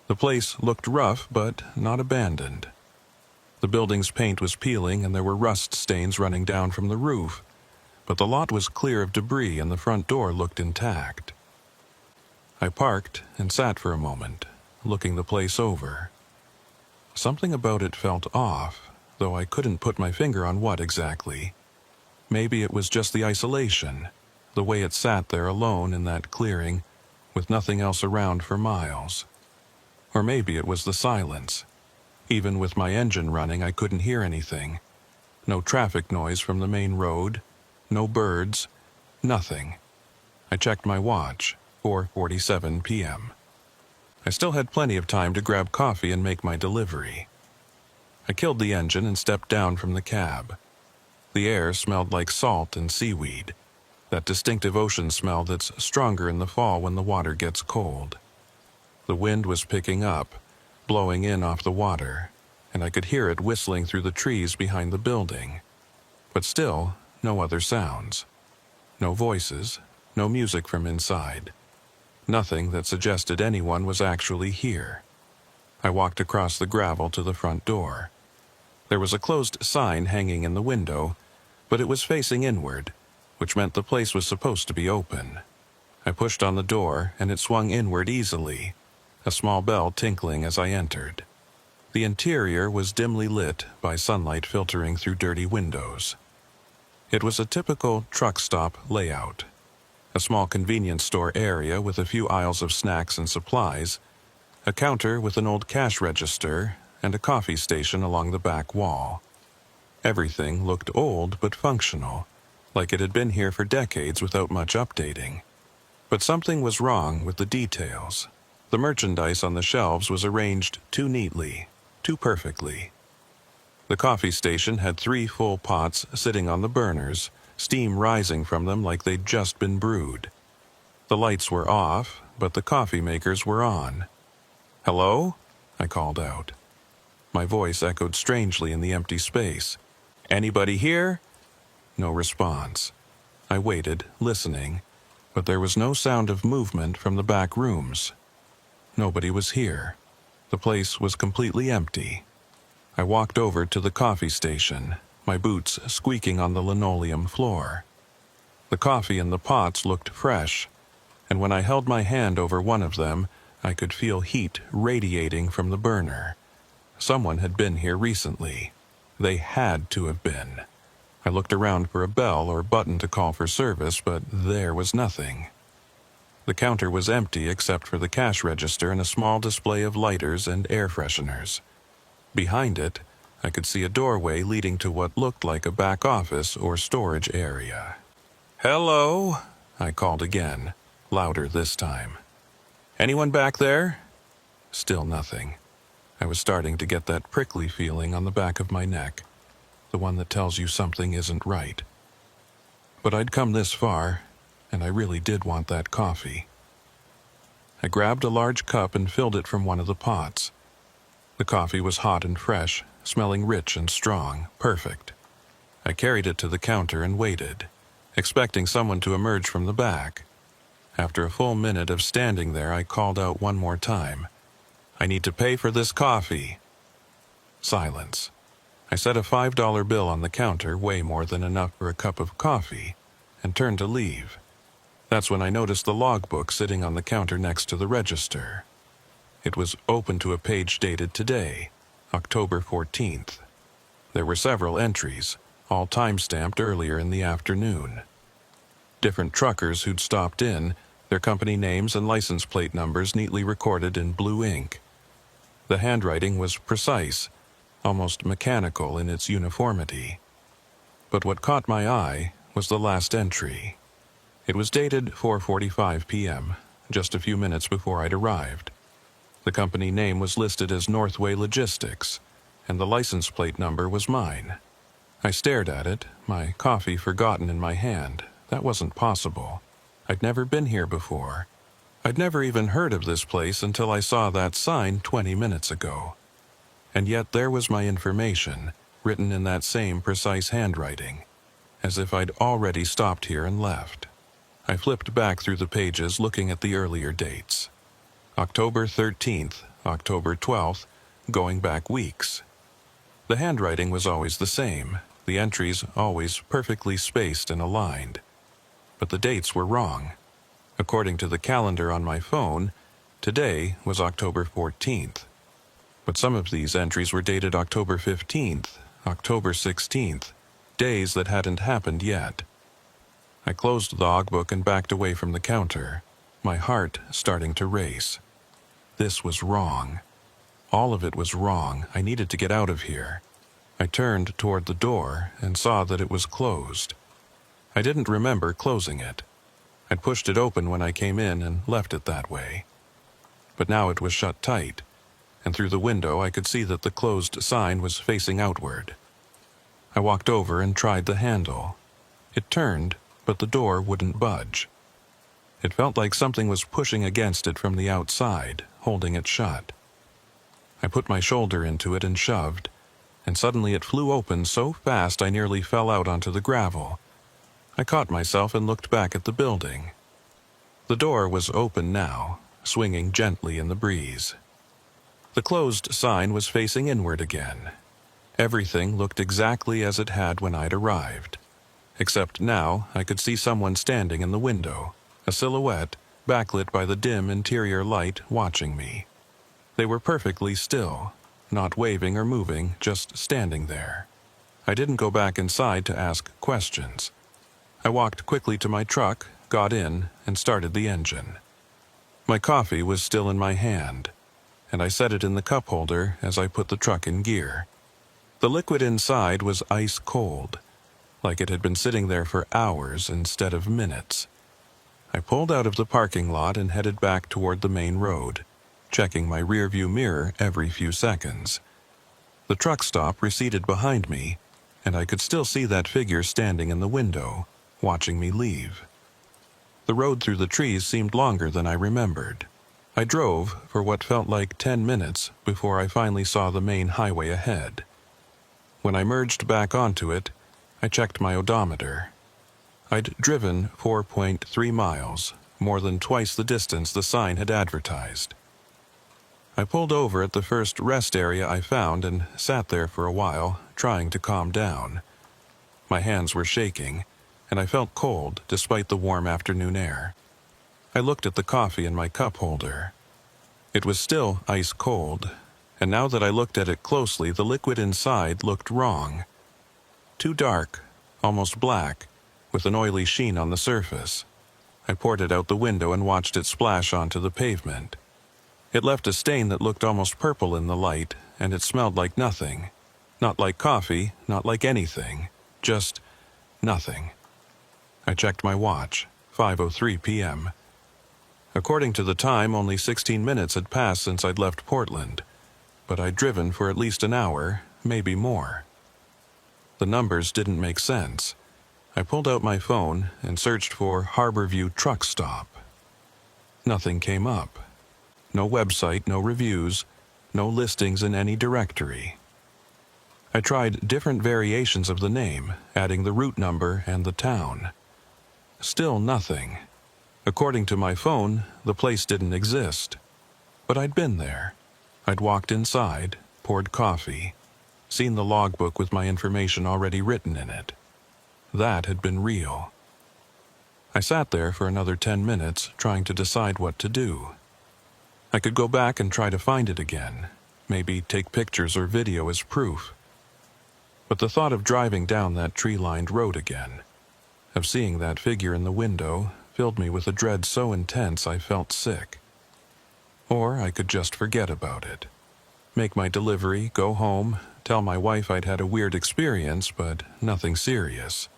The place looked rough, but not abandoned. The building's paint was peeling and there were rust stains running down from the roof, but the lot was clear of debris and the front door looked intact. I parked and sat for a moment, looking the place over. Something about it felt off, though I couldn't put my finger on what exactly. Maybe it was just the isolation, the way it sat there alone in that clearing, with nothing else around for miles. Or maybe it was the silence. Even with my engine running, I couldn't hear anything. No traffic noise from the main road, no birds, nothing. I checked my watch, 4:47 p.m. I still had plenty of time to grab coffee and make my delivery. I killed the engine and stepped down from the cab. The air smelled like salt and seaweed, that distinctive ocean smell that's stronger in the fall when the water gets cold. The wind was picking up, blowing in off the water, and I could hear it whistling through the trees behind the building. But still, no other sounds. No voices, no music from inside. Nothing that suggested anyone was actually here. I walked across the gravel to the front door. There was a closed sign hanging in the window, but it was facing inward, which meant the place was supposed to be open. I pushed on the door, and it swung inward easily, a small bell tinkling as I entered. The interior was dimly lit by sunlight filtering through dirty windows. It was a typical truck stop layout. A small convenience store area with a few aisles of snacks and supplies, a counter with an old cash register, and a coffee station along the back wall. Everything looked old but functional, like it had been here for decades without much updating. But something was wrong with the details. The merchandise on the shelves was arranged too neatly, too perfectly. The coffee station had 3 full pots sitting on the burners, steam rising from them like they'd just been brewed. The lights were off, but the coffee makers were on. "Hello?" I called out. My voice echoed strangely in the empty space. "Anybody here?" No response. I waited, listening, but there was no sound of movement from the back rooms. Nobody was here. The place was completely empty. I walked over to the coffee station, my boots squeaking on the linoleum floor. The coffee in the pots looked fresh, and when I held my hand over one of them, I could feel heat radiating from the burner. Someone had been here recently. They had to have been. I looked around for a bell or button to call for service, but there was nothing. The counter was empty except for the cash register and a small display of lighters and air fresheners. Behind it, I could see a doorway leading to what looked like a back office or storage area. "Hello," I called again, louder this time. "Anyone back there?" Still nothing. I was starting to get that prickly feeling on the back of my neck, the one that tells you something isn't right. But I'd come this far, and I really did want that coffee. I grabbed a large cup and filled it from one of the pots. The coffee was hot and fresh, smelling rich and strong, perfect. I carried it to the counter and waited, expecting someone to emerge from the back. After a full minute of standing there, I called out one more time, "I need to pay for this coffee." Silence. I set a $5 bill on the counter, way more than enough for a cup of coffee, and turned to leave. That's when I noticed the logbook sitting on the counter next to the register. It was open to a page dated today, October 14th. There were several entries, all time-stamped earlier in the afternoon. Different truckers who'd stopped in, their company names and license plate numbers neatly recorded in blue ink. The handwriting was precise, almost mechanical in its uniformity. But what caught my eye was the last entry. It was dated 4:45 p.m., just a few minutes before I'd arrived. The company name was listed as Northway Logistics, and the license plate number was mine. I stared at it, my coffee forgotten in my hand. That wasn't possible. I'd never been here before. I'd never even heard of this place until I saw that sign 20 minutes ago. And yet there was my information, written in that same precise handwriting, as if I'd already stopped here and left. I flipped back through the pages looking at the earlier dates. October 13th, October 12th, going back weeks. The handwriting was always the same, the entries always perfectly spaced and aligned. But the dates were wrong. According to the calendar on my phone, today was October 14th. But some of these entries were dated October 15th, October 16th, days that hadn't happened yet. I closed the logbook and backed away from the counter, my heart starting to race. This was wrong. All of it was wrong. I needed to get out of here. I turned toward the door and saw that it was closed. I didn't remember closing it. I'd pushed it open when I came in and left it that way. But now it was shut tight, and through the window I could see that the closed sign was facing outward. I walked over and tried the handle. It turned, but the door wouldn't budge. It felt like something was pushing against it from the outside, holding it shut. I put my shoulder into it and shoved, and suddenly it flew open so fast I nearly fell out onto the gravel. I caught myself and looked back at the building. The door was open now, swinging gently in the breeze. The closed sign was facing inward again. Everything looked exactly as it had when I'd arrived. Except now I could see someone standing in the window, a silhouette, backlit by the dim interior light, watching me. They were perfectly still, not waving or moving, just standing there. I didn't go back inside to ask questions. I walked quickly to my truck, got in, and started the engine. My coffee was still in my hand, and I set it in the cup holder as I put the truck in gear. The liquid inside was ice cold, like it had been sitting there for hours instead of minutes. I pulled out of the parking lot and headed back toward the main road, checking my rearview mirror every few seconds. The truck stop receded behind me, and I could still see that figure standing in the window, watching me leave. The road through the trees seemed longer than I remembered. I drove for what felt like 10 minutes before I finally saw the main highway ahead. When I merged back onto it, I checked my odometer. I'd driven 4.3 miles, more than twice the distance the sign had advertised. I pulled over at the first rest area I found and sat there for a while, trying to calm down. My hands were shaking, and I felt cold despite the warm afternoon air. I looked at the coffee in my cup holder. It was still ice cold, and now that I looked at it closely, the liquid inside looked wrong. Too dark, almost black, with an oily sheen on the surface. I poured it out the window and watched it splash onto the pavement. It left a stain that looked almost purple in the light, and it smelled like nothing. Not like coffee, not like anything. Just nothing. I checked my watch, 5:03 p.m. According to the time, only 16 minutes had passed since I'd left Portland, but I'd driven for at least an hour, maybe more. The numbers didn't make sense. I pulled out my phone and searched for Harborview Truck Stop. Nothing came up. No website, no reviews, no listings in any directory. I tried different variations of the name, adding the route number and the town. Still nothing. According to my phone, the place didn't exist. But I'd been there. I'd walked inside, poured coffee, seen the logbook with my information already written in it. That had been real. I sat there for another 10 minutes, trying to decide what to do. I could go back and try to find it again, maybe take pictures or video as proof. But the thought of driving down that tree-lined road again, of seeing that figure in the window, filled me with a dread so intense I felt sick. Or I could just forget about it. Make my delivery, go home, tell my wife I'd had a weird experience, but nothing serious.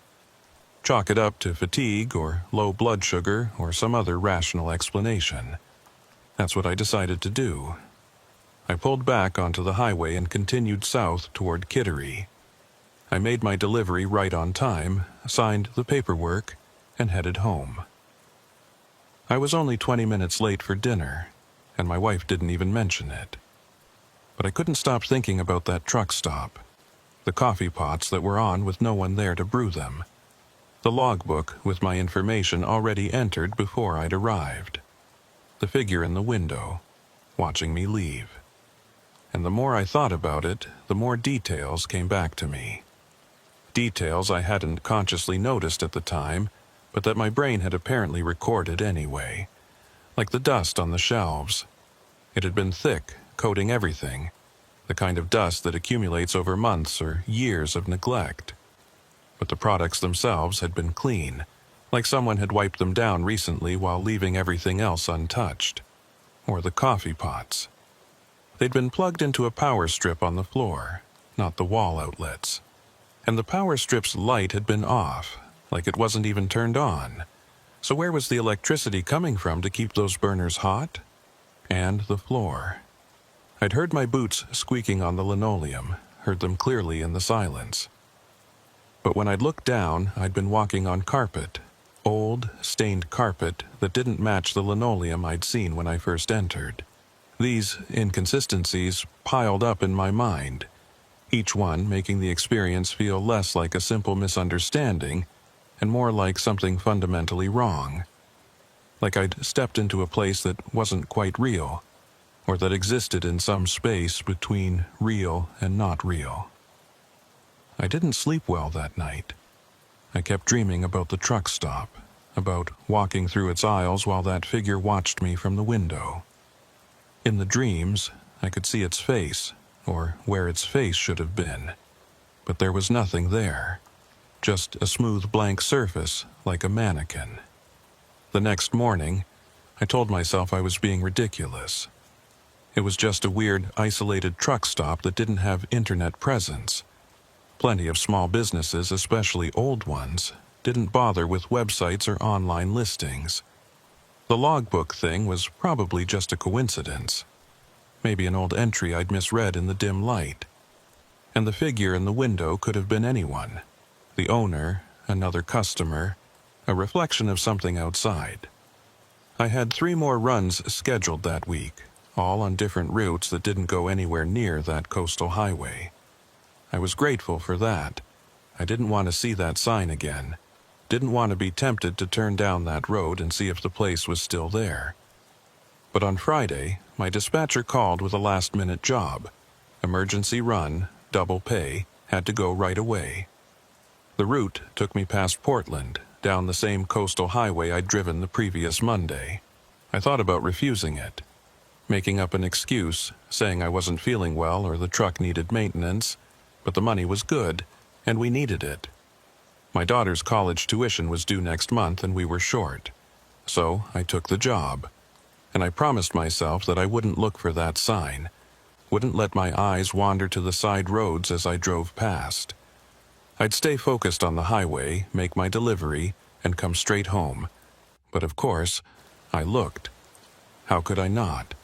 Chalk it up to fatigue or low blood sugar or some other rational explanation. That's what I decided to do. I pulled back onto the highway and continued south toward Kittery. I made my delivery right on time, signed the paperwork, and headed home. I was only 20 minutes late for dinner, and my wife didn't even mention it. But I couldn't stop thinking about that truck stop, the coffee pots that were on with no one there to brew them, the logbook with my information already entered before I'd arrived, the figure in the window, watching me leave. And the more I thought about it, the more details came back to me. Details I hadn't consciously noticed at the time, but that my brain had apparently recorded anyway. Like the dust on the shelves. It had been thick, coating everything, the kind of dust that accumulates over months or years of neglect. But the products themselves had been clean, like someone had wiped them down recently while leaving everything else untouched. Or the coffee pots. They'd been plugged into a power strip on the floor, not the wall outlets. And the power strip's light had been off, like it wasn't even turned on. So where was the electricity coming from to keep those burners hot? And the floor. I'd heard my boots squeaking on the linoleum, heard them clearly in the silence. But when I'd looked down, I'd been walking on carpet, old, stained carpet that didn't match the linoleum I'd seen when I first entered. These inconsistencies piled up in my mind, each one making the experience feel less like a simple misunderstanding and more like something fundamentally wrong. Like I'd stepped into a place that wasn't quite real, or that existed in some space between real and not real. I didn't sleep well that night. I kept dreaming about the truck stop, about walking through its aisles while that figure watched me from the window. In the dreams, I could see its face, or where its face should have been, but there was nothing there, just a smooth blank surface like a mannequin. The next morning, I told myself I was being ridiculous. It was just a weird, isolated truck stop that didn't have internet presence. Plenty of small businesses, especially old ones, didn't bother with websites or online listings. The logbook thing was probably just a coincidence. Maybe an old entry I'd misread in the dim light. And the figure in the window could have been anyone. The owner, another customer, a reflection of something outside. I had 3 more runs scheduled that week, all on different routes that didn't go anywhere near that coastal highway. I was grateful for that. I didn't want to see that sign again. Didn't want to be tempted to turn down that road and see if the place was still there. But on Friday, my dispatcher called with a last-minute job. Emergency run, double pay, had to go right away. The route took me past Portland, down the same coastal highway I'd driven the previous Monday. I thought about refusing it, making up an excuse, saying I wasn't feeling well or the truck needed maintenance, but the money was good, and we needed it. My daughter's college tuition was due next month and we were short. So I took the job. And I promised myself that I wouldn't look for that sign, wouldn't let my eyes wander to the side roads as I drove past. I'd stay focused on the highway, make my delivery, and come straight home. But of course, I looked. How could I not?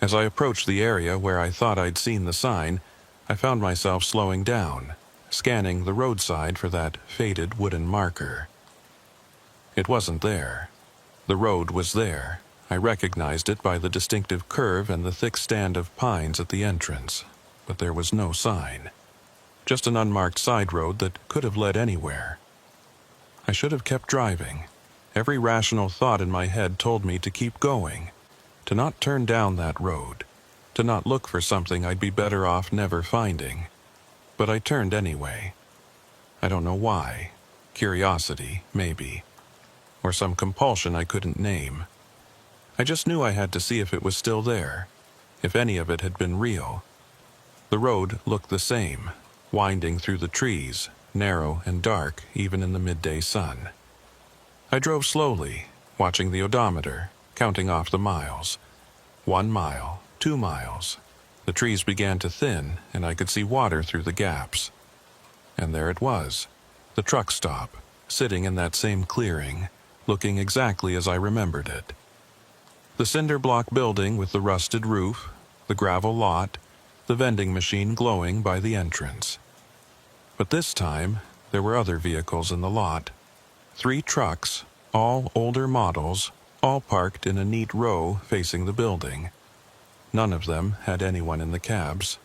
As I approached the area where I thought I'd seen the sign, I found myself slowing down, scanning the roadside for that faded wooden marker. It wasn't there. The road was there. I recognized it by the distinctive curve and the thick stand of pines at the entrance, but there was no sign. Just an unmarked side road that could have led anywhere. I should have kept driving. Every rational thought in my head told me to keep going, to not turn down that road, to not look for something I'd be better off never finding. But I turned anyway. I don't know why. Curiosity, maybe. Or some compulsion I couldn't name. I just knew I had to see if it was still there, if any of it had been real. The road looked the same, winding through the trees, narrow and dark even in the midday sun. I drove slowly, watching the odometer, counting off the miles. 1 mile, 2 miles. The trees began to thin, and I could see water through the gaps. And there it was, the truck stop, sitting in that same clearing, looking exactly as I remembered it. The cinder block building with the rusted roof, the gravel lot, the vending machine glowing by the entrance. But this time, there were other vehicles in the lot. 3 trucks, all older models, all parked in a neat row facing the building. None of them had anyone in the cabs.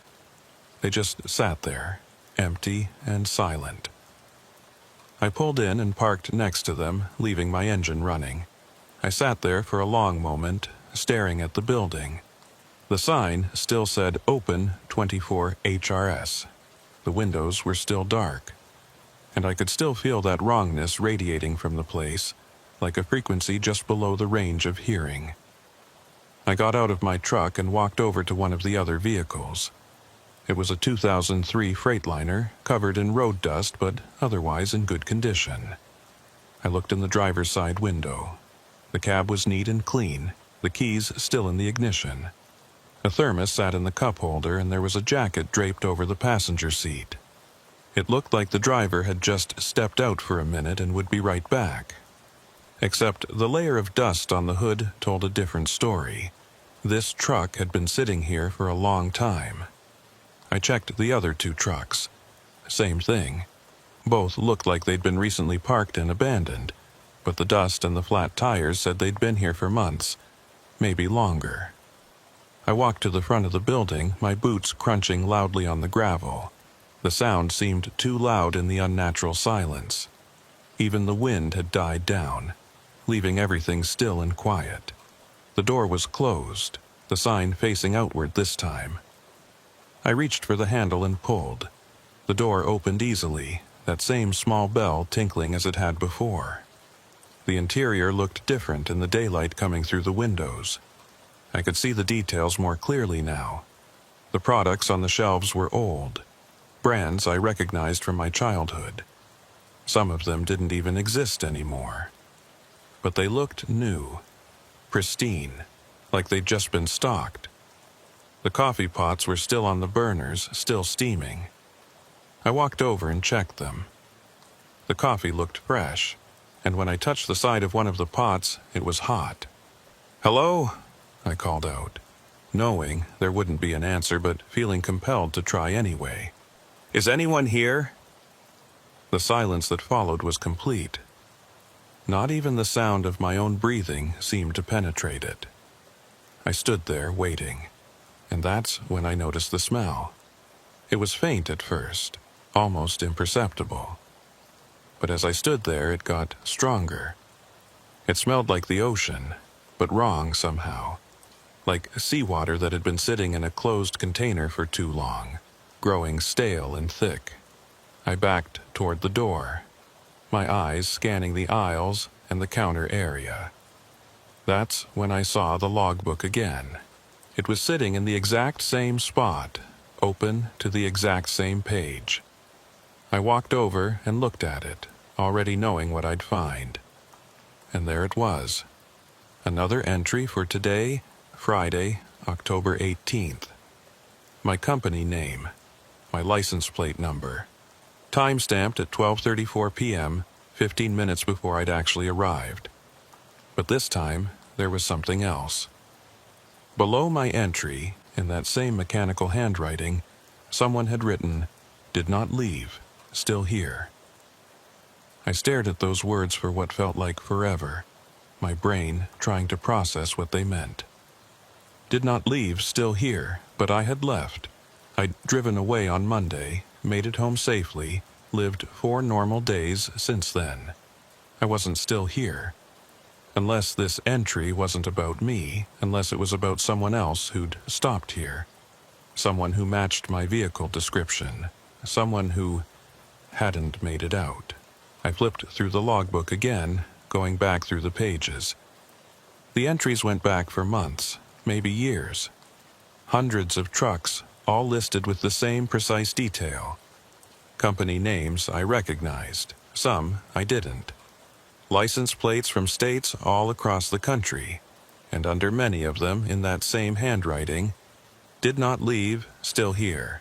They just sat there, empty and silent. I pulled in and parked next to them, leaving my engine running. I sat there for a long moment, staring at the building. The sign still said Open 24 HRS. The windows were still dark, and I could still feel that wrongness radiating from the place, like a frequency just below the range of hearing. I got out of my truck and walked over to one of the other vehicles. It was a 2003 Freightliner, covered in road dust but otherwise in good condition. I looked in the driver's side window. The cab was neat and clean, the keys still in the ignition. A thermos sat in the cup holder and there was a jacket draped over the passenger seat. It looked like the driver had just stepped out for a minute and would be right back. Except the layer of dust on the hood told a different story. This truck had been sitting here for a long time. I checked the other 2 trucks. Same thing. Both looked like they'd been recently parked and abandoned, but the dust and the flat tires said they'd been here for months, maybe longer. I walked to the front of the building, my boots crunching loudly on the gravel. The sound seemed too loud in the unnatural silence. Even the wind had died down, leaving everything still and quiet. The door was closed, the sign facing outward this time. I reached for the handle and pulled. The door opened easily, that same small bell tinkling as it had before. The interior looked different in the daylight coming through the windows. I could see the details more clearly now. The products on the shelves were old, brands I recognized from my childhood. Some of them didn't even exist anymore. But they looked new, pristine, like they'd just been stocked. The coffee pots were still on the burners, still steaming. I walked over and checked them. The coffee looked fresh, and when I touched the side of one of the pots, it was hot. "Hello?" I called out, knowing there wouldn't be an answer but feeling compelled to try anyway. "Is anyone here?" The silence that followed was complete. Not even the sound of my own breathing seemed to penetrate it. I stood there waiting, and that's when I noticed the smell. It was faint at first, almost imperceptible. But as I stood there, it got stronger. It smelled like the ocean, but wrong somehow. Like seawater that had been sitting in a closed container for too long, growing stale and thick. I backed toward the door, my eyes scanning the aisles and the counter area. That's when I saw the logbook again. It was sitting in the exact same spot, open to the exact same page. I walked over and looked at it, already knowing what I'd find. And there it was. Another entry for today, Friday, October 18th. My company name, my license plate number, time-stamped at 12:34 p.m., 15 minutes before I'd actually arrived. But this time, there was something else. Below my entry, in that same mechanical handwriting, someone had written, "Did not leave, still here." I stared at those words for what felt like forever, my brain trying to process what they meant. Did not leave, still here, but I had left. I'd driven away on Monday, made it home safely, lived 4 normal days since then. I wasn't still here. Unless this entry wasn't about me, unless it was about someone else who'd stopped here. Someone who matched my vehicle description. Someone who hadn't made it out. I flipped through the logbook again, going back through the pages. The entries went back for months, maybe years. Hundreds of trucks, all listed with the same precise detail. Company names I recognized, some I didn't. License plates from states all across the country, and under many of them in that same handwriting, "Did not leave, still here."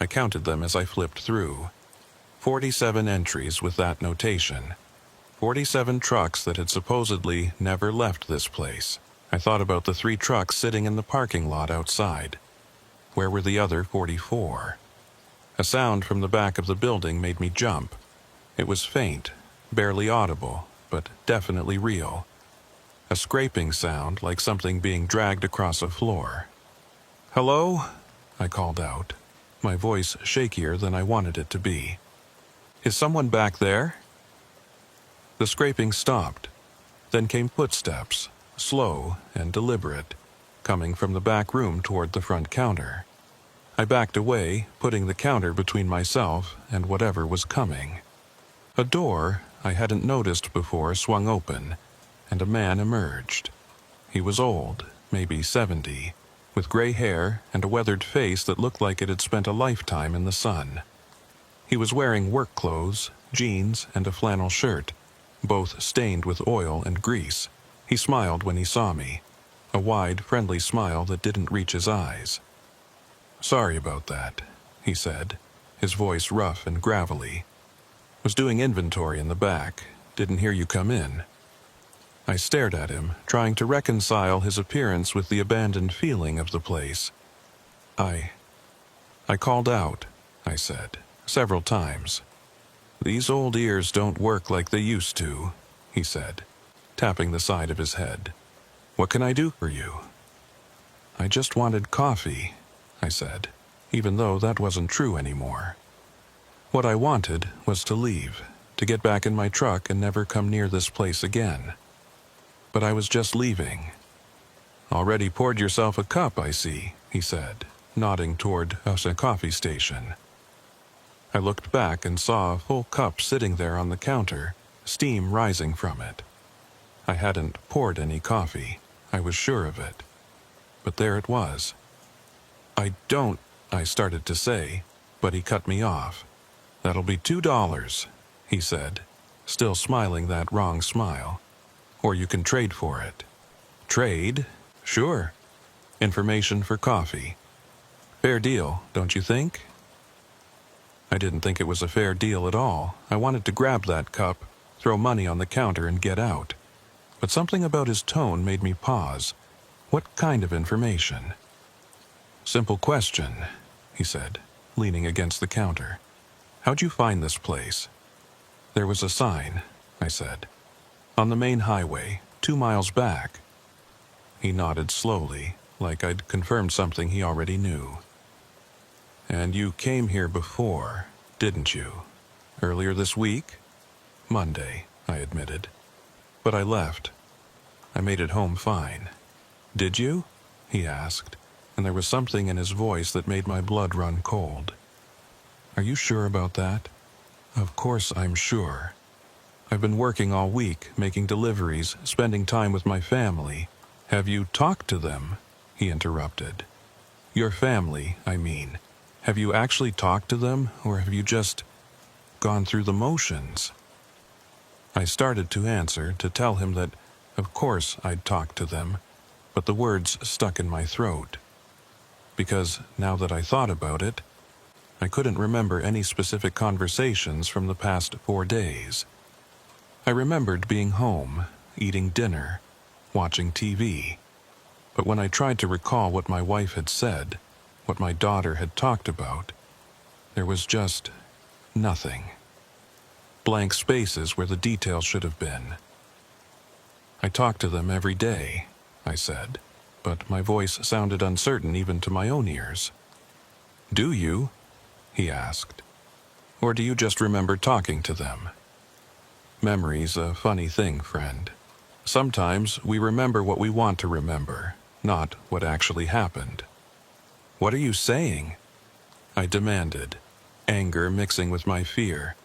I counted them as I flipped through. 47 entries with that notation. 47 trucks that had supposedly never left this place. I thought about the 3 trucks sitting in the parking lot outside. Where were the other 44? A sound from the back of the building made me jump. It was faint, barely audible, but definitely real. A scraping sound like something being dragged across a floor. "Hello?" I called out, my voice shakier than I wanted it to be. "Is someone back there?" The scraping stopped. Then came footsteps, slow and deliberate, coming from the back room toward the front counter. I backed away, putting the counter between myself and whatever was coming. A door I hadn't noticed before swung open, and a man emerged. He was old, maybe 70, with gray hair and a weathered face that looked like it had spent a lifetime in the sun. He was wearing work clothes, jeans, and a flannel shirt, both stained with oil and grease. He smiled when he saw me, a wide, friendly smile that didn't reach his eyes. "Sorry about that," he said, his voice rough and gravelly. "Was doing inventory in the back. Didn't hear you come in." I stared at him, trying to reconcile his appearance with the abandoned feeling of the place. I called out," I said, "several times." "These old ears don't work like they used to," he said, tapping the side of his head. "What can I do for you?" "I just wanted coffee," I said, even though that wasn't true anymore. What I wanted was to leave, to get back in my truck and never come near this place again. But I was just leaving. "Already poured yourself a cup, I see," he said, nodding toward a coffee station. I looked back and saw a full cup sitting there on the counter, steam rising from it. I hadn't poured any coffee, I was sure of it. But there it was. I started to say, but he cut me off. "That'll be $2, he said, still smiling that wrong smile. "Or you can trade for it." "Trade? Sure. Information for coffee. Fair deal, don't you think?" I didn't think it was a fair deal at all. I wanted to grab that cup, throw money on the counter, and get out. But something about his tone made me pause. What kind of information? "Simple question," he said, leaning against the counter. "How'd you find this place?" "There was a sign," I said. "On the main highway, 2 miles back." He nodded slowly, like I'd confirmed something he already knew. "And you came here before, didn't you? Earlier this week?" "Monday," I admitted. "But I left. I made it home fine." "Did you?" he asked, and there was something in his voice that made my blood run cold. "Are you sure about that?" "Of course I'm sure. I've been working all week, making deliveries, spending time with my family." "Have you talked to them?" he interrupted. "Your family, I mean. Have you actually talked to them, or have you just gone through the motions?" I started to answer, to tell him that, of course, I'd talked to them, but the words stuck in my throat. Because, now that I thought about it, I couldn't remember any specific conversations from the past 4 days. I remembered being home, eating dinner, watching TV. But when I tried to recall what my wife had said, what my daughter had talked about, there was just nothing. Blank spaces where the details should have been. "I talk to them every day," I said, but my voice sounded uncertain even to my own ears. "Do you?" he asked. "Or do you just remember talking to them?" Memory's a funny thing, friend. Sometimes we remember what we want to remember, not what actually happened. "What are you saying?" I demanded, anger mixing with my fear.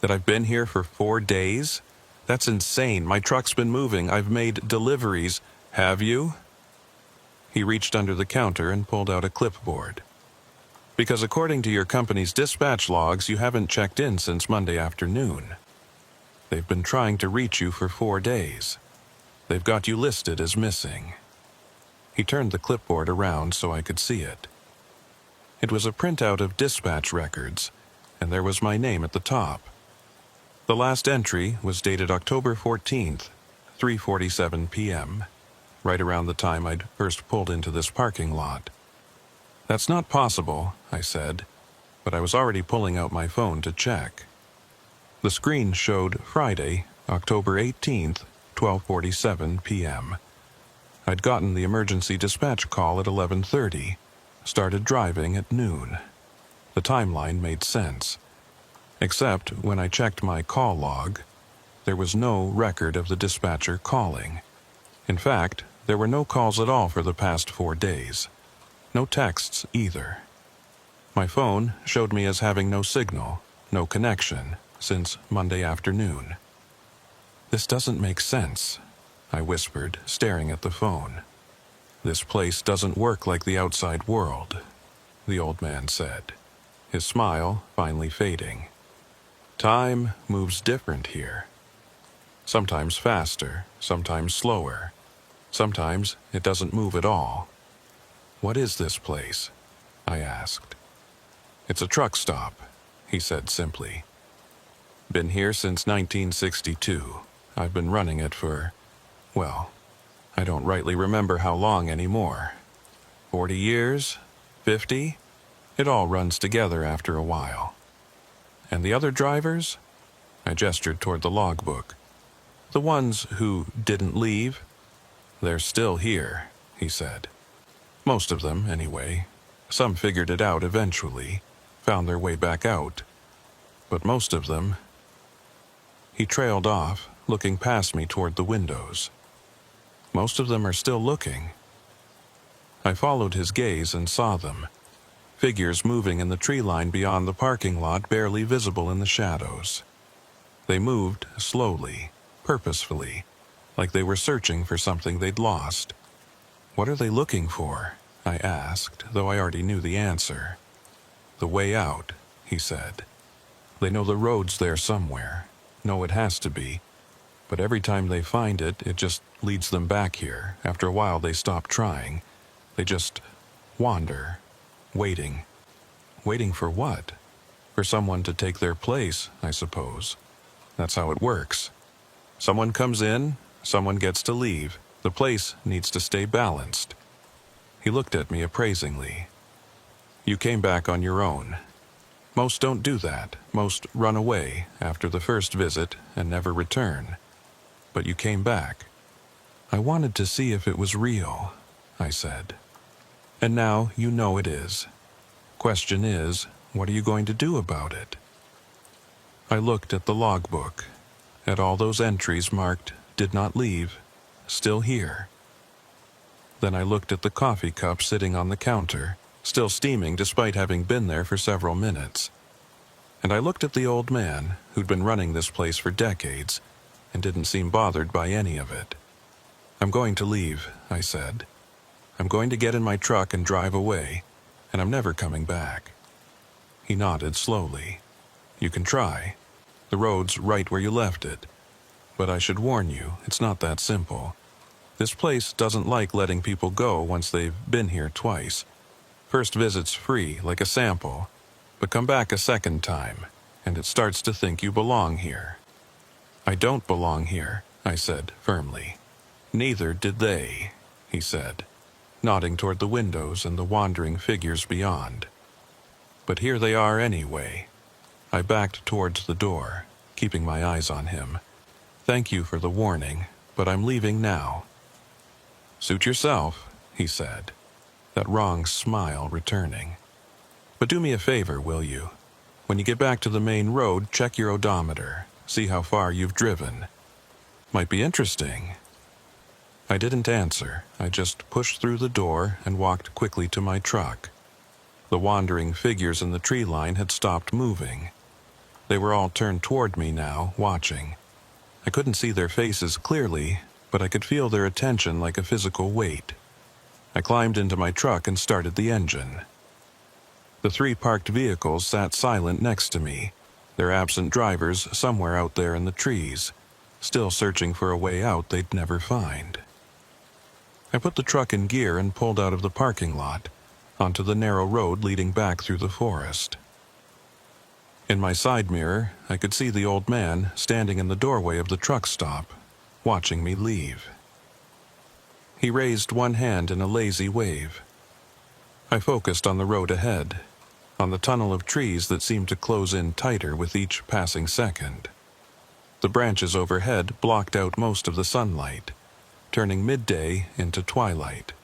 "That I've been here for 4 days? That's insane. My truck's been moving. I've made deliveries. Have you?" He reached under the counter and pulled out a clipboard. "Because according to your company's dispatch logs, you haven't checked in since Monday afternoon. They've been trying to reach you for 4 days. They've got you listed as missing." He turned the clipboard around so I could see it. It was a printout of dispatch records, and there was my name at the top. The last entry was dated October 14th, 3:47 p.m., right around the time I'd first pulled into this parking lot. "That's not possible," I said, but I was already pulling out my phone to check. The screen showed Friday, October 18th, 12:47 p.m. I'd gotten the emergency dispatch call at 11:30, started driving at noon. The timeline made sense. Except when I checked my call log, there was no record of the dispatcher calling. In fact, there were no calls at all for the past 4 days. No texts either. My phone showed me as having no signal, no connection, since Monday afternoon. "This doesn't make sense," I whispered, staring at the phone. "This place doesn't work like the outside world," the old man said, his smile finally fading. "Time moves different here. Sometimes faster, sometimes slower. Sometimes it doesn't move at all." "What is this place?" I asked. "It's a truck stop," he said simply. "Been here since 1962. I've been running it for, well, I don't rightly remember how long anymore. 40 years? 50? It all runs together after a while." "And the other drivers?" I gestured toward the logbook. "The ones who didn't leave?" "They're still here," he said. "Most of them, anyway. Some figured it out eventually, found their way back out. But most of them—" He trailed off, looking past me toward the windows. "Most of them are still looking." I followed his gaze and saw them. Figures moving in the tree line beyond the parking lot, barely visible in the shadows. They moved slowly, purposefully, like they were searching for something they'd lost. "What are they looking for?" I asked, though I already knew the answer. "The way out," he said. "They know the road's there somewhere. Know it has to be. But every time they find it, it just leads them back here. After a while, they stop trying. They just wander, waiting." "Waiting for what?" "For someone to take their place, I suppose. That's how it works. Someone comes in, someone gets to leave. The place needs to stay balanced." He looked at me appraisingly. "You came back on your own. Most don't do that. Most run away after the first visit and never return. But you came back." "I wanted to see if it was real," I said. "And now you know it is. Question is, what are you going to do about it?" I looked at the logbook, at all those entries marked "Did not leave," still here. Then I looked at the coffee cup sitting on the counter, still steaming despite having been there for several minutes. And I looked at the old man, who'd been running this place for decades, and didn't seem bothered by any of it. "I'm going to leave," I said. "I'm going to get in my truck and drive away, and I'm never coming back." He nodded slowly. "You can try. The road's right where you left it. But I should warn you, it's not that simple. This place doesn't like letting people go once they've been here twice. First visit's free, like a sample, but come back a second time, and it starts to think you belong here." "I don't belong here," I said firmly. "Neither did they," he said, nodding toward the windows and the wandering figures beyond. "But here they are anyway." I backed towards the door, keeping my eyes on him. "Thank you for the warning, but I'm leaving now." "Suit yourself," he said, that wrong smile returning. "But do me a favor, will you? When you get back to the main road, check your odometer, see how far you've driven. Might be interesting." I didn't answer. I just pushed through the door and walked quickly to my truck. The wandering figures in the tree line had stopped moving. They were all turned toward me now, watching. I couldn't see their faces clearly, but I could feel their attention like a physical weight. I climbed into my truck and started the engine. The 3 parked vehicles sat silent next to me, their absent drivers somewhere out there in the trees, still searching for a way out they'd never find. I put the truck in gear and pulled out of the parking lot, onto the narrow road leading back through the forest. In my side mirror, I could see the old man standing in the doorway of the truck stop, watching me leave. He raised one hand in a lazy wave. I focused on the road ahead, on the tunnel of trees that seemed to close in tighter with each passing second. The branches overhead blocked out most of the sunlight, turning midday into twilight.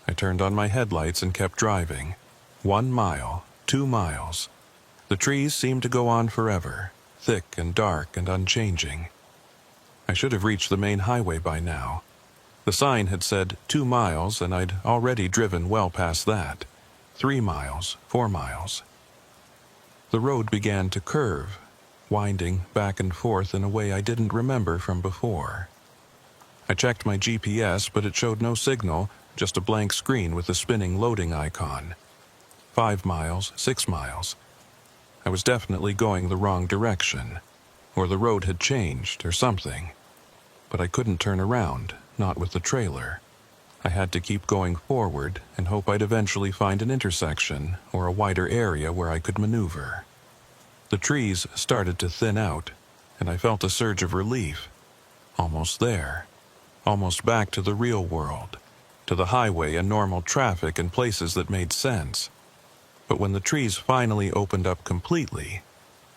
I turned on my headlights and kept driving. 1 mile, 2 miles. The trees seemed to go on forever, thick and dark and unchanging. I should have reached the main highway by now. The sign had said 2 miles, and I'd already driven well past that. 3 miles, 4 miles. The road began to curve, winding back and forth in a way I didn't remember from before. I checked my GPS, but it showed no signal, just a blank screen with a spinning loading icon. 5 miles, 6 miles. I was definitely going the wrong direction, or the road had changed or something. But I couldn't turn around, not with the trailer. I had to keep going forward and hope I'd eventually find an intersection or a wider area where I could maneuver. The trees started to thin out, and I felt a surge of relief. Almost there. Almost back to the real world, to the highway and normal traffic and places that made sense. But when the trees finally opened up completely,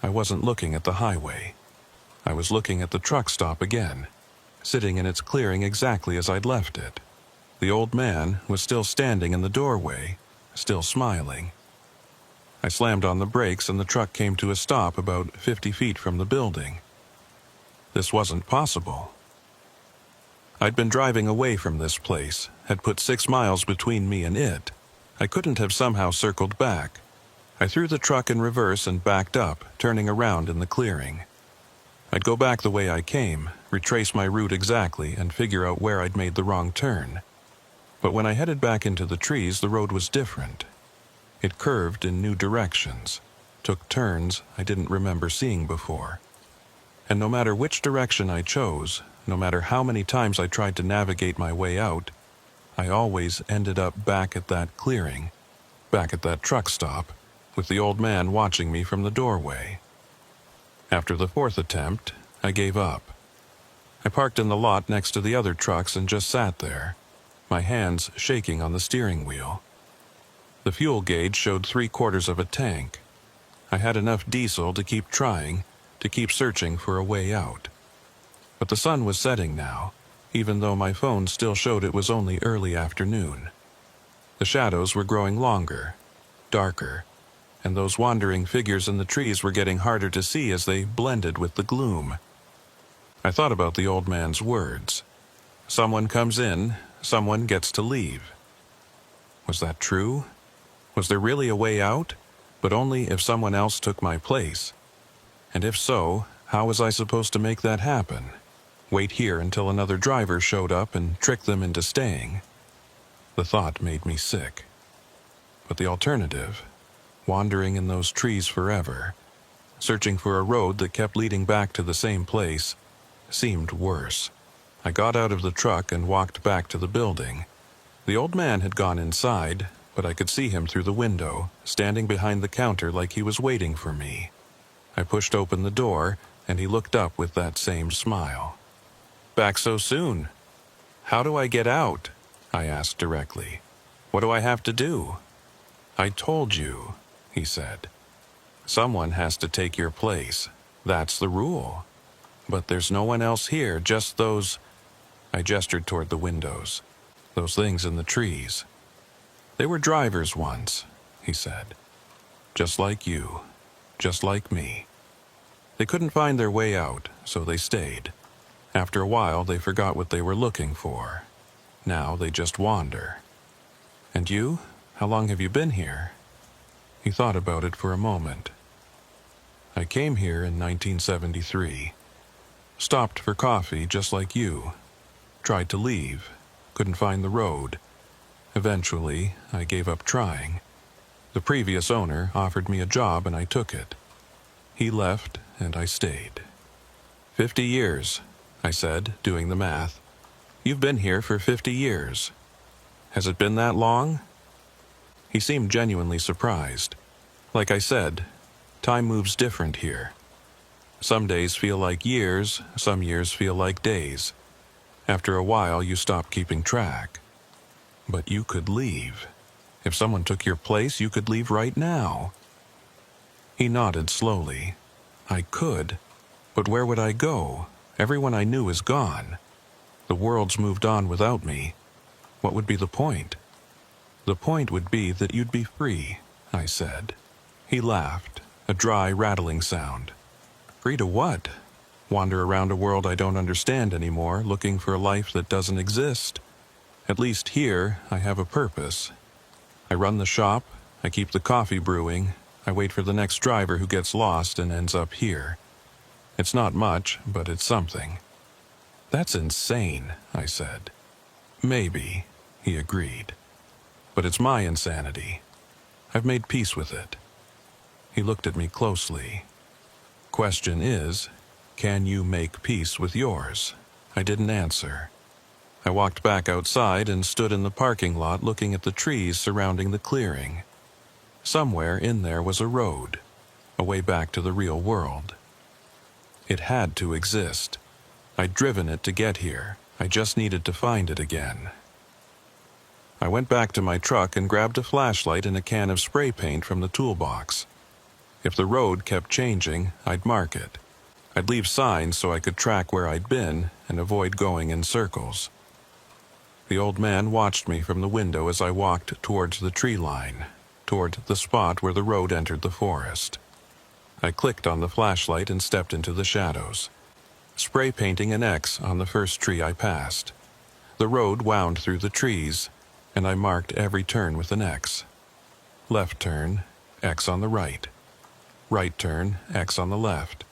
I wasn't looking at the highway. I was looking at the truck stop again, sitting in its clearing exactly as I'd left it. The old man was still standing in the doorway, still smiling. I slammed on the brakes and the truck came to a stop about 50 feet from the building. This wasn't possible. I'd been driving away from this place, had put 6 miles between me and it. I couldn't have somehow circled back. I threw the truck in reverse and backed up, turning around in the clearing. I'd go back the way I came, retrace my route exactly, and figure out where I'd made the wrong turn. But when I headed back into the trees, the road was different. It curved in new directions, took turns I didn't remember seeing before. And no matter which direction I chose, no matter how many times I tried to navigate my way out, I always ended up back at that clearing, back at that truck stop, with the old man watching me from the doorway. After the 4th attempt, I gave up. I parked in the lot next to the other trucks and just sat there, my hands shaking on the steering wheel. The fuel gauge showed 3/4 of a tank. I had enough diesel to keep trying, to keep searching for a way out. But the sun was setting now, even though my phone still showed it was only early afternoon. The shadows were growing longer, darker, and those wandering figures in the trees were getting harder to see as they blended with the gloom. I thought about the old man's words. Someone comes in, someone gets to leave. Was that true? Was there really a way out, but only if someone else took my place? And if so, how was I supposed to make that happen? Wait here until another driver showed up and trick them into staying? The thought made me sick. But the alternative, wandering in those trees forever, searching for a road that kept leading back to the same place, seemed worse. I got out of the truck and walked back to the building. The old man had gone inside, but I could see him through the window, standing behind the counter like he was waiting for me. I pushed open the door, and he looked up with that same smile. "Back so soon? How do I get out?" I asked directly. "What do I have to do?" "I told you," he said. "Someone has to take your place. That's the rule. But there's no one else here, just those—" I gestured toward the windows. "Those things in the trees. They were drivers once," he said. "Just like you. Just like me. They couldn't find their way out, so they stayed. After a while, they forgot what they were looking for. Now they just wander. And you? How long have you been here?" He thought about it for a moment. "I came here in 1973. Stopped for coffee just like you. Tried to leave. Couldn't find the road. Eventually, I gave up trying. The previous owner offered me a job and I took it. He left and I stayed. 50 years, I said, doing the math. You've been here for 50 years. Has it been that long?" He seemed genuinely surprised. Like I said, Time moves different here. Some days feel like years, some years feel like days. After a while, you stop keeping track. But you could leave. If someone took your place, you could leave right now. He nodded slowly. I could, but where would I go? Everyone I knew is gone. The world's moved on without me. What would be the point? The point would be that you'd be free, I said. He laughed, a dry, rattling sound. Free to what? Wander around a world I don't understand anymore, looking for a life that doesn't exist. At least here, I have a purpose. I run the shop, I keep the coffee brewing, I wait for the next driver who gets lost and ends up here. It's not much, but it's something. That's insane, I said. Maybe, he agreed. But it's my insanity. I've made peace with it. He looked at me closely. Question is, can you make peace with yours? I didn't answer. I walked back outside and stood in the parking lot looking at the trees surrounding the clearing. Somewhere in there was a road, a way back to the real world. It had to exist. I'd driven it to get here. I just needed to find it again. I went back to my truck and grabbed a flashlight and a can of spray paint from the toolbox. If the road kept changing, I'd mark it. I'd leave signs so I could track where I'd been and avoid going in circles. The old man watched me from the window as I walked towards the tree line, toward the spot where the road entered the forest. I clicked on the flashlight and stepped into the shadows, spray painting an X on the first tree I passed. The road wound through the trees, and I marked every turn with an X. Left turn, X on the right. Right turn, X on the left.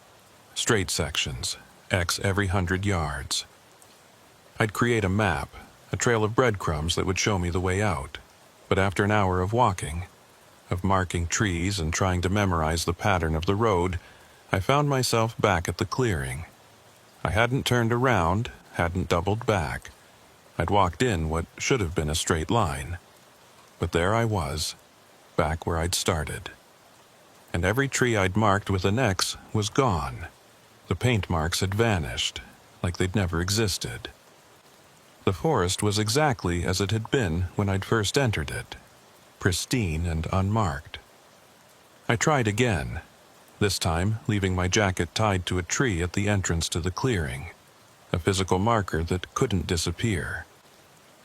Straight sections, X every 100 yards. I'd create a map, a trail of breadcrumbs that would show me the way out. But after an hour of walking, of marking trees and trying to memorize the pattern of the road, I found myself back at the clearing. I hadn't turned around, hadn't doubled back. I'd walked in what should have been a straight line. But there I was, back where I'd started. And every tree I'd marked with an X was gone. The paint marks had vanished, like they'd never existed. The forest was exactly as it had been when I'd first entered it, pristine and unmarked. I tried again, this time leaving my jacket tied to a tree at the entrance to the clearing, a physical marker that couldn't disappear.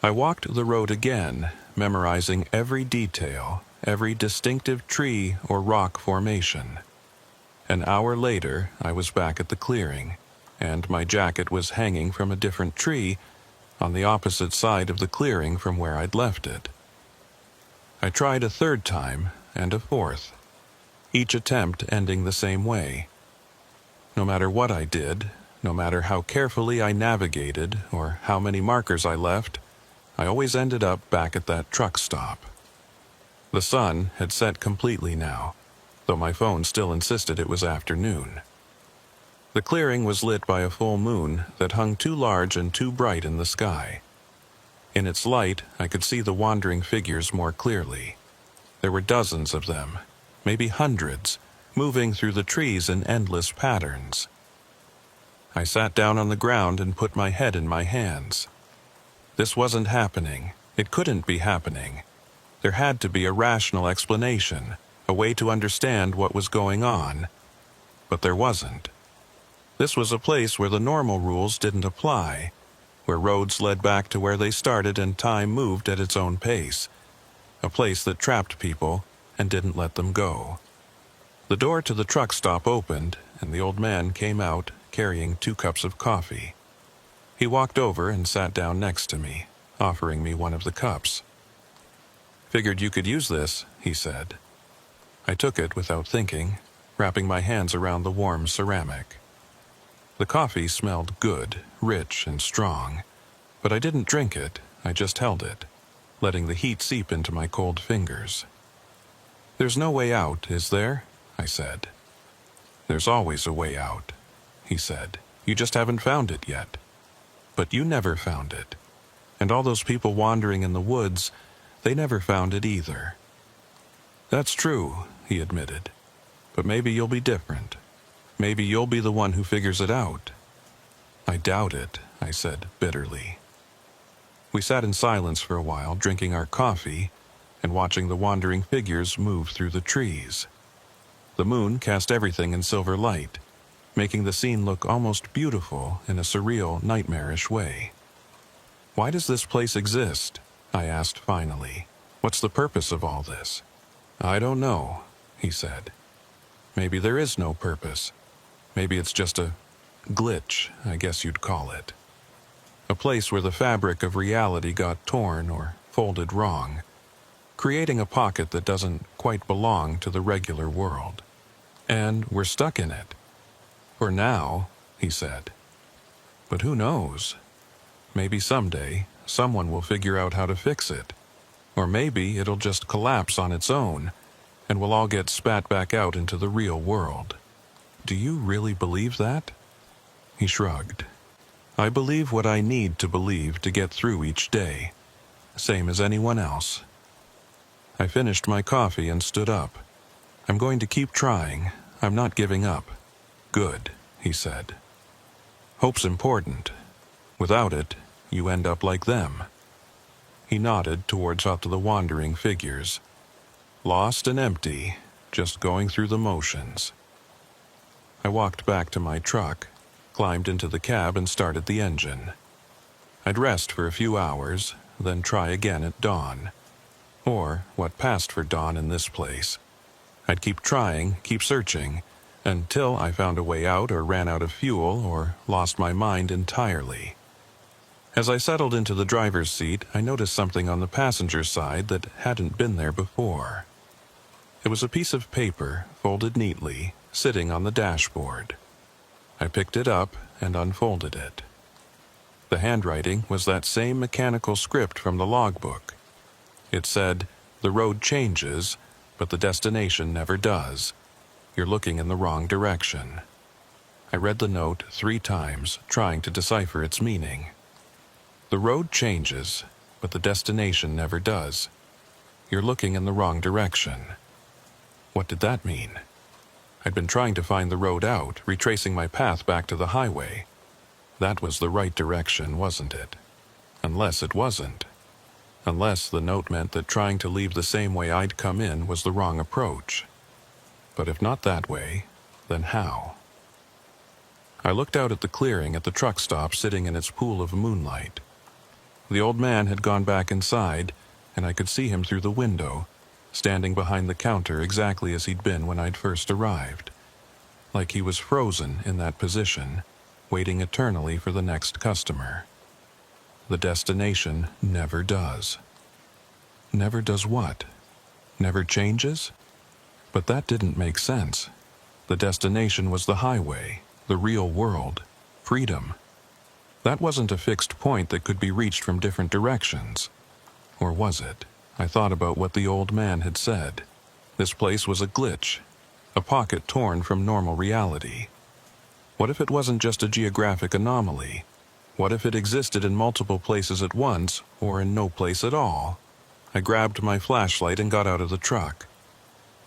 I walked the road again, memorizing every detail, every distinctive tree or rock formation. An hour later, I was back at the clearing, and my jacket was hanging from a different tree on the opposite side of the clearing from where I'd left it. I tried a third time and a fourth, each attempt ending the same way. No matter what I did, no matter how carefully I navigated or how many markers I left, I always ended up back at that truck stop. The sun had set completely now, though my phone still insisted it was afternoon. The clearing was lit by a full moon that hung too large and too bright in the sky. In its light, I could see the wandering figures more clearly. There were dozens of them, maybe hundreds, moving through the trees in endless patterns. I sat down on the ground and put my head in my hands. This wasn't happening. It couldn't be happening. There had to be a rational explanation, a way to understand what was going on. But there wasn't. This was a place where the normal rules didn't apply, where roads led back to where they started and time moved at its own pace, a place that trapped people and didn't let them go. The door to the truck stop opened, and the old man came out carrying 2 cups of coffee. He walked over and sat down next to me, offering me one of the cups. "Figured you could use this," he said. I took it without thinking, wrapping my hands around the warm ceramic. The coffee smelled good, rich and strong, but I didn't drink it, I just held it, letting the heat seep into my cold fingers. "There's no way out, is there?" I said. "There's always a way out," he said. "You just haven't found it yet." "But you never found it. And all those people wandering in the woods, they never found it either." "That's true," he admitted. But maybe you'll be different. Maybe you'll be the one who figures it out. I doubt it, I said bitterly. We sat in silence for a while, drinking our coffee and watching the wandering figures move through the trees. The moon cast everything in silver light, making the scene look almost beautiful in a surreal, nightmarish way. "Why does this place exist?" I asked finally. "What's the purpose of all this?" "I don't know," he said. "Maybe there is no purpose. Maybe it's just a glitch, I guess you'd call it. A place where the fabric of reality got torn or folded wrong, creating a pocket that doesn't quite belong to the regular world. And we're stuck in it. For now," he said. "But who knows? Maybe someday someone will figure out how to fix it. Or maybe it'll just collapse on its own, and we'll all get spat back out into the real world." "Do you really believe that?" He shrugged. "I believe what I need to believe to get through each day, same as anyone else." I finished my coffee and stood up. "I'm going to keep trying. I'm not giving up." "Good," he said. "Hope's important. Without it, you end up like them." He nodded towards out to the wandering figures. Lost and empty, just going through the motions. I walked back to my truck, climbed into the cab and started the engine. I'd rest for a few hours, then try again at dawn. Or what passed for dawn in this place. I'd keep trying, keep searching, until I found a way out or ran out of fuel or lost my mind entirely. As I settled into the driver's seat, I noticed something on the passenger side that hadn't been there before. It was a piece of paper, folded neatly, sitting on the dashboard. I picked it up and unfolded it. The handwriting was that same mechanical script from the logbook. It said, "The road changes, but the destination never does. You're looking in the wrong direction." I read the note 3 times, trying to decipher its meaning. The road changes, but the destination never does. You're looking in the wrong direction. What did that mean? I'd been trying to find the road out, retracing my path back to the highway. That was the right direction, wasn't it? Unless it wasn't. Unless the note meant that trying to leave the same way I'd come in was the wrong approach. But if not that way, then how? I looked out at the clearing at the truck stop sitting in its pool of moonlight. The old man had gone back inside, and I could see him through the window, standing behind the counter exactly as he'd been when I'd first arrived. Like he was frozen in that position, waiting eternally for the next customer. The destination never does. Never does what? Never changes? But that didn't make sense. The destination was the highway, the real world, freedom. That wasn't a fixed point that could be reached from different directions. Or was it? I thought about what the old man had said. This place was a glitch, a pocket torn from normal reality. What if it wasn't just a geographic anomaly? What if it existed in multiple places at once, or in no place at all? I grabbed my flashlight and got out of the truck.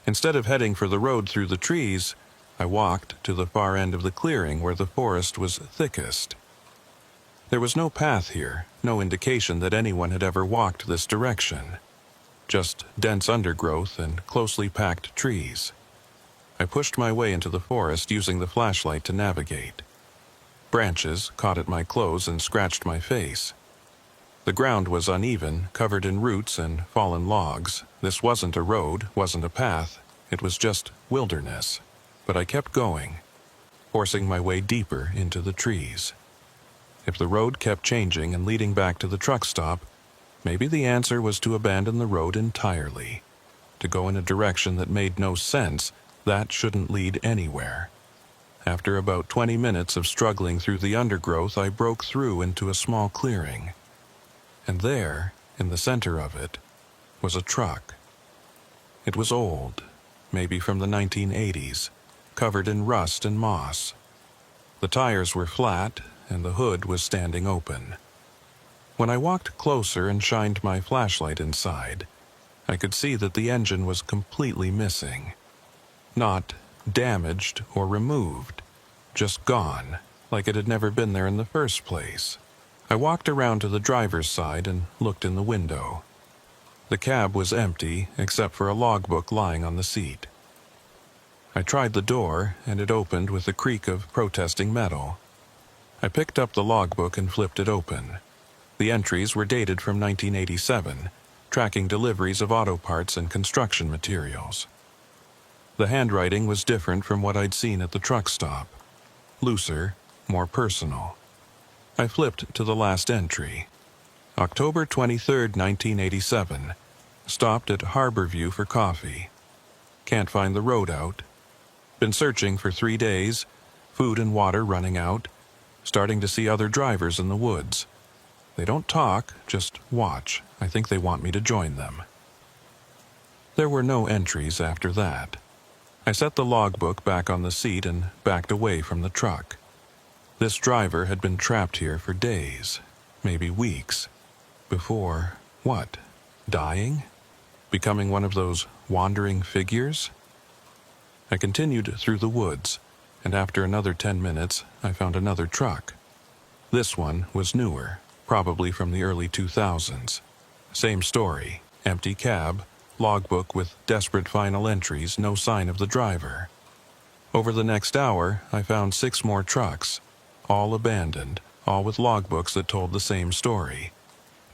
Instead of heading for the road through the trees, I walked to the far end of the clearing where the forest was thickest. There was no path here, no indication that anyone had ever walked this direction. Just dense undergrowth and closely packed trees. I pushed my way into the forest using the flashlight to navigate. Branches caught at my clothes and scratched my face. The ground was uneven, covered in roots and fallen logs. This wasn't a road, wasn't a path. It was just wilderness. But I kept going, forcing my way deeper into the trees. If the road kept changing and leading back to the truck stop, maybe the answer was to abandon the road entirely. To go in a direction that made no sense, that shouldn't lead anywhere. After about 20 minutes of struggling through the undergrowth, I broke through into a small clearing. And there, in the center of it, was a truck. It was old, maybe from the 1980s, covered in rust and moss. The tires were flat, and the hood was standing open. When I walked closer and shined my flashlight inside, I could see that the engine was completely missing. Not damaged or removed, just gone, like it had never been there in the first place. I walked around to the driver's side and looked in the window. The cab was empty except for a logbook lying on the seat. I tried the door, and it opened with the creak of protesting metal. I picked up the logbook and flipped it open. The entries were dated from 1987, tracking deliveries of auto parts and construction materials. The handwriting was different from what I'd seen at the truck stop. Looser, more personal. I flipped to the last entry. October 23, 1987. Stopped at Harborview for coffee. Can't find the road out. Been searching for 3 days, food and water running out, starting to see other drivers in the woods. They don't talk, just watch. I think they want me to join them. There were no entries after that. I set the logbook back on the seat and backed away from the truck. This driver had been trapped here for days, maybe weeks. Before, what? Dying? Becoming one of those wandering figures? I continued through the woods, and after another 10 minutes, I found another truck. This one was newer, probably from the early 2000s. Same story, empty cab, logbook with desperate final entries, no sign of the driver. Over the next hour, I found 6 more trucks, all abandoned, all with logbooks that told the same story.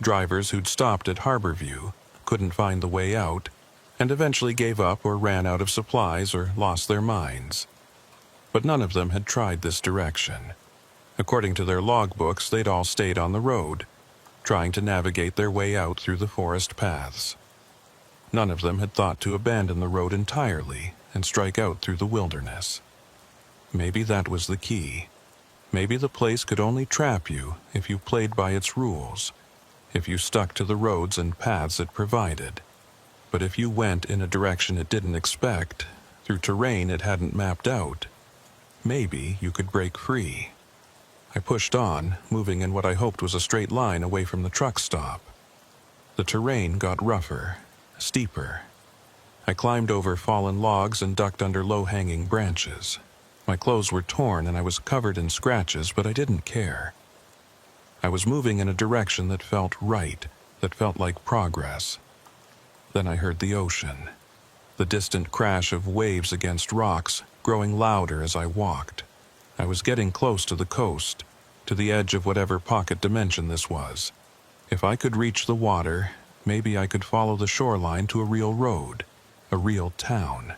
Drivers who'd stopped at Harborview, couldn't find the way out, and eventually gave up or ran out of supplies or lost their minds. But none of them had tried this direction. According to their logbooks, they'd all stayed on the road, trying to navigate their way out through the forest paths. None of them had thought to abandon the road entirely and strike out through the wilderness. Maybe that was the key. Maybe the place could only trap you if you played by its rules, if you stuck to the roads and paths it provided. But if you went in a direction it didn't expect, through terrain it hadn't mapped out, maybe you could break free. I pushed on, moving in what I hoped was a straight line away from the truck stop. The terrain got rougher, steeper. I climbed over fallen logs and ducked under low-hanging branches. My clothes were torn and I was covered in scratches, but I didn't care. I was moving in a direction that felt right, that felt like progress. Then I heard the ocean. The distant crash of waves against rocks, growing louder as I walked. I was getting close to the coast, to the edge of whatever pocket dimension this was. If I could reach the water, maybe I could follow the shoreline to a real road, a real town.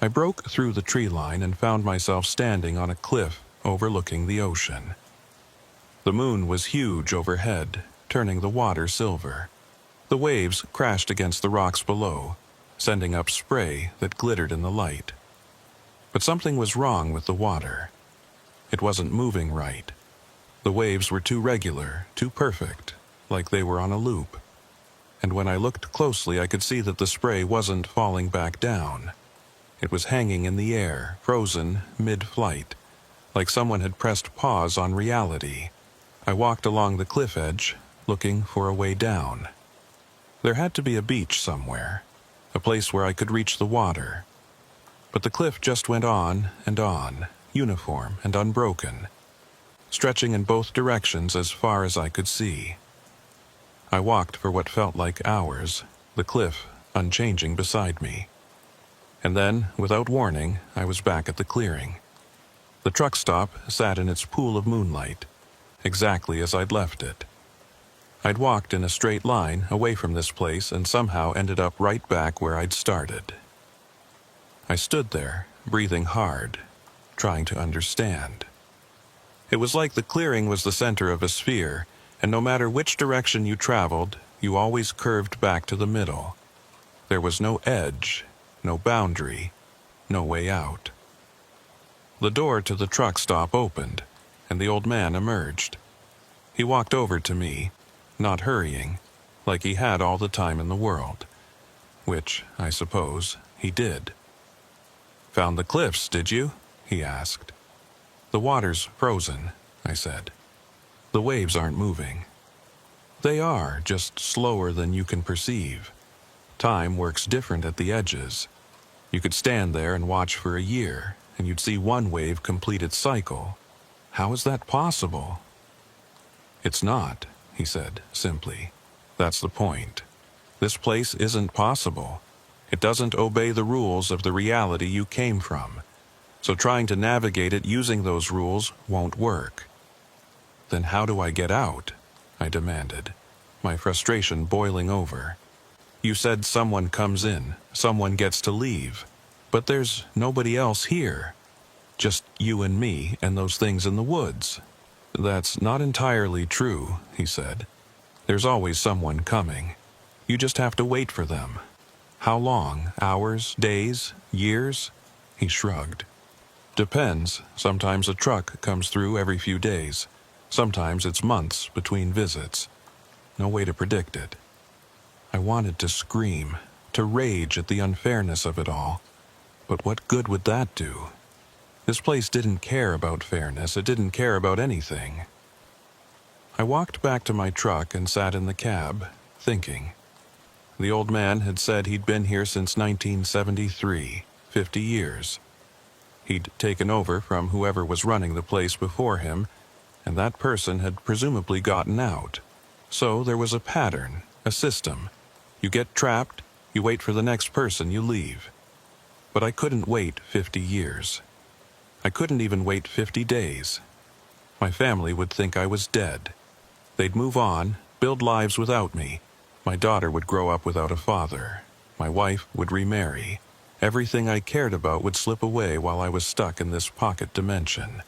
I broke through the tree line and found myself standing on a cliff overlooking the ocean. The moon was huge overhead, turning the water silver. The waves crashed against the rocks below, sending up spray that glittered in the light. But something was wrong with the water. It wasn't moving right. The waves were too regular, too perfect, like they were on a loop. And when I looked closely, I could see that the spray wasn't falling back down. It was hanging in the air, frozen mid-flight, like someone had pressed pause on reality. I walked along the cliff edge, looking for a way down. There had to be a beach somewhere, a place where I could reach the water. But the cliff just went on, uniform and unbroken, stretching in both directions as far as I could see. I walked for what felt like hours, the cliff unchanging beside me. And then, without warning, I was back at the clearing. The truck stop sat in its pool of moonlight, exactly as I'd left it. I'd walked in a straight line away from this place and somehow ended up right back where I'd started. I stood there, breathing hard, trying to understand. It was like the clearing was the center of a sphere, and no matter which direction you traveled, you always curved back to the middle. There was no edge, no boundary, no way out. The door to the truck stop opened, and the old man emerged. He walked over to me, not hurrying, like he had all the time in the world. Which, I suppose, he did. "Found the cliffs, did you?" he asked. "The water's frozen," I said. "The waves aren't moving." "They are, just slower than you can perceive. Time works different at the edges. You could stand there and watch for a year, and you'd see one wave complete its cycle. How is that possible? It's not, he said simply. That's the point. This place isn't possible. It doesn't obey the rules of the reality you came from. So trying to navigate it using those rules won't work. Then how do I get out? I demanded, my frustration boiling over. You said someone comes in, someone gets to leave. But there's nobody else here. Just you and me and those things in the woods. That's not entirely true, he said. There's always someone coming. You just have to wait for them. How long? Hours? Days? Years? He shrugged. Depends. Sometimes a truck comes through every few days. Sometimes it's months between visits. No way to predict it. I wanted to scream, to rage at the unfairness of it all. But what good would that do? This place didn't care about fairness. It didn't care about anything. I walked back to my truck and sat in the cab, thinking. The old man had said he'd been here since 1973, 50 years. He'd taken over from whoever was running the place before him, and that person had presumably gotten out. So there was a pattern, a system. You get trapped, you wait for the next person, you leave. But I couldn't wait 50 years. I couldn't even wait 50 days. My family would think I was dead. They'd move on, build lives without me. My daughter would grow up without a father. My wife would remarry. Everything I cared about would slip away while I was stuck in this pocket dimension,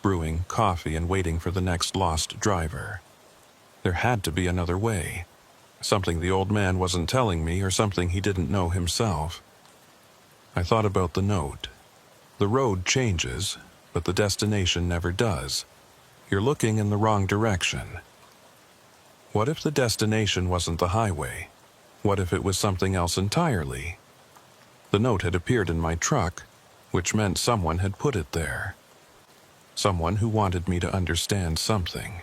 brewing coffee and waiting for the next lost driver. There had to be another way. Something the old man wasn't telling me or something he didn't know himself. I thought about the note. The road changes, but the destination never does. You're looking in the wrong direction. What if the destination wasn't the highway? What if it was something else entirely? The note had appeared in my truck, which meant someone had put it there. Someone who wanted me to understand something.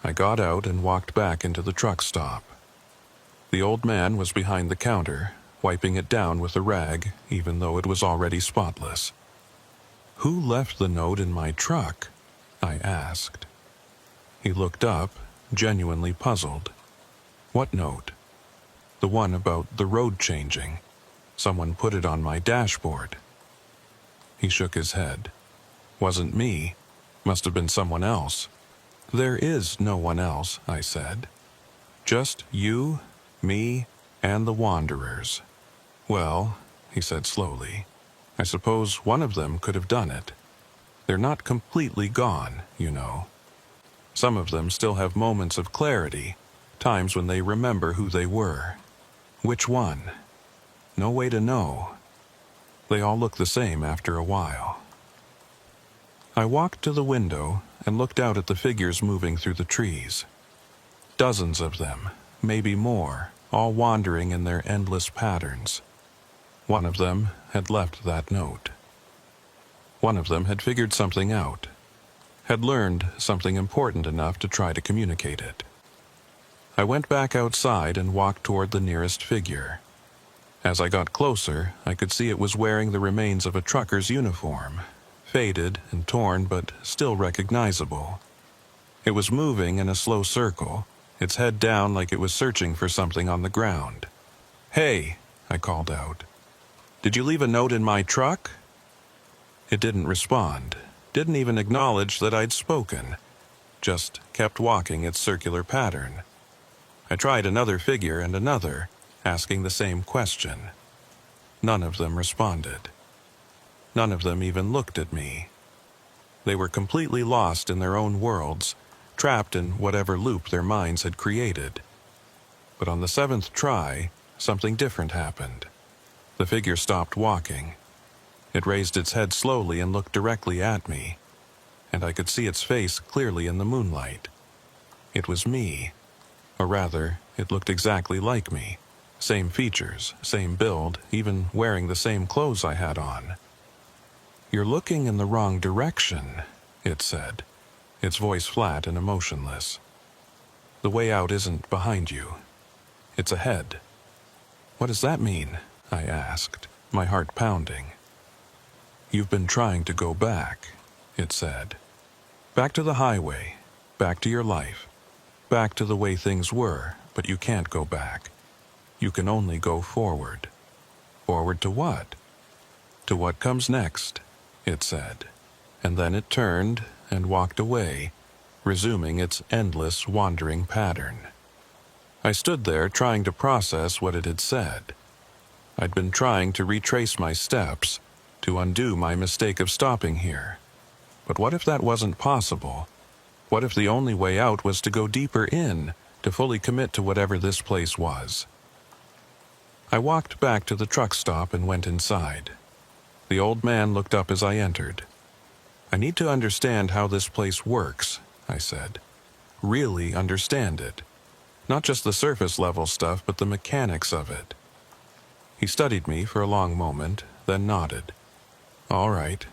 I got out and walked back into the truck stop. The old man was behind the counter, wiping it down with a rag, even though it was already spotless. Who left the note in my truck? I asked. He looked up, genuinely puzzled. What note? The one about the road changing. Someone put it on my dashboard. He shook his head. Wasn't me. Must have been someone else. There is no one else, I said. Just you, me, and the wanderers. Well, he said slowly, I suppose one of them could have done it. They're not completely gone, you know. Some of them still have moments of clarity, times when they remember who they were. Which one? No way to know. They all look the same after a while. I walked to the window and looked out at the figures moving through the trees. Dozens of them, maybe more, all wandering in their endless patterns. One of them had left that note. One of them had figured something out, had learned something important enough to try to communicate it. I went back outside and walked toward the nearest figure. As I got closer, I could see it was wearing the remains of a trucker's uniform, faded and torn but still recognizable. It was moving in a slow circle, its head down like it was searching for something on the ground. "Hey," I called out. "Did you leave a note in my truck?" It didn't respond, didn't even acknowledge that I'd spoken, just kept walking its circular pattern. I tried another figure and another, asking the same question. None of them responded. None of them even looked at me. They were completely lost in their own worlds, trapped in whatever loop their minds had created. But on the 7th try, something different happened. The figure stopped walking. It raised its head slowly and looked directly at me, and I could see its face clearly in the moonlight. It was me. Or rather, it looked exactly like me. Same features, same build, even wearing the same clothes I had on. "You're looking in the wrong direction," it said, its voice flat and emotionless. "The way out isn't behind you. It's ahead." "What does that mean?" I asked. my heart pounding. "You've been trying to go back," it said. "Back to the highway, back to your life, back to the way things were, but you can't go back. You can only go forward." "Forward to what?" "To what comes next," it said. And then it turned and walked away, resuming its endless wandering pattern. I stood there trying to process what it had said. I'd been trying to retrace my steps, to undo my mistake of stopping here. But what if that wasn't possible? What if the only way out was to go deeper in, to fully commit to whatever this place was? I walked back to the truck stop and went inside. The old man looked up as I entered. "I need to understand how this place works," I said. "Really understand it. Not just the surface level stuff, but the mechanics of it." He studied me for a long moment, then nodded. "All right.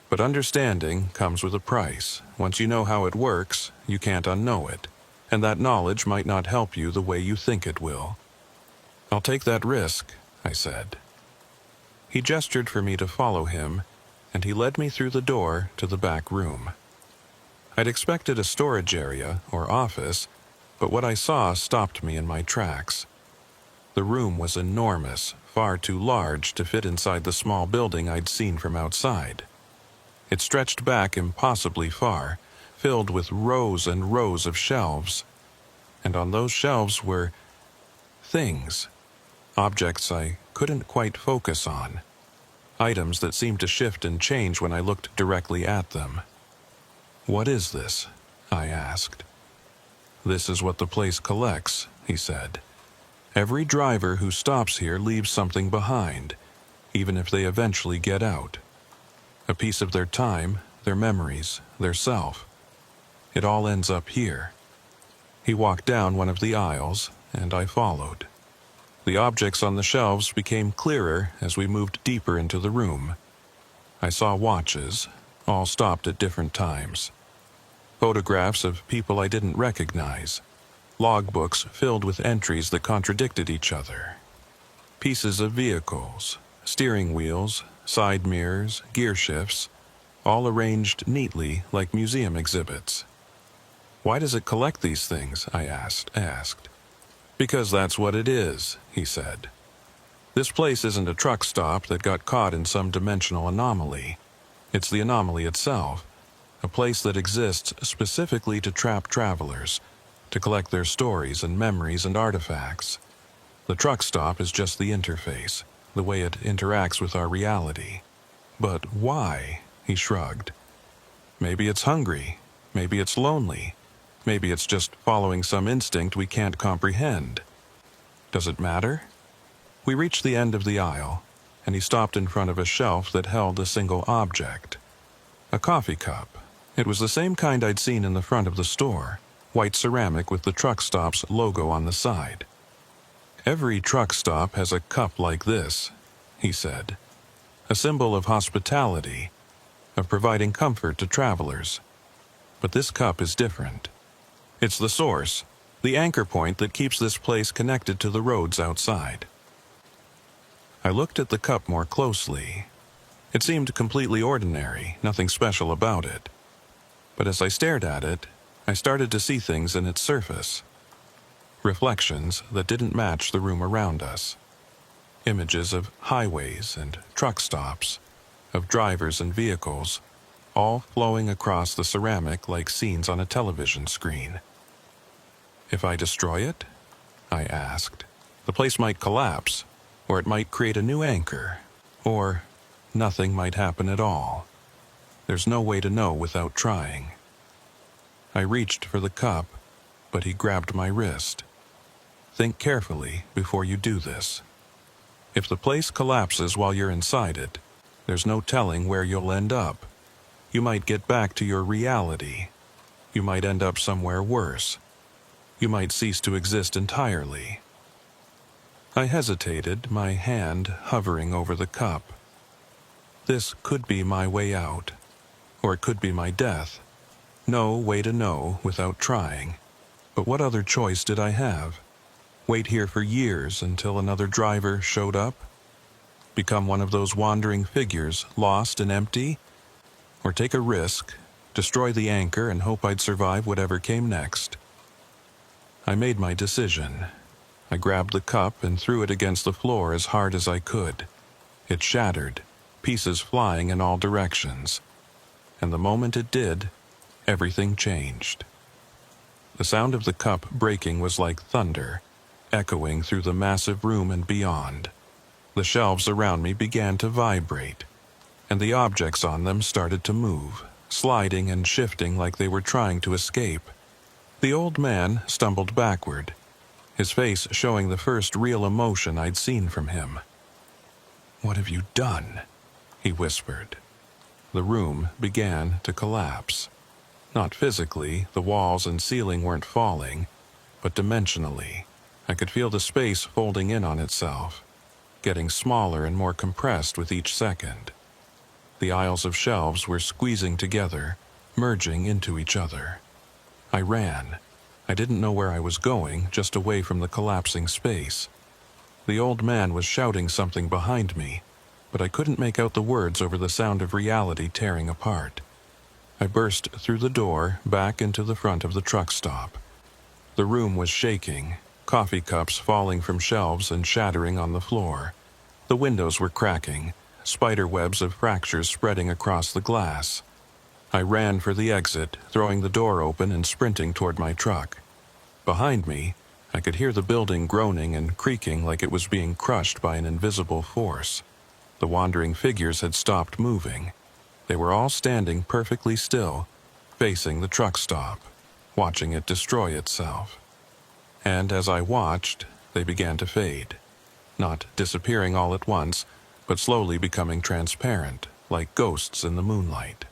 But understanding comes with a price. Once you know how it works, you can't unknow it. And that knowledge might not help you the way you think it will." "I'll take that risk," I said. He gestured for me to follow him, and he led me through the door to the back room. I'd expected a storage area or office, but what I saw stopped me in my tracks. The room was enormous, far too large to fit inside the small building I'd seen from outside. It stretched back impossibly far, filled with rows and rows of shelves. And on those shelves were things, objects I couldn't quite focus on, items that seemed to shift and change when I looked directly at them. "What is this?" I asked. "This is what the place collects," he said. "Every driver who stops here leaves something behind, even if they eventually get out. A piece of their time, their memories, their self. It all ends up here." He walked down one of the aisles, and I followed. The objects on the shelves became clearer as we moved deeper into the room. I saw watches, all stopped at different times. Photographs of people I didn't recognize. Logbooks filled with entries that contradicted each other. Pieces of vehicles, steering wheels, side mirrors, gear shifts, all arranged neatly like museum exhibits. "Why does it collect these things?" I asked. "Because that's what it is," he said. "This place isn't a truck stop that got caught in some dimensional anomaly. It's the anomaly itself, a place that exists specifically to trap travelers, to collect their stories and memories and artifacts. The truck stop is just the interface, the way it interacts with our reality." "But why?" he shrugged. "Maybe it's hungry. Maybe it's lonely. Maybe it's just following some instinct we can't comprehend. Does it matter?" We reached the end of the aisle, and he stopped in front of a shelf that held a single object. A coffee cup. It was the same kind I'd seen in the front of the store, white ceramic with the truck stop's logo on the side. "Every truck stop has a cup like this," he said. "A symbol of hospitality, of providing comfort to travelers. But this cup is different. It's the source, the anchor point that keeps this place connected to the roads outside." I looked at the cup more closely. It seemed completely ordinary, nothing special about it. But as I stared at it, I started to see things in its surface. Reflections that didn't match the room around us. Images of highways and truck stops, of drivers and vehicles, all flowing across the ceramic like scenes on a television screen. "If I destroy it?" I asked. "The place might collapse, or it might create a new anchor, or nothing might happen at all. There's no way to know without trying." I reached for the cup, but he grabbed my wrist. "Think carefully before you do this. If the place collapses while you're inside it, there's no telling where you'll end up. You might get back to your reality. You might end up somewhere worse. You might cease to exist entirely." I hesitated, my hand hovering over the cup. This could be my way out, or it could be my death. No way to know without trying. But what other choice did I have? Wait here for years until another driver showed up? become one of those wandering figures, lost and empty? Or take a risk, destroy the anchor, and hope I'd survive whatever came next? I made my decision. I grabbed the cup and threw it against the floor as hard as I could. It shattered, pieces flying in all directions. And the moment it did, everything changed. The sound of the cup breaking was like thunder, echoing through the massive room and beyond. The shelves around me began to vibrate, and the objects on them started to move, sliding and shifting like they were trying to escape. The old man stumbled backward, his face showing the first real emotion I'd seen from him. "What have you done?" he whispered. The room began to collapse. Not physically, the walls and ceiling weren't falling, but dimensionally. I could feel the space folding in on itself, getting smaller and more compressed with each second. The aisles of shelves were squeezing together, merging into each other. I ran. I didn't know where I was going, just away from the collapsing space. The old man was shouting something behind me, but I couldn't make out the words over the sound of reality tearing apart. I burst through the door, back into the front of the truck stop. The room was shaking, coffee cups falling from shelves and shattering on the floor. The windows were cracking, spider webs of fractures spreading across the glass. I ran for the exit, throwing the door open and sprinting toward my truck. Behind me, I could hear the building groaning and creaking like it was being crushed by an invisible force. The wandering figures had stopped moving. They were all standing perfectly still, facing the truck stop, watching it destroy itself. And as I watched, they began to fade, not disappearing all at once, but slowly becoming transparent, like ghosts in the moonlight.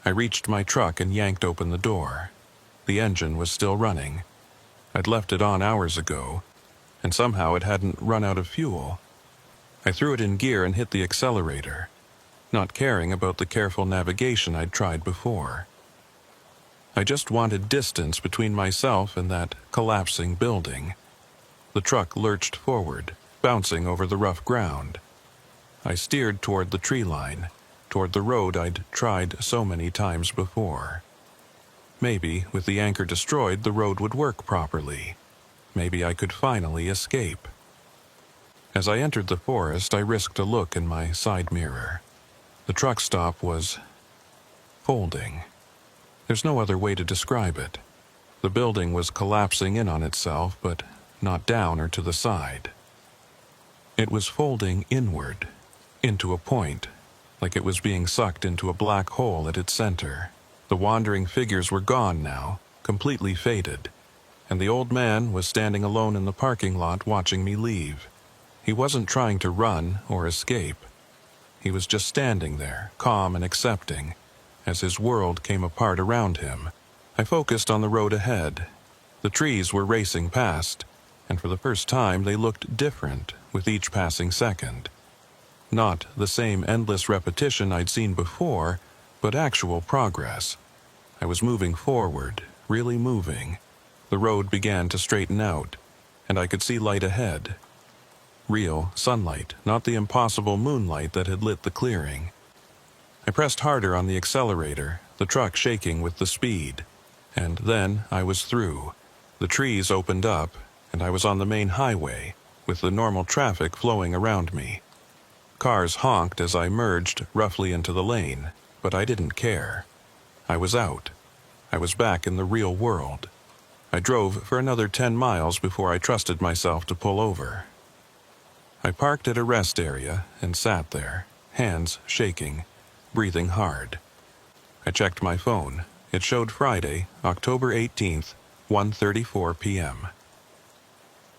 I reached my truck and yanked open the door. The engine was still running. I'd left it on hours ago, and somehow it hadn't run out of fuel. I threw it in gear and hit the accelerator, not caring about the careful navigation I'd tried before. I just wanted distance between myself and that collapsing building. The truck lurched forward, bouncing over the rough ground. I steered toward the tree line, toward the road I'd tried so many times before. Maybe, with the anchor destroyed, the road would work properly. Maybe I could finally escape. As I entered the forest, I risked a look in my side mirror. The truck stop was folding. There's no other way to describe it. The building was collapsing in on itself, but not down or to the side. It was folding inward, into a point, like it was being sucked into a black hole at its center. The wandering figures were gone now, completely faded, and the old man was standing alone in the parking lot watching me leave. He wasn't trying to run or escape. He was just standing there, calm and accepting, as his world came apart around him. I focused on the road ahead. The trees were racing past, and for the first time they looked different with each passing second. Not the same endless repetition I'd seen before, but actual progress. I was moving forward, really moving. The road began to straighten out, and I could see light ahead. Real sunlight, not the impossible moonlight that had lit the clearing. I pressed harder on the accelerator, the truck shaking with the speed. And then I was through. The trees opened up, and I was on the main highway, with the normal traffic flowing around me. Cars honked as I merged roughly into the lane, but I didn't care. I was out. I was back in the real world. I drove for another 10 miles before I trusted myself to pull over. I parked at a rest area and sat there, hands shaking, breathing hard. I checked my phone. It showed Friday, October 18th, 1:34 p.m.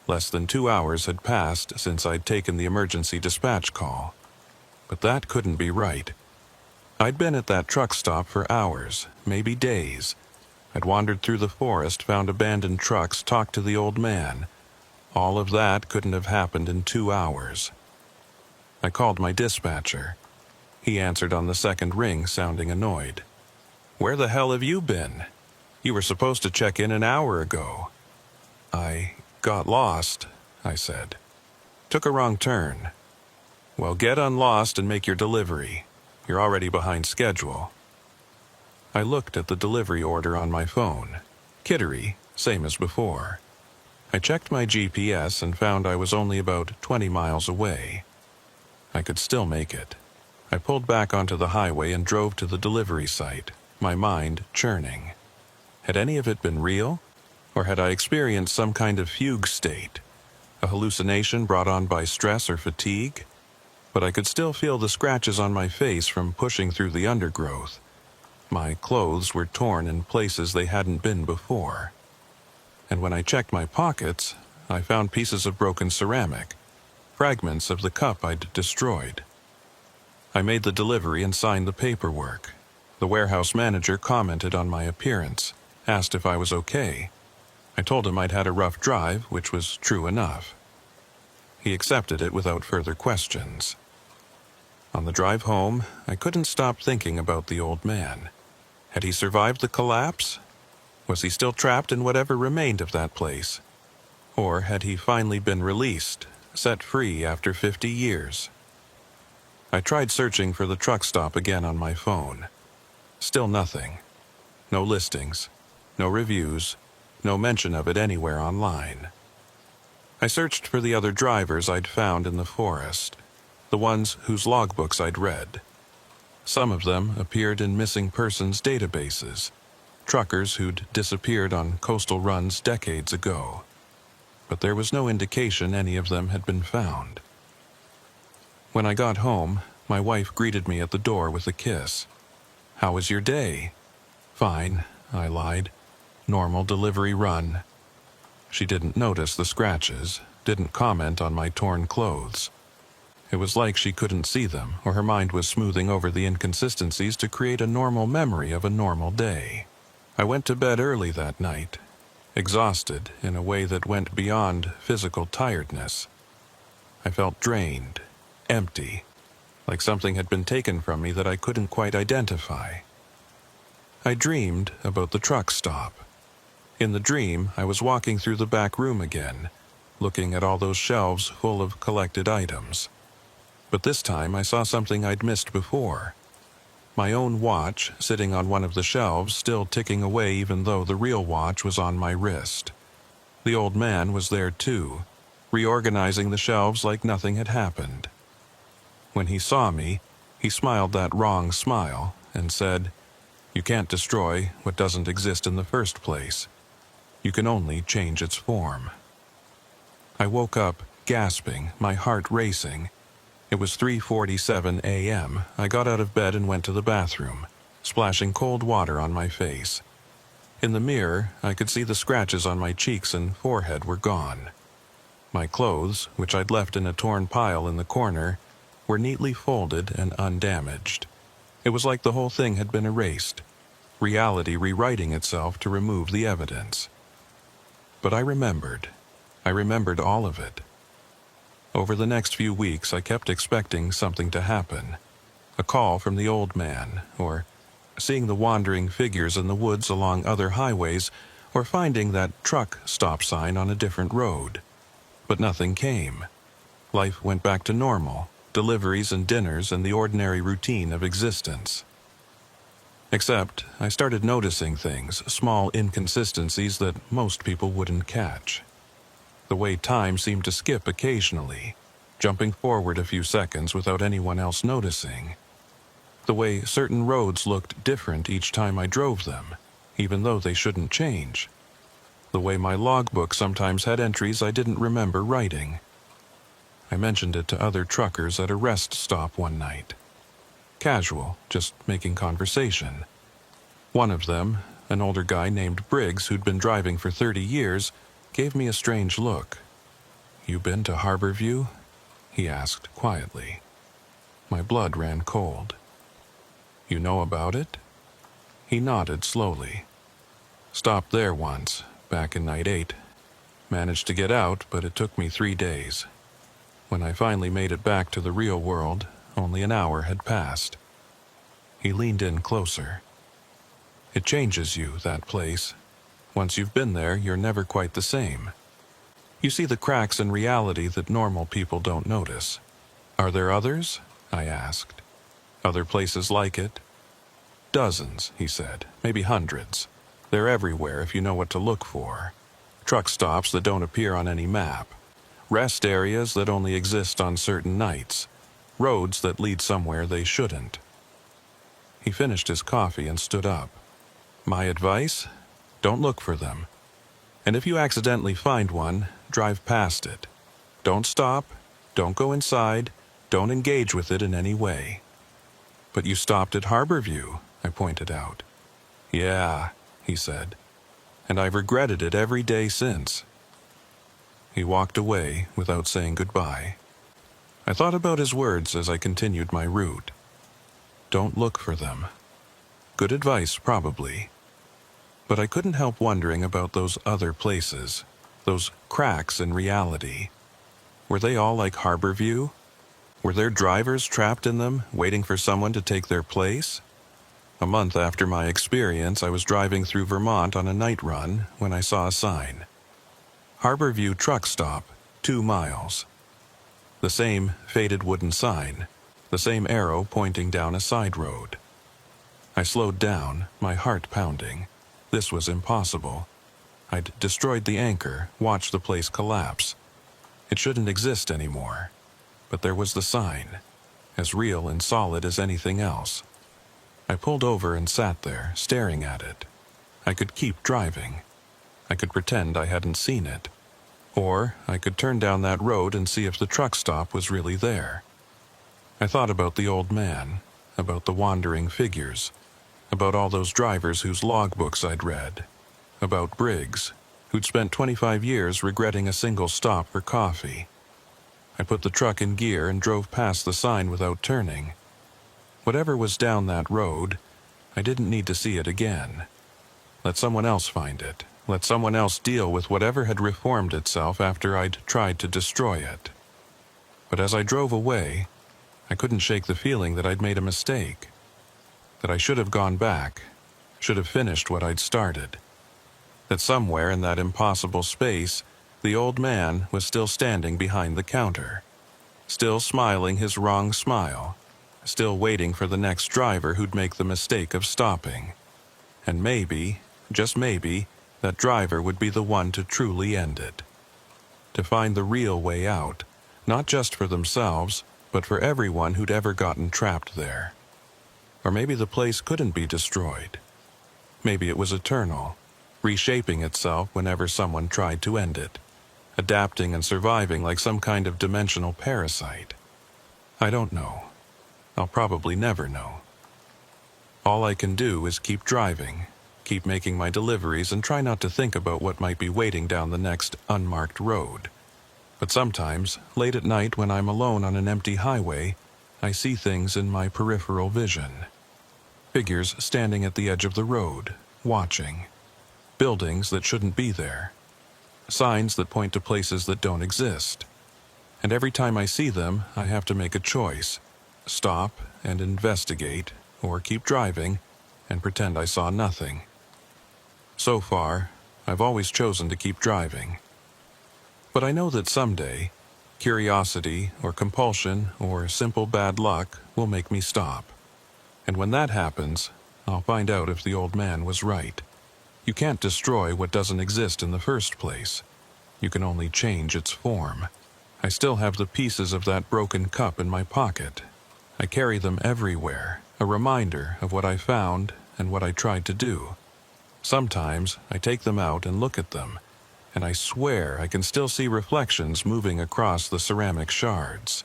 Less than 2 hours had passed since I'd taken the emergency dispatch call. But that couldn't be right. I'd been at that truck stop for hours, maybe days. I'd wandered through the forest, found abandoned trucks, talked to the old man. All of that couldn't have happened in 2 hours. I called my dispatcher. He answered on the second ring, sounding annoyed. "Where the hell have you been? You were supposed to check in an hour ago." "I got lost," I said. "Took a wrong turn." Well, get unlost and make your delivery. You're already behind schedule. I looked at the delivery order on my phone. Kittery, same as before. I checked my GPS and found I was only about 20 miles away. I could still make it. I pulled back onto the highway and drove to the delivery site, my mind churning. Had any of it been real? Or had I experienced some kind of fugue state? A hallucination brought on by stress or fatigue? But I could still feel the scratches on my face from pushing through the undergrowth. My clothes were torn in places they hadn't been before. And when I checked my pockets, I found pieces of broken ceramic, fragments of the cup I'd destroyed. I made the delivery and signed the paperwork. The warehouse manager commented on my appearance, asked if I was okay. I told him I'd had a rough drive, which was true enough. He accepted it without further questions. On the drive home, I couldn't stop thinking about the old man. Had he survived the collapse? Was he still trapped in whatever remained of that place? Or had he finally been released, set free after 50 years? I tried searching for the truck stop again on my phone. Still nothing. No listings, no reviews, no mention of it anywhere online. I searched for the other drivers I'd found in the forest, the ones whose logbooks I'd read. Some of them appeared in missing persons databases, truckers who'd disappeared on coastal runs decades ago. But there was no indication any of them had been found. When I got home, my wife greeted me at the door with a kiss. "How was your day?" "Fine," I lied. "Normal delivery run." She didn't notice the scratches, didn't comment on my torn clothes. It was like she couldn't see them, or her mind was smoothing over the inconsistencies to create a normal memory of a normal day. I went to bed early that night, exhausted in a way that went beyond physical tiredness. I felt drained, empty, like something had been taken from me that I couldn't quite identify. I dreamed about the truck stop. In the dream, I was walking through the back room again, looking at all those shelves full of collected items. But this time I saw something I'd missed before. My own watch sitting on one of the shelves, still ticking away even though the real watch was on my wrist. The old man was there too, reorganizing the shelves like nothing had happened. When he saw me, he smiled that wrong smile and said, "You can't destroy what doesn't exist in the first place. You can only change its form." I woke up, gasping, my heart racing. It was 3:47 a.m. I got out of bed and went to the bathroom, splashing cold water on my face. In the mirror, I could see the scratches on my cheeks and forehead were gone. My clothes, which I'd left in a torn pile in the corner, were neatly folded and undamaged. It was like the whole thing had been erased, reality rewriting itself to remove the evidence. But I remembered. I remembered all of it. Over the next few weeks, I kept expecting something to happen. A call from the old man, or seeing the wandering figures in the woods along other highways, or finding that truck stop sign on a different road. But nothing came. Life went back to normal, deliveries and dinners and the ordinary routine of existence. Except, I started noticing things, small inconsistencies that most people wouldn't catch. The way time seemed to skip occasionally, jumping forward a few seconds without anyone else noticing. The way certain roads looked different each time I drove them, even though they shouldn't change. The way my logbook sometimes had entries I didn't remember writing. I mentioned it to other truckers at a rest stop one night. Casual, just making conversation. One of them, an older guy named Briggs who'd been driving for 30 years, gave me a strange look. "You been to Harborview?" he asked quietly. My blood ran cold. "You know about it?" He nodded slowly. "Stopped there once, back in night 8. Managed to get out, but it took me 3 days. When I finally made it back to the real world, only an hour had passed." He leaned in closer. "It changes you, that place. Once you've been there, you're never quite the same. You see the cracks in reality that normal people don't notice. Are there others? I asked. Other places like it? Dozens, he said, maybe hundreds. They're everywhere if you know what to look for. Truck stops that don't appear on any map. Rest areas that only exist on certain nights. Roads that lead somewhere they shouldn't. He finished his coffee and stood up. My advice? Don't look for them. And if you accidentally find one, drive past it. Don't stop, don't go inside, don't engage with it in any way. But you stopped at Harborview, I pointed out. Yeah, he said, and I've regretted it every day since. He walked away without saying goodbye. I thought about his words as I continued my route. Don't look for them. Good advice, probably. But I couldn't help wondering about those other places, those cracks in reality. Were they all like Harborview? Were there drivers trapped in them, waiting for someone to take their place? A month after my experience, I was driving through Vermont on a night run when I saw a sign. Harborview Truck Stop, 2 miles. The same faded wooden sign, the same arrow pointing down a side road. I slowed down, my heart pounding. This was impossible. I'd destroyed the anchor, watched the place collapse. It shouldn't exist anymore. But there was the sign, as real and solid as anything else. I pulled over and sat there, staring at it. I could keep driving. I could pretend I hadn't seen it. Or I could turn down that road and see if the truck stop was really there. I thought about the old man, about the wandering figures, about all those drivers whose logbooks I'd read, about Briggs, who'd spent 25 years regretting a single stop for coffee. I put the truck in gear and drove past the sign without turning. Whatever was down that road, I didn't need to see it again. Let someone else find it. Let someone else deal with whatever had reformed itself after I'd tried to destroy it. But as I drove away, I couldn't shake the feeling that I'd made a mistake. That I should have gone back, should have finished what I'd started. That somewhere in that impossible space, the old man was still standing behind the counter, still smiling his wrong smile, still waiting for the next driver who'd make the mistake of stopping. And maybe, just maybe, that driver would be the one to truly end it. To find the real way out, not just for themselves, but for everyone who'd ever gotten trapped there. Or maybe the place couldn't be destroyed. Maybe it was eternal, reshaping itself whenever someone tried to end it, adapting and surviving like some kind of dimensional parasite. I don't know. I'll probably never know. All I can do is keep driving, keep making my deliveries, and try not to think about what might be waiting down the next unmarked road. But sometimes, late at night when I'm alone on an empty highway, I see things in my peripheral vision. Figures standing at the edge of the road, watching. Buildings that shouldn't be there. Signs that point to places that don't exist. And every time I see them, I have to make a choice. Stop and investigate, or keep driving and pretend I saw nothing. So far, I've always chosen to keep driving. But I know that someday, curiosity or compulsion or simple bad luck will make me stop. And when that happens, I'll find out if the old man was right. You can't destroy what doesn't exist in the first place. You can only change its form. I still have the pieces of that broken cup in my pocket. I carry them everywhere, a reminder of what I found and what I tried to do. Sometimes I take them out and look at them, and I swear I can still see reflections moving across the ceramic shards.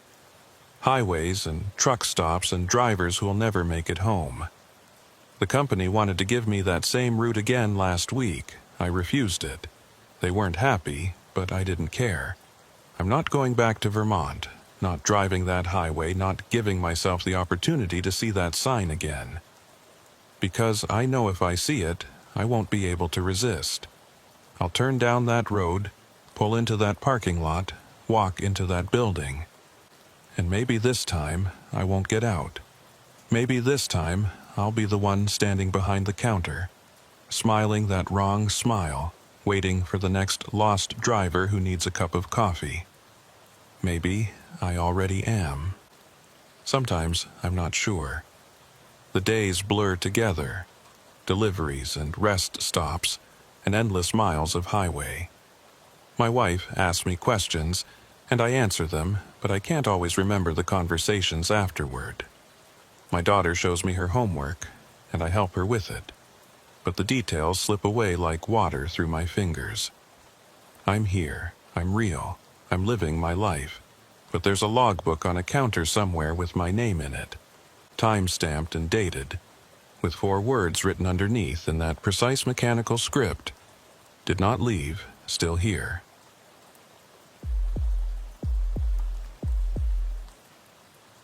Highways and truck stops and drivers who'll never make it home. The company wanted to give me that same route again last week. I refused it. They weren't happy, but I didn't care. I'm not going back to Vermont, not driving that highway, not giving myself the opportunity to see that sign again. Because I know if I see it, I won't be able to resist. I'll turn down that road, pull into that parking lot, walk into that building. And maybe this time I won't get out. Maybe this time I'll be the one standing behind the counter, smiling that wrong smile, waiting for the next lost driver who needs a cup of coffee. Maybe I already am. Sometimes I'm not sure. The days blur together, deliveries and rest stops, and endless miles of highway. My wife asks me questions, and I answer them, but I can't always remember the conversations afterward. My daughter shows me her homework, and I help her with it, but the details slip away like water through my fingers. I'm here, I'm real, I'm living my life, but there's a logbook on a counter somewhere with my name in it, time-stamped and dated, with 4 words written underneath in that precise mechanical script. Did not leave, still here.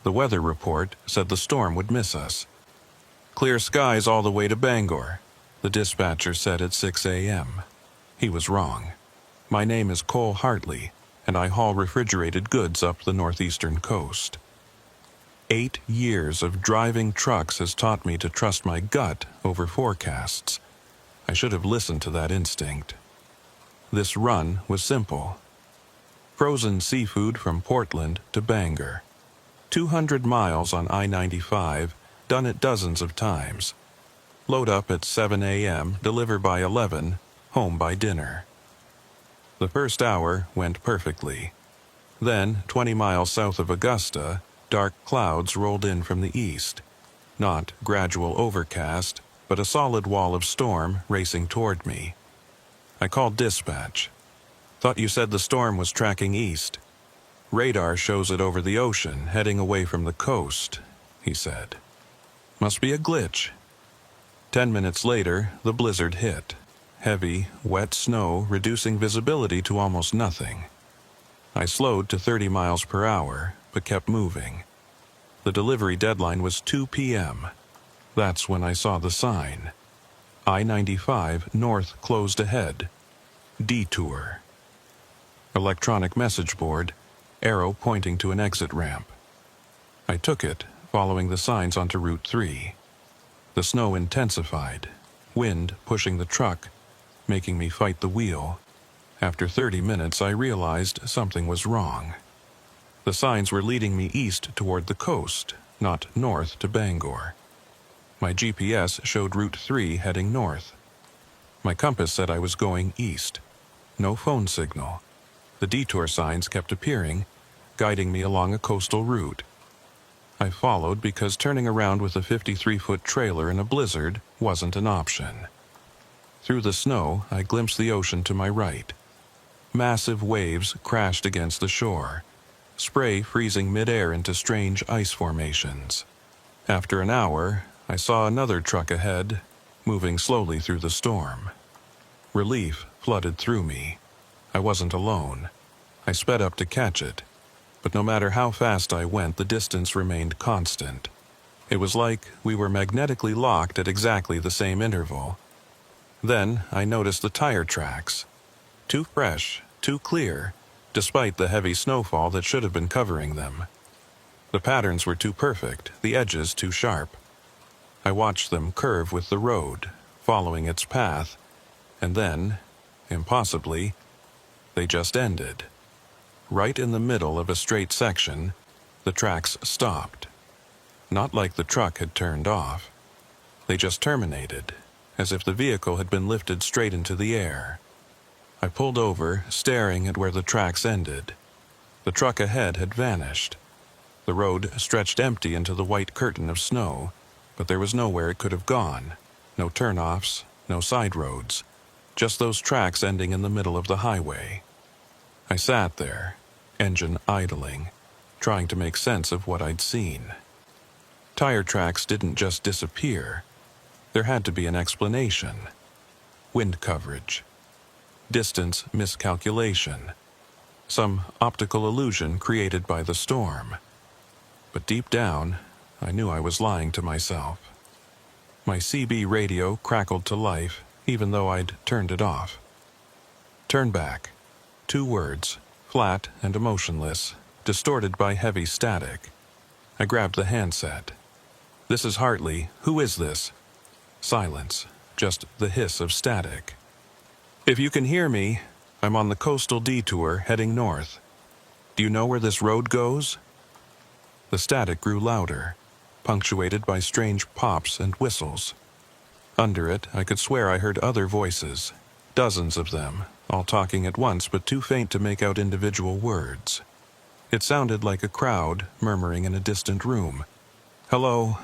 The weather report said the storm would miss us. Clear skies all the way to Bangor, the dispatcher said at 6 a.m. He was wrong. My name is Cole Hartley, and I haul refrigerated goods up the northeastern coast. 8 years of driving trucks has taught me to trust my gut over forecasts. I should have listened to that instinct. This run was simple. Frozen seafood from Portland to Bangor. 200 miles on I-95, done it dozens of times. Load up at 7 a.m., deliver by 11, home by dinner. The first hour went perfectly. Then, 20 miles south of Augusta, dark clouds rolled in from the east. Not gradual overcast, but a solid wall of storm racing toward me. I called dispatch. Thought you said the storm was tracking east. Radar shows it over the ocean, heading away from the coast, he said. Must be a glitch. 10 minutes later, the blizzard hit. Heavy, wet snow reducing visibility to almost nothing. I slowed to 30 miles per hour, but kept moving. The delivery deadline was 2 p.m. That's when I saw the sign. I-95 north closed ahead. Detour. Electronic message board, arrow pointing to an exit ramp. I took it, following the signs onto Route 3. The snow intensified, wind pushing the truck, making me fight the wheel. After 30 minutes, I realized something was wrong. The signs were leading me east toward the coast, not north to Bangor. My GPS showed Route 3 heading north. My compass said I was going east. No phone signal. The detour signs kept appearing, guiding me along a coastal route. I followed because turning around with a 53-foot trailer in a blizzard wasn't an option. Through the snow, I glimpsed the ocean to my right. Massive waves crashed against the shore, spray freezing midair into strange ice formations. After an hour, I saw another truck ahead, moving slowly through the storm. Relief flooded through me. I wasn't alone. I sped up to catch it, but no matter how fast I went, the distance remained constant. It was like we were magnetically locked at exactly the same interval. Then I noticed the tire tracks. Too fresh, too clear, despite the heavy snowfall that should have been covering them. The patterns were too perfect, the edges too sharp. I watched them curve with the road, following its path, and then, impossibly, they just ended. Right in the middle of a straight section, the tracks stopped. Not like the truck had turned off. They just terminated, as if the vehicle had been lifted straight into the air. I pulled over, staring at where the tracks ended. The truck ahead had vanished. The road stretched empty into the white curtain of snow, but there was nowhere it could have gone. No turnoffs, no side roads. Just those tracks ending in the middle of the highway. I sat there, engine idling, trying to make sense of what I'd seen. Tire tracks didn't just disappear. There had to be an explanation. Wind coverage. Distance miscalculation. Some optical illusion created by the storm. But deep down, I knew I was lying to myself. My CB radio crackled to life, even though I'd turned it off. Turn back. 2 words, flat and emotionless, distorted by heavy static. I grabbed the handset. This is Hartley. Who is this? Silence, just the hiss of static. If you can hear me, I'm on the coastal detour heading north. Do you know where this road goes? The static grew louder, punctuated by strange pops and whistles. Under it, I could swear I heard other voices, dozens of them, all talking at once but too faint to make out individual words. It sounded like a crowd murmuring in a distant room. "Hello,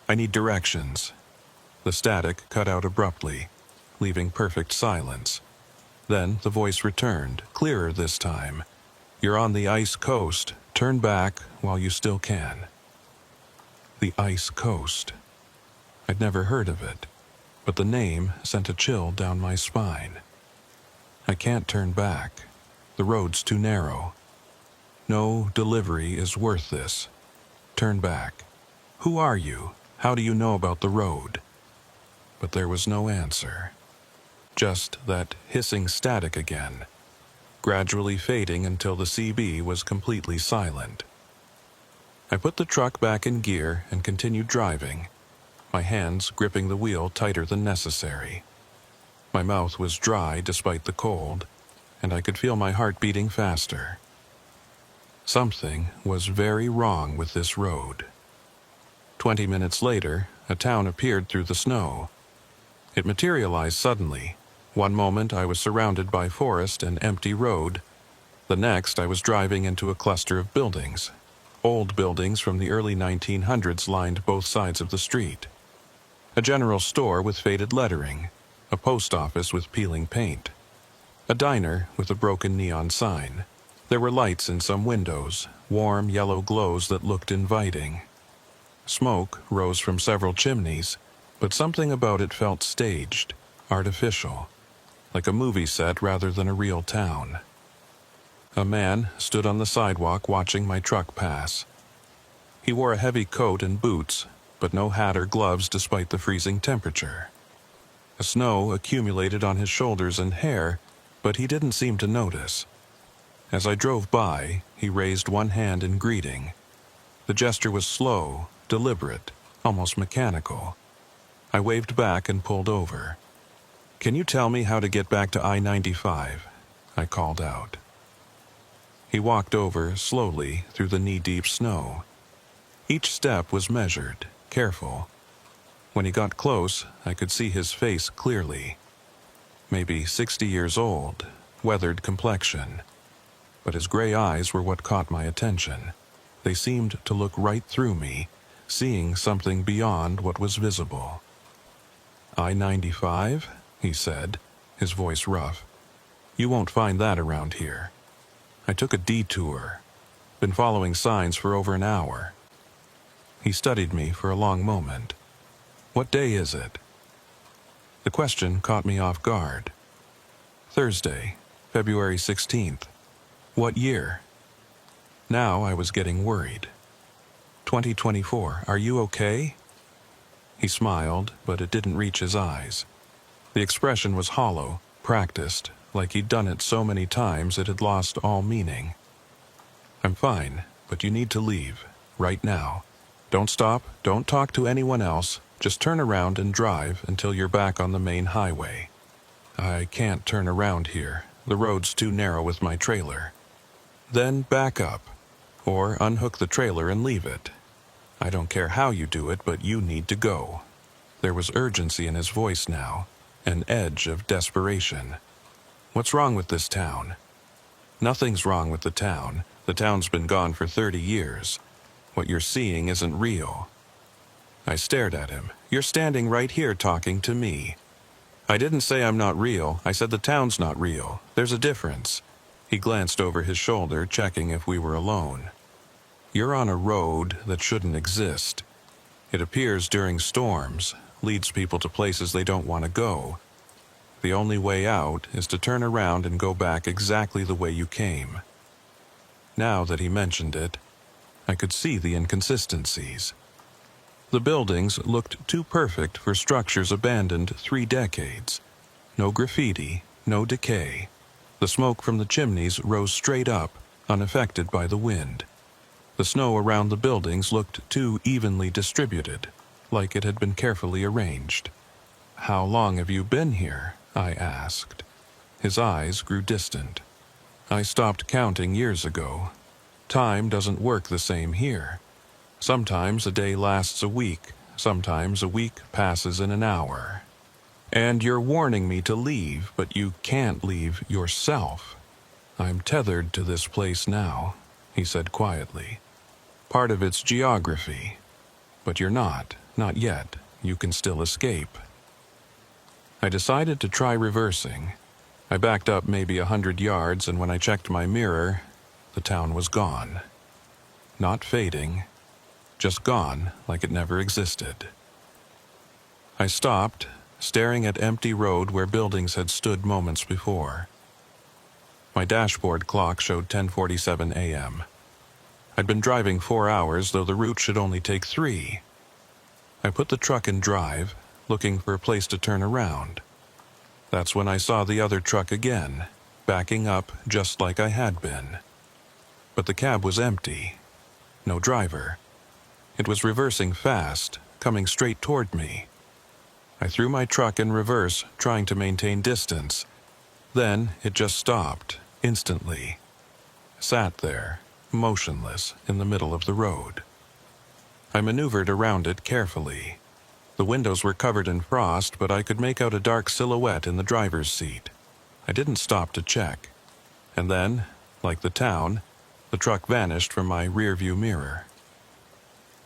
I need directions." The static cut out abruptly, leaving perfect silence. Then the voice returned, clearer this time. "You're on the ice coast. Turn back while you still can." The ice coast. I'd never heard of it, but the name sent a chill down my spine. I can't turn back. The road's too narrow. No delivery is worth this. Turn back. Who are you? How do you know about the road? But there was no answer. Just that hissing static again, gradually fading until the CB was completely silent. I put the truck back in gear and continued driving, my hands gripping the wheel tighter than necessary. My mouth was dry despite the cold, and I could feel my heart beating faster. Something was very wrong with this road. 20 minutes later, a town appeared through the snow. It materialized suddenly. One moment I was surrounded by forest and empty road. The next I was driving into a cluster of buildings. Old buildings from the early 1900s lined both sides of the street. A general store with faded lettering, a post office with peeling paint, a diner with a broken neon sign. There were lights in some windows, warm yellow glows that looked inviting. Smoke rose from several chimneys, but something about it felt staged, artificial, like a movie set rather than a real town. A man stood on the sidewalk watching my truck pass. He wore a heavy coat and boots, but no hat or gloves despite the freezing temperature. The snow accumulated on his shoulders and hair, but he didn't seem to notice. As I drove by, he raised one hand in greeting. The gesture was slow, deliberate, almost mechanical. I waved back and pulled over. "Can you tell me how to get back to I-95? I called out. He walked over slowly through the knee-deep snow. Each step was measured, careful. When he got close, I could see his face clearly. Maybe 60 years old, weathered complexion. But his gray eyes were what caught my attention. They seemed to look right through me, seeing something beyond what was visible. "I-95? He said, his voice rough. "You won't find that around here." I took a detour. Been following signs for over an hour. He studied me for a long moment. "What day is it?" The question caught me off guard. "Thursday, February 16th. "What year?" Now I was getting worried. 2024, are you okay?" He smiled, but it didn't reach his eyes. The expression was hollow, practiced, like he'd done it so many times it had lost all meaning. "I'm fine, but you need to leave, right now. Don't stop, don't talk to anyone else, just turn around and drive until you're back on the main highway." "I can't turn around here, the road's too narrow with my trailer." "Then back up, or unhook the trailer and leave it. I don't care how you do it, but you need to go." There was urgency in his voice now, an edge of desperation. "What's wrong with this town?" "Nothing's wrong with the town. The town's been gone for 30 years. What you're seeing isn't real." I stared at him. "You're standing right here talking to me." "I didn't say I'm not real. I said the town's not real. There's a difference." He glanced over his shoulder, checking if we were alone. "You're on a road that shouldn't exist. It appears during storms, leads people to places they don't want to go. The only way out is to turn around and go back exactly the way you came." Now that he mentioned it, I could see the inconsistencies. The buildings looked too perfect for structures abandoned 3 decades. No graffiti, no decay. The smoke from the chimneys rose straight up, unaffected by the wind. The snow around the buildings looked too evenly distributed, like it had been carefully arranged. "How long have you been here?" I asked. His eyes grew distant. "I stopped counting years ago. Time doesn't work the same here. Sometimes a day lasts a week, sometimes a week passes in an hour. And you're warning me to leave, but you can't leave yourself. I'm tethered to this place now, he said quietly. Part of its geography. But you're not yet. You can still escape. I decided to try reversing. I backed up maybe 100 yards, and when I checked my mirror, the town was gone. Not fading, just gone like it never existed. I stopped, staring at empty road where buildings had stood moments before. My dashboard clock showed 10:47 a.m. I'd been driving 4 hours, though the route should only take 3. I put the truck in drive, looking for a place to turn around. That's when I saw the other truck again, backing up just like I had been. But the cab was empty. No driver. It was reversing fast, coming straight toward me. I threw my truck in reverse, trying to maintain distance. Then it just stopped, instantly. Sat there, motionless, in the middle of the road. I maneuvered around it carefully. The windows were covered in frost, but I could make out a dark silhouette in the driver's seat. I didn't stop to check. And then, like the town, the truck vanished from my rearview mirror.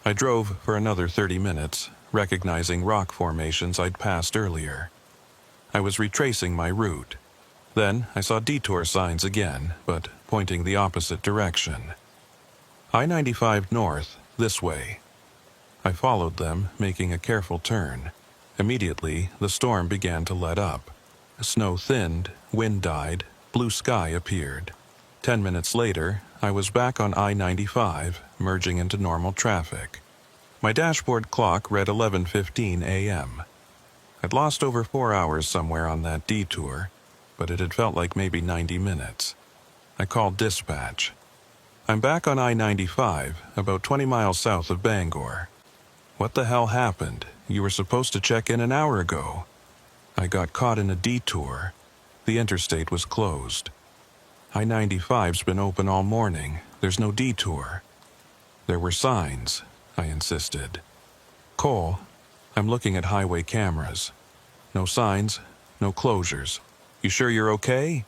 I drove for another 30 minutes, recognizing rock formations I'd passed earlier. I was retracing my route. Then I saw detour signs again, but pointing the opposite direction. I-95 north, this way. I followed them, making a careful turn. Immediately, the storm began to let up. Snow thinned, wind died, blue sky appeared. 10 minutes later, I was back on I-95, merging into normal traffic. My dashboard clock read 11:15 a.m. I'd lost over 4 hours somewhere on that detour, but it had felt like maybe 90 minutes. I called dispatch. I'm back on I-95, about 20 miles south of Bangor. What the hell happened? You were supposed to check in an hour ago. I got caught in a detour. The interstate was closed. I-95's been open all morning. There's no detour. There were signs, I insisted. Cole, I'm looking at highway cameras. No signs, no closures. You sure you're okay?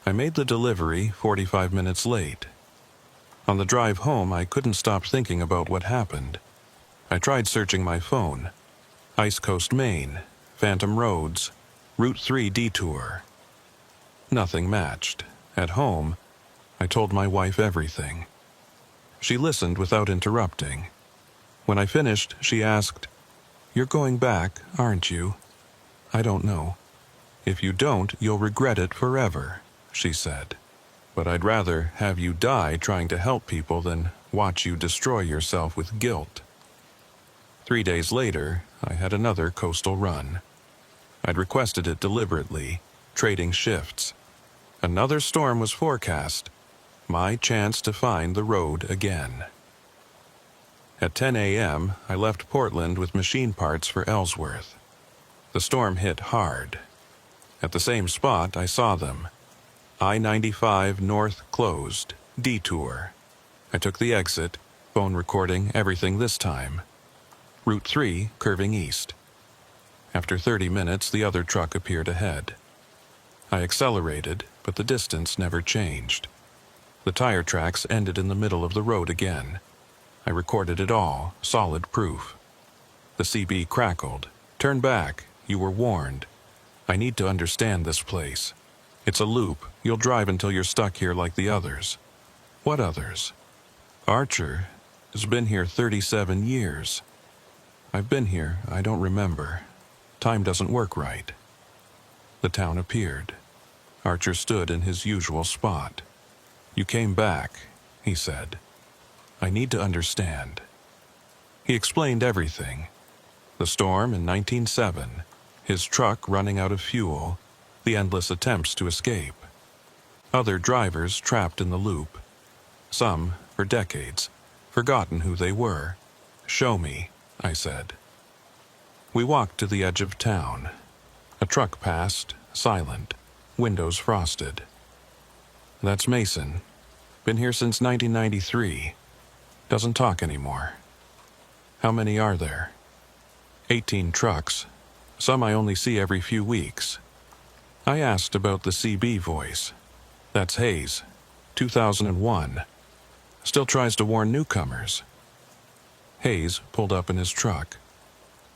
I made the delivery 45 minutes late. On the drive home, I couldn't stop thinking about what happened. I tried searching my phone. Ice Coast, Maine, Phantom Roads, Route 3 detour. Nothing matched. At home, I told my wife everything. She listened without interrupting. When I finished, she asked, "You're going back, aren't you?" "I don't know." "If you don't, you'll regret it forever," she said. "But I'd rather have you die trying to help people than watch you destroy yourself with guilt." 3 days later, I had another coastal run. I'd requested it deliberately, trading shifts. Another storm was forecast. My chance to find the road again. At 10 a.m., I left Portland with machine parts for Ellsworth. The storm hit hard. At the same spot, I saw them. I-95 north closed, detour. I took the exit, phone recording everything this time. Route 3 curving east. After 30 minutes, the other truck appeared ahead. I accelerated, but the distance never changed. The tire tracks ended in the middle of the road again. I recorded it all, solid proof. The CB crackled. "Turn back. You were warned. I need to understand this place. It's a loop. You'll drive until you're stuck here like the others." "What others?" "Archer has been here 37 years. I've been here, I don't remember. Time doesn't work right." The town appeared. Archer stood in his usual spot. "You came back," he said. "I need to understand." He explained everything. The storm in 1907, his truck running out of fuel, the endless attempts to escape. Other drivers trapped in the loop. Some, for decades, forgotten who they were. "Show me," I said. We walked to the edge of town. A truck passed, silent, windows frosted. "That's Mason. Been here since 1993. Doesn't talk anymore. How many are there? 18 trucks. Some I only see every few weeks. I asked about the CB voice. That's Hayes, 2001. Still tries to warn newcomers. Hayes pulled up in his truck.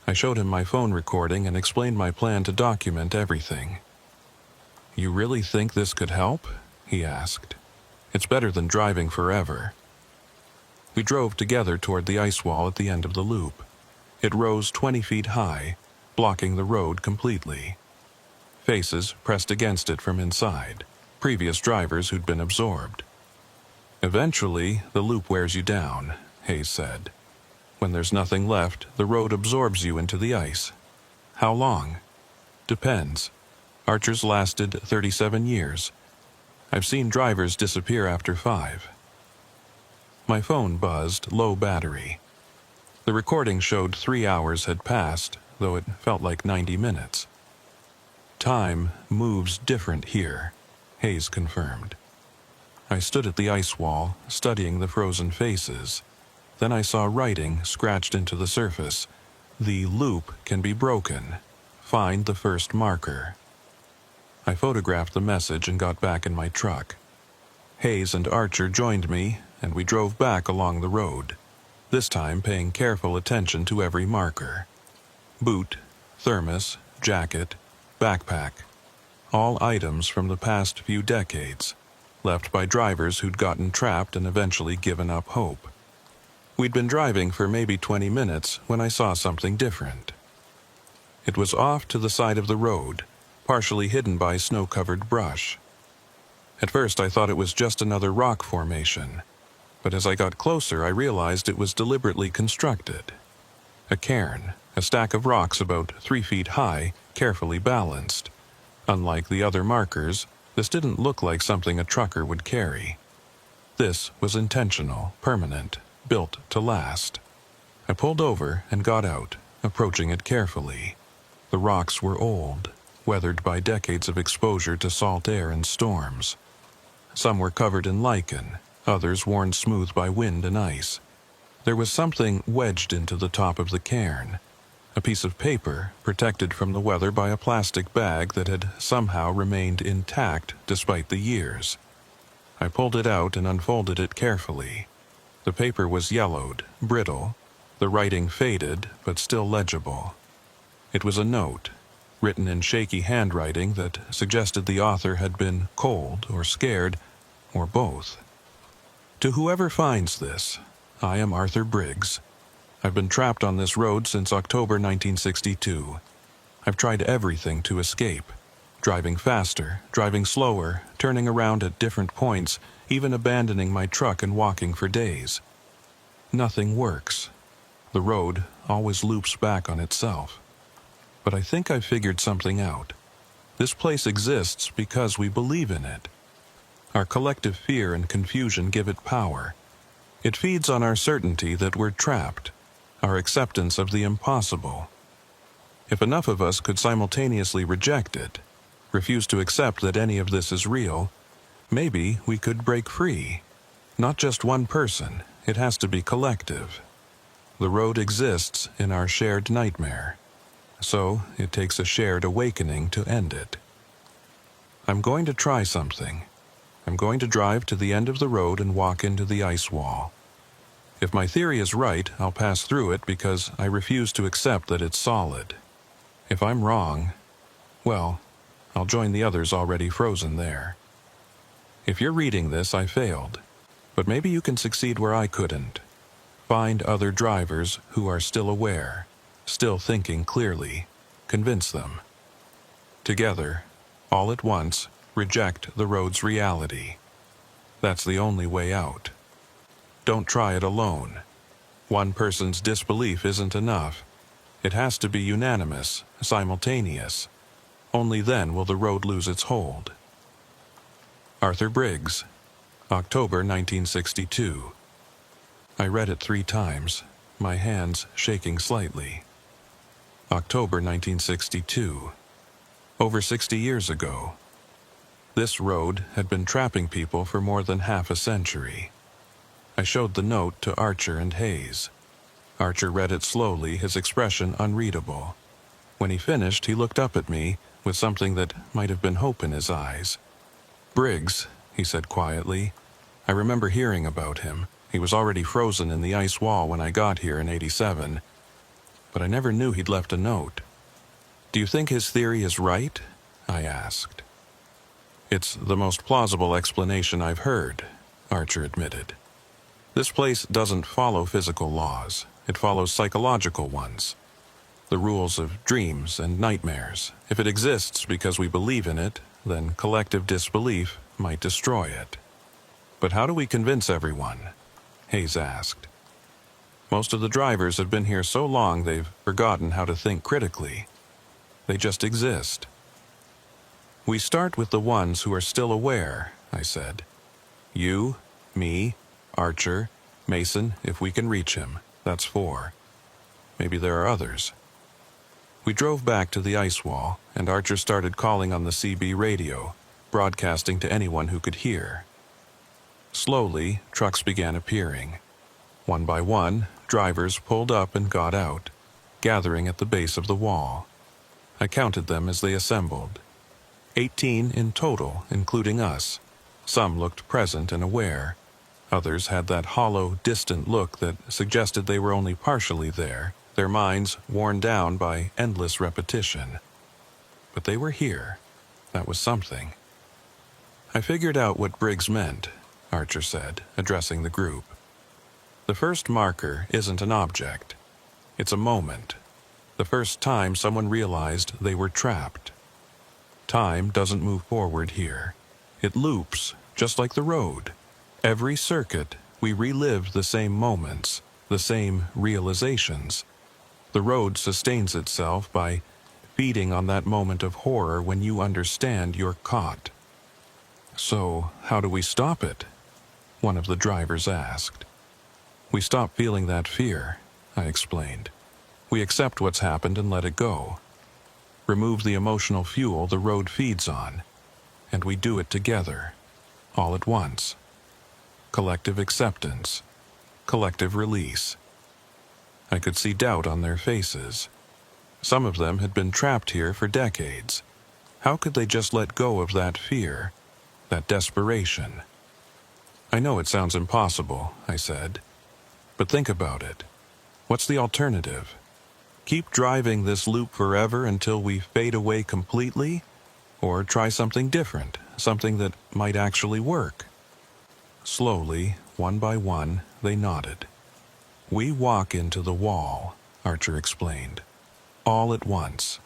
I showed him my phone recording and explained my plan to document everything. "You really think this could help?" he asked. "It's better than driving forever." We drove together toward the ice wall at the end of the loop. It rose 20 feet high, blocking the road completely. Faces pressed against it from inside, previous drivers who'd been absorbed. "Eventually, the loop wears you down," Hayes said. "When there's nothing left, the road absorbs you into the ice. How long? Depends. Archer's lasted 37 years. I've seen drivers disappear after 5. My phone buzzed, low battery. The recording showed 3 hours had passed, though it felt like 90 minutes. "Time moves different here," Hayes confirmed. I stood at the ice wall, studying the frozen faces. Then I saw writing scratched into the surface. "The loop can be broken. Find the first marker." I photographed the message and got back in my truck. Hayes and Archer joined me, and we drove back along the road, this time paying careful attention to every marker. Boot, thermos, jacket, backpack. All items from the past few decades, left by drivers who'd gotten trapped and eventually given up hope. We'd been driving for maybe 20 minutes when I saw something different. It was off to the side of the road, partially hidden by snow-covered brush. At first I thought it was just another rock formation, but as I got closer I realized it was deliberately constructed. A cairn, a stack of rocks about 3 feet high, carefully balanced. Unlike the other markers, this didn't look like something a trucker would carry. This was intentional, permanent, built to last. I pulled over and got out, approaching it carefully. The rocks were old, weathered by decades of exposure to salt air and storms. Some were covered in lichen, others worn smooth by wind and ice. There was something wedged into the top of the cairn, a piece of paper protected from the weather by a plastic bag that had somehow remained intact despite the years. I pulled it out and unfolded it carefully. The paper was yellowed, brittle, the writing faded but still legible. It was a note, written in shaky handwriting that suggested the author had been cold or scared, or both. "To whoever finds this, I am Arthur Briggs. I've been trapped on this road since October 1962. I've tried everything to escape. Driving faster, driving slower, turning around at different points, even abandoning my truck and walking for days. Nothing works. The road always loops back on itself. But I think I've figured something out. This place exists because we believe in it. Our collective fear and confusion give it power. It feeds on our certainty that we're trapped, our acceptance of the impossible. If enough of us could simultaneously reject it, refuse to accept that any of this is real, maybe we could break free. Not just one person, it has to be collective. The road exists in our shared nightmare. So it takes a shared awakening to end it. I'm going to try something. I'm going to drive to the end of the road and walk into the ice wall. If my theory is right, I'll pass through it because I refuse to accept that it's solid. If I'm wrong, well, I'll join the others already frozen there. If you're reading this, I failed. But maybe you can succeed where I couldn't. Find other drivers who are still aware, still thinking clearly. Convince them. Together, all at once, reject the road's reality. That's the only way out. Don't try it alone. One person's disbelief isn't enough. It has to be unanimous, simultaneous. Only then will the road lose its hold. Arthur Briggs, October 1962. I read it 3 times, my hands shaking slightly. October 1962. Over 60 years ago. This road had been trapping people for more than half a century. I showed the note to Archer and Hayes. Archer read it slowly, his expression unreadable. When he finished, he looked up at me with something that might have been hope in his eyes. "Briggs," he said quietly. "I remember hearing about him. He was already frozen in the ice wall when I got here in '87. But I never knew he'd left a note." "Do you think his theory is right?" I asked. "It's the most plausible explanation I've heard," Archer admitted. "This place doesn't follow physical laws. It follows psychological ones. The rules of dreams and nightmares. If it exists because we believe in it, then collective disbelief might destroy it." "But how do we convince everyone?" Hayes asked. "Most of the drivers have been here so long they've forgotten how to think critically. They just exist." "We start with the ones who are still aware," I said. "You, me, Archer, Mason, if we can reach him. That's 4. Maybe there are others." We drove back to the ice wall, and Archer started calling on the CB radio, broadcasting to anyone who could hear. Slowly, trucks began appearing. One by one, drivers pulled up and got out, gathering at the base of the wall. I counted them as they assembled. 18 in total, including us. Some looked present and aware. Others had that hollow, distant look that suggested they were only partially there, their minds worn down by endless repetition. But they were here. That was something. "I figured out what Briggs meant," Archer said, addressing the group. "The first marker isn't an object. It's a moment. The first time someone realized they were trapped. Time doesn't move forward here. It loops, just like the road. Every circuit, we relive the same moments, the same realizations. The road sustains itself by feeding on that moment of horror when you understand you're caught." "So, how do we stop it?" one of the drivers asked. "We stop feeling that fear," I explained. "We accept what's happened and let it go. Remove the emotional fuel the road feeds on, and we do it together, all at once. Collective acceptance, collective release." I could see doubt on their faces. Some of them had been trapped here for decades. How could they just let go of that fear, that desperation? "I know it sounds impossible," I said, "but think about it. What's the alternative? Keep driving this loop forever until we fade away completely? Or try something different, something that might actually work?" Slowly, one by one, they nodded. "We walk into the wall," Archer explained. "All at once.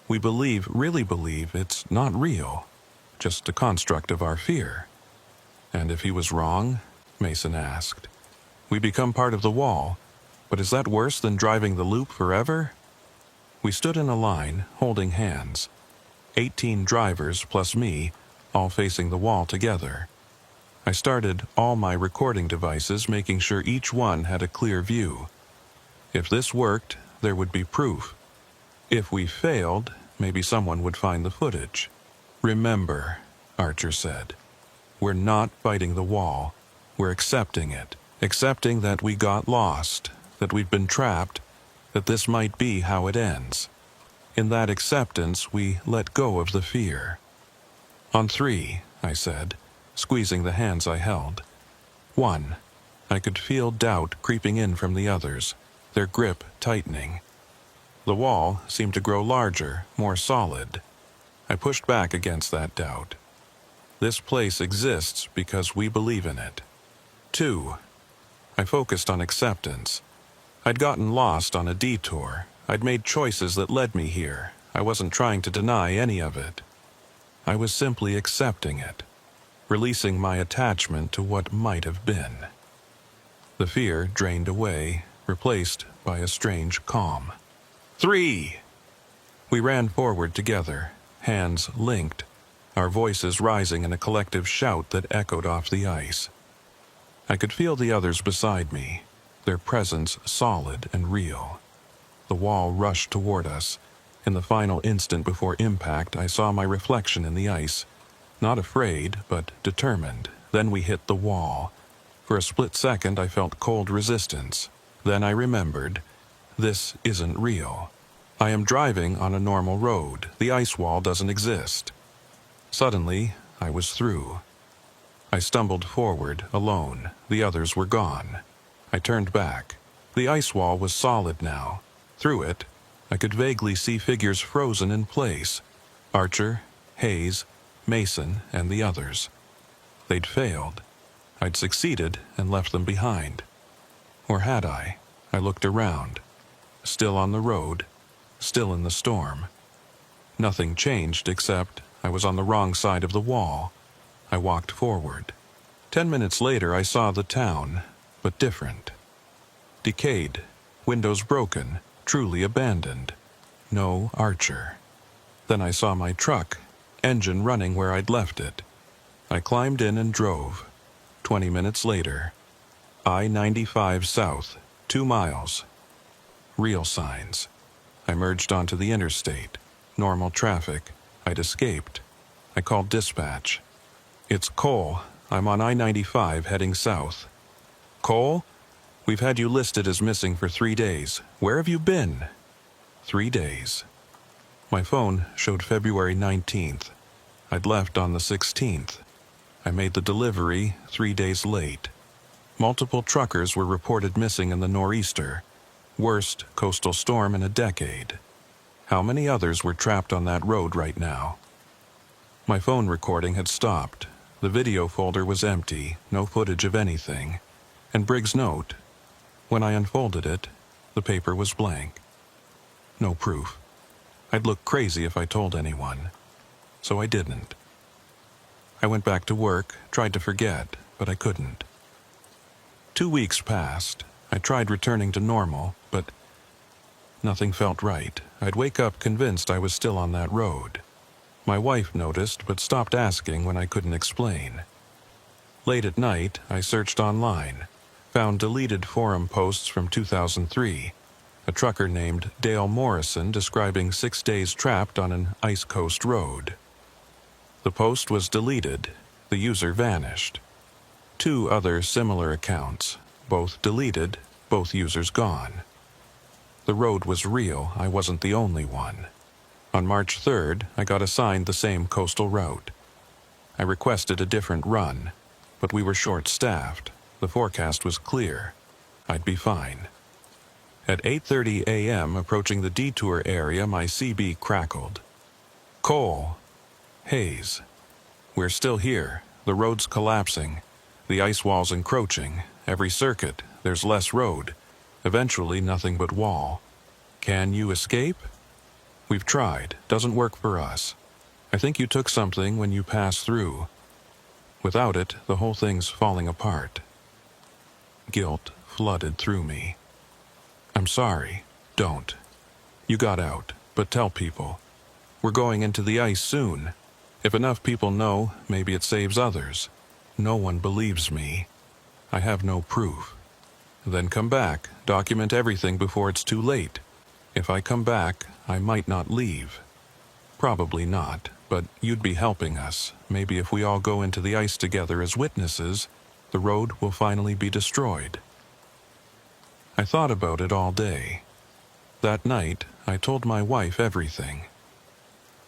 We really believe it's not real, just a construct of our fear." "And if he was wrong?" Mason asked. "We become part of the wall, but is that worse than driving the loop forever?" We stood in a line, holding hands. 18 drivers plus me, all facing the wall together. I started all my recording devices, making sure each one had a clear view. If this worked, there would be proof. If we failed, maybe someone would find the footage. "Remember," Archer said, "we're not fighting the wall. We're accepting it. Accepting that we got lost, that we've been trapped, that this might be how it ends. In that acceptance, we let go of the fear." "On 3, I said, squeezing the hands I held. 1. I could feel doubt creeping in from the others, their grip tightening. The wall seemed to grow larger, more solid. I pushed back against that doubt. This place exists because we believe in it. 2. I focused on acceptance. I'd gotten lost on a detour. I'd made choices that led me here. I wasn't trying to deny any of it. I was simply accepting it, releasing my attachment to what might have been. The fear drained away, replaced by a strange calm. 3! We ran forward together, hands linked, our voices rising in a collective shout that echoed off the ice. I could feel the others beside me, their presence solid and real. The wall rushed toward us. In the final instant before impact, I saw my reflection in the ice. Not afraid, but determined. Then we hit the wall. For a split second, I felt cold resistance. Then I remembered, this isn't real. I am driving on a normal road. The ice wall doesn't exist. Suddenly, I was through. I stumbled forward, alone. The others were gone. I turned back. The ice wall was solid now. Through it, I could vaguely see figures frozen in place. Archer, Hayes, Mason, and the others. They'd failed. I'd succeeded and left them behind. Or had I? I looked around. Still on the road. Still in the storm. Nothing changed except I was on the wrong side of the wall. I walked forward. 10 minutes later, I saw the town, but different. Decayed, windows broken, truly abandoned. No Archer. Then I saw my truck, engine running where I'd left it. I climbed in and drove. 20 minutes later, I-95 south, 2 miles. Real signs. I merged onto the interstate. Normal traffic. I'd escaped. I called dispatch. It's Cole. I'm on I-95 heading south. Cole? We've had you listed as missing for 3 days. Where have you been? 3 days. My phone showed February 19th. I'd left on the 16th. I made the delivery 3 days late. Multiple truckers were reported missing in the nor'easter. Worst coastal storm in a decade. How many others were trapped on that road right now? My phone recording had stopped. The video folder was empty, no footage of anything. And Briggs' note. When I unfolded it, the paper was blank. No proof. I'd look crazy if I told anyone. So I didn't. I went back to work, tried to forget, but I couldn't. 2 weeks passed. I tried returning to normal, but nothing felt right. I'd wake up convinced I was still on that road. My wife noticed, but stopped asking when I couldn't explain. Late at night, I searched online, found deleted forum posts from 2003, a trucker named Dale Morrison describing 6 days trapped on an ice coast road. The post was deleted, the user vanished. 2 other similar accounts, both deleted, both users gone. The road was real, I wasn't the only one. On March 3rd, I got assigned the same coastal route. I requested a different run, but we were short-staffed. The forecast was clear. I'd be fine. At 8:30 a.m., approaching the detour area, my CB crackled. Cole. Hayes. We're still here. The road's collapsing. The ice wall's encroaching. Every circuit, there's less road. Eventually, nothing but wall. Can you escape? We've tried. Doesn't work for us. I think you took something when you passed through. Without it, the whole thing's falling apart. Guilt flooded through me. I'm sorry. Don't. You got out, but tell people. We're going into the ice soon. If enough people know, maybe it saves others. No one believes me. I have no proof. Then come back, document everything before it's too late. If I come back, I might not leave. Probably not, but you'd be helping us. Maybe if we all go into the ice together as witnesses, the road will finally be destroyed. I thought about it all day. That night, I told my wife everything.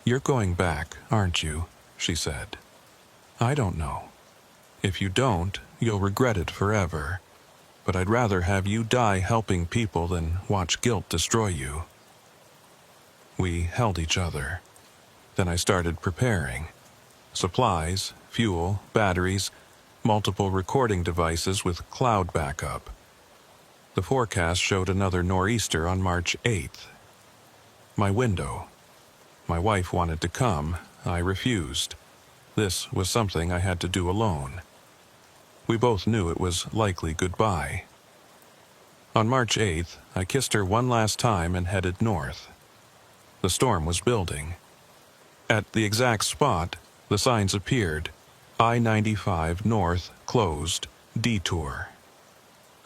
You're going back, aren't you? She said. I don't know. If you don't, you'll regret it forever. But I'd rather have you die helping people than watch guilt destroy you. We held each other. Then I started preparing. Supplies, fuel, batteries, multiple recording devices with cloud backup. The forecast showed another nor'easter on March 8th. My window. My wife wanted to come. I refused. This was something I had to do alone. We both knew it was likely goodbye. On March 8th, I kissed her one last time and headed north. The storm was building. At the exact spot, the signs appeared. I-95 north, closed, detour.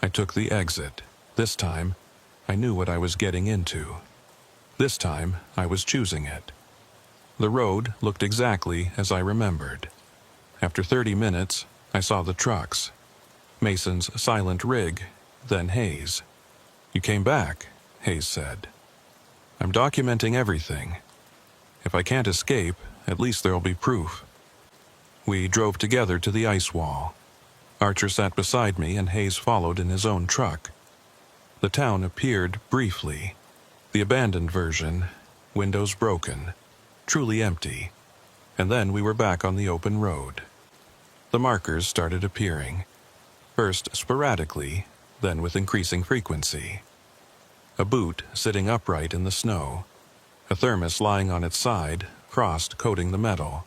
I took the exit. This time, I knew what I was getting into. This time, I was choosing it. The road looked exactly as I remembered. After 30 minutes, I saw the trucks. Mason's silent rig, then Hayes. "You came back," Hayes said. "I'm documenting everything. If I can't escape, at least there'll be proof." We drove together to the ice wall. Archer sat beside me and Hayes followed in his own truck. The town appeared briefly. The abandoned version, windows broken, truly empty. And then we were back on the open road. The markers started appearing, first sporadically, then with increasing frequency. A boot sitting upright in the snow, a thermos lying on its side, frost coating the metal,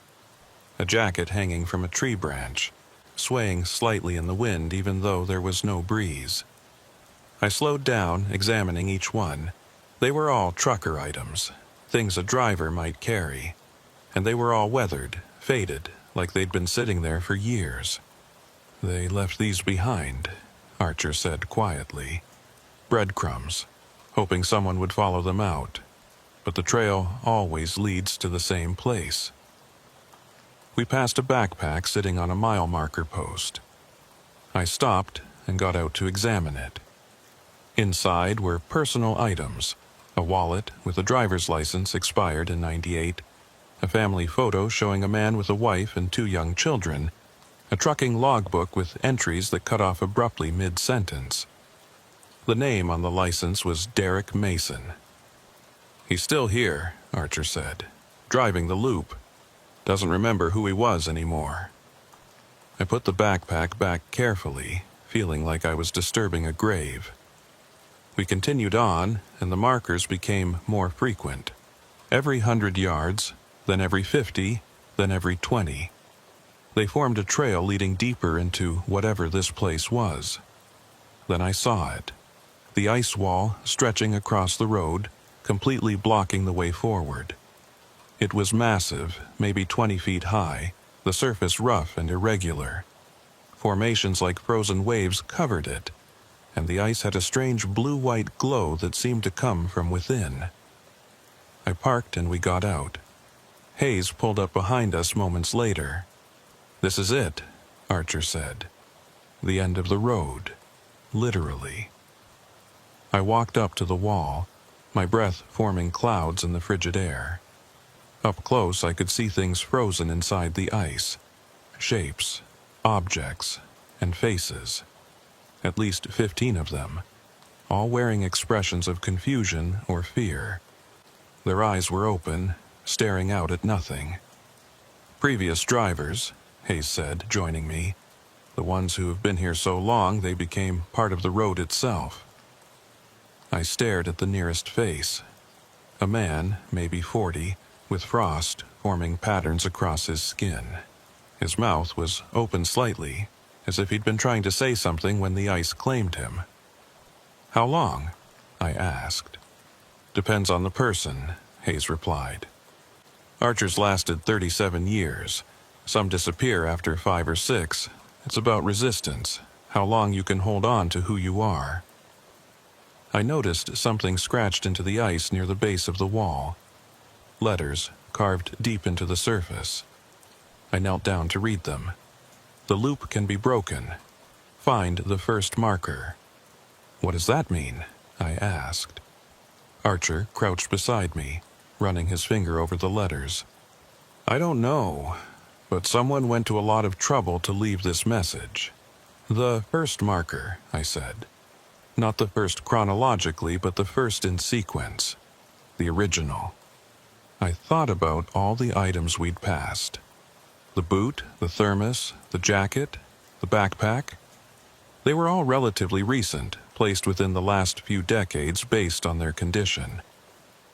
a jacket hanging from a tree branch, swaying slightly in the wind even though there was no breeze. I slowed down, examining each one. They were all trucker items, things a driver might carry, and they were all weathered, faded, like they'd been sitting there for years. "They left these behind," Archer said quietly. "Breadcrumbs, hoping someone would follow them out. But the trail always leads to the same place." We passed a backpack sitting on a mile marker post. I stopped and got out to examine it. Inside were personal items, a wallet with a driver's license expired in '98, a family photo showing a man with a wife and 2 young children, a trucking logbook with entries that cut off abruptly mid-sentence. The name on the license was Derek Mason. "He's still here," Archer said, "driving the loop. Doesn't remember who he was anymore." I put the backpack back carefully, feeling like I was disturbing a grave. We continued on, and the markers became more frequent. Every 100 yards, then every 50, then every 20. They formed a trail leading deeper into whatever this place was. Then I saw it. The ice wall stretching across the road, completely blocking the way forward. It was massive, maybe 20 feet high, the surface rough and irregular. Formations like frozen waves covered it, and the ice had a strange blue-white glow that seemed to come from within. I parked and we got out. Hayes pulled up behind us moments later. "This is it," Archer said. "The end of the road. Literally." I walked up to the wall, my breath forming clouds in the frigid air. Up close I could see things frozen inside the ice. Shapes, objects, and faces. At least 15 of them, all wearing expressions of confusion or fear. Their eyes were open, staring out at nothing. "Previous drivers," Hayes said, joining me. "The ones who have been here so long they became part of the road itself." I stared at the nearest face. A man, maybe 40, with frost forming patterns across his skin. His mouth was open slightly, as if he'd been trying to say something when the ice claimed him. "How long?" I asked. "Depends on the person," Hayes replied. "Archers lasted 37 years. Some disappear after 5 or 6. It's about resistance, how long you can hold on to who you are." I noticed something scratched into the ice near the base of the wall. Letters carved deep into the surface. I knelt down to read them. "The loop can be broken. Find the first marker." "What does that mean?" I asked. Archer crouched beside me, running his finger over the letters. "I don't know, but someone went to a lot of trouble to leave this message." "The first marker," I said. "Not the first chronologically, but the first in sequence. The original." I thought about all the items we'd passed. The boot, the thermos, the jacket, the backpack. They were all relatively recent, placed within the last few decades based on their condition.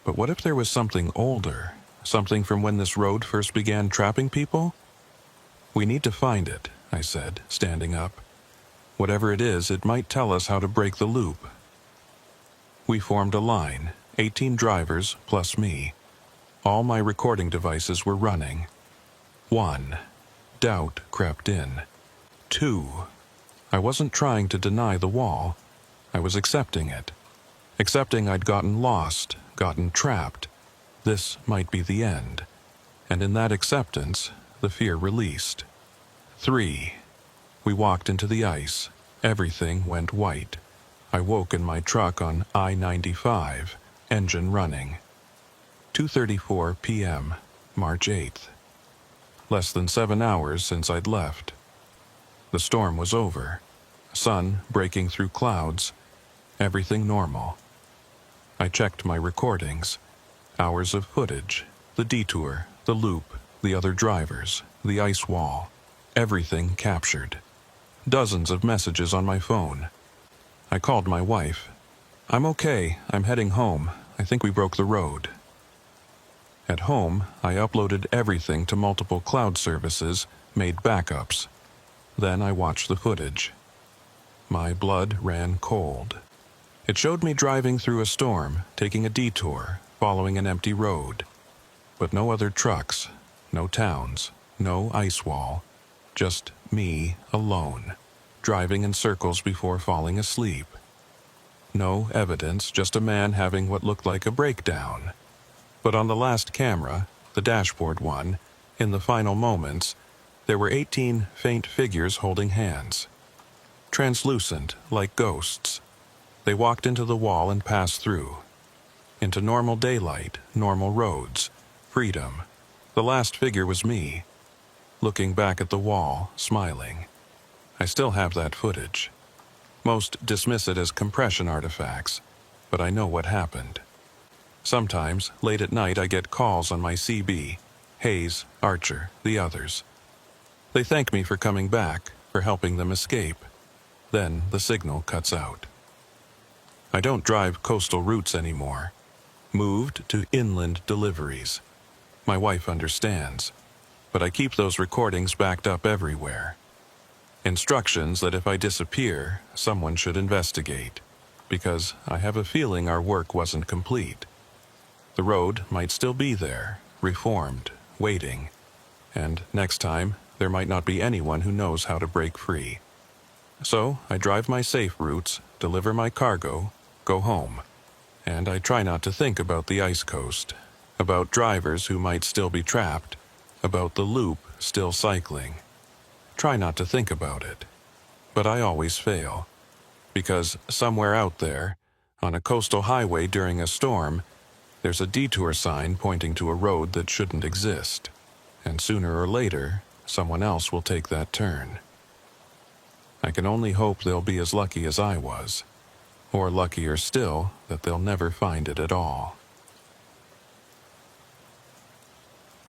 But what if there was something older, something from when this road first began trapping people? "We need to find it," I said, standing up. "Whatever it is, it might tell us how to break the loop." We formed a line, 18 drivers plus me. All my recording devices were running. 1. Doubt crept in. 2. I wasn't trying to deny the wall. I was accepting it. Accepting I'd gotten lost, gotten trapped. This might be the end. And in that acceptance, the fear released. 3. We walked into the ice. Everything went white. I woke in my truck on I-95, engine running. 2:34 p.m., March 8th. Less than 7 hours since I'd left. The storm was over. Sun breaking through clouds. Everything normal. I checked my recordings. Hours of footage. The detour, the loop, the other drivers, the ice wall. Everything captured. Dozens of messages on my phone. I called my wife. "I'm okay. I'm heading home. I think we broke the road." At home, I uploaded everything to multiple cloud services, made backups. Then I watched the footage. My blood ran cold. It showed me driving through a storm, taking a detour, following an empty road. But no other trucks, no towns, no ice wall. Just me alone, driving in circles before falling asleep. No evidence, just a man having what looked like a breakdown. But on the last camera, the dashboard one, in the final moments, there were 18 faint figures holding hands. Translucent, like ghosts. They walked into the wall and passed through. Into normal daylight, normal roads, freedom. The last figure was me, looking back at the wall, smiling. I still have that footage. Most dismiss it as compression artifacts, but I know what happened. Sometimes, late at night, I get calls on my CB, Hayes, Archer, the others. They thank me for coming back, for helping them escape. Then the signal cuts out. I don't drive coastal routes anymore. Moved to inland deliveries. My wife understands, but I keep those recordings backed up everywhere. Instructions that if I disappear, someone should investigate, because I have a feeling our work wasn't complete. The road might still be there, reformed, waiting, and next time there might not be anyone who knows how to break free. So I drive my safe routes, deliver my cargo, go home, and I try not to think about the ice coast, about drivers who might still be trapped, about the loop still cycling. Try not to think about it. But I always fail, because somewhere out there, on a coastal highway during a storm, there's a detour sign pointing to a road that shouldn't exist, and sooner or later, someone else will take that turn. I can only hope they'll be as lucky as I was, or luckier still that they'll never find it at all.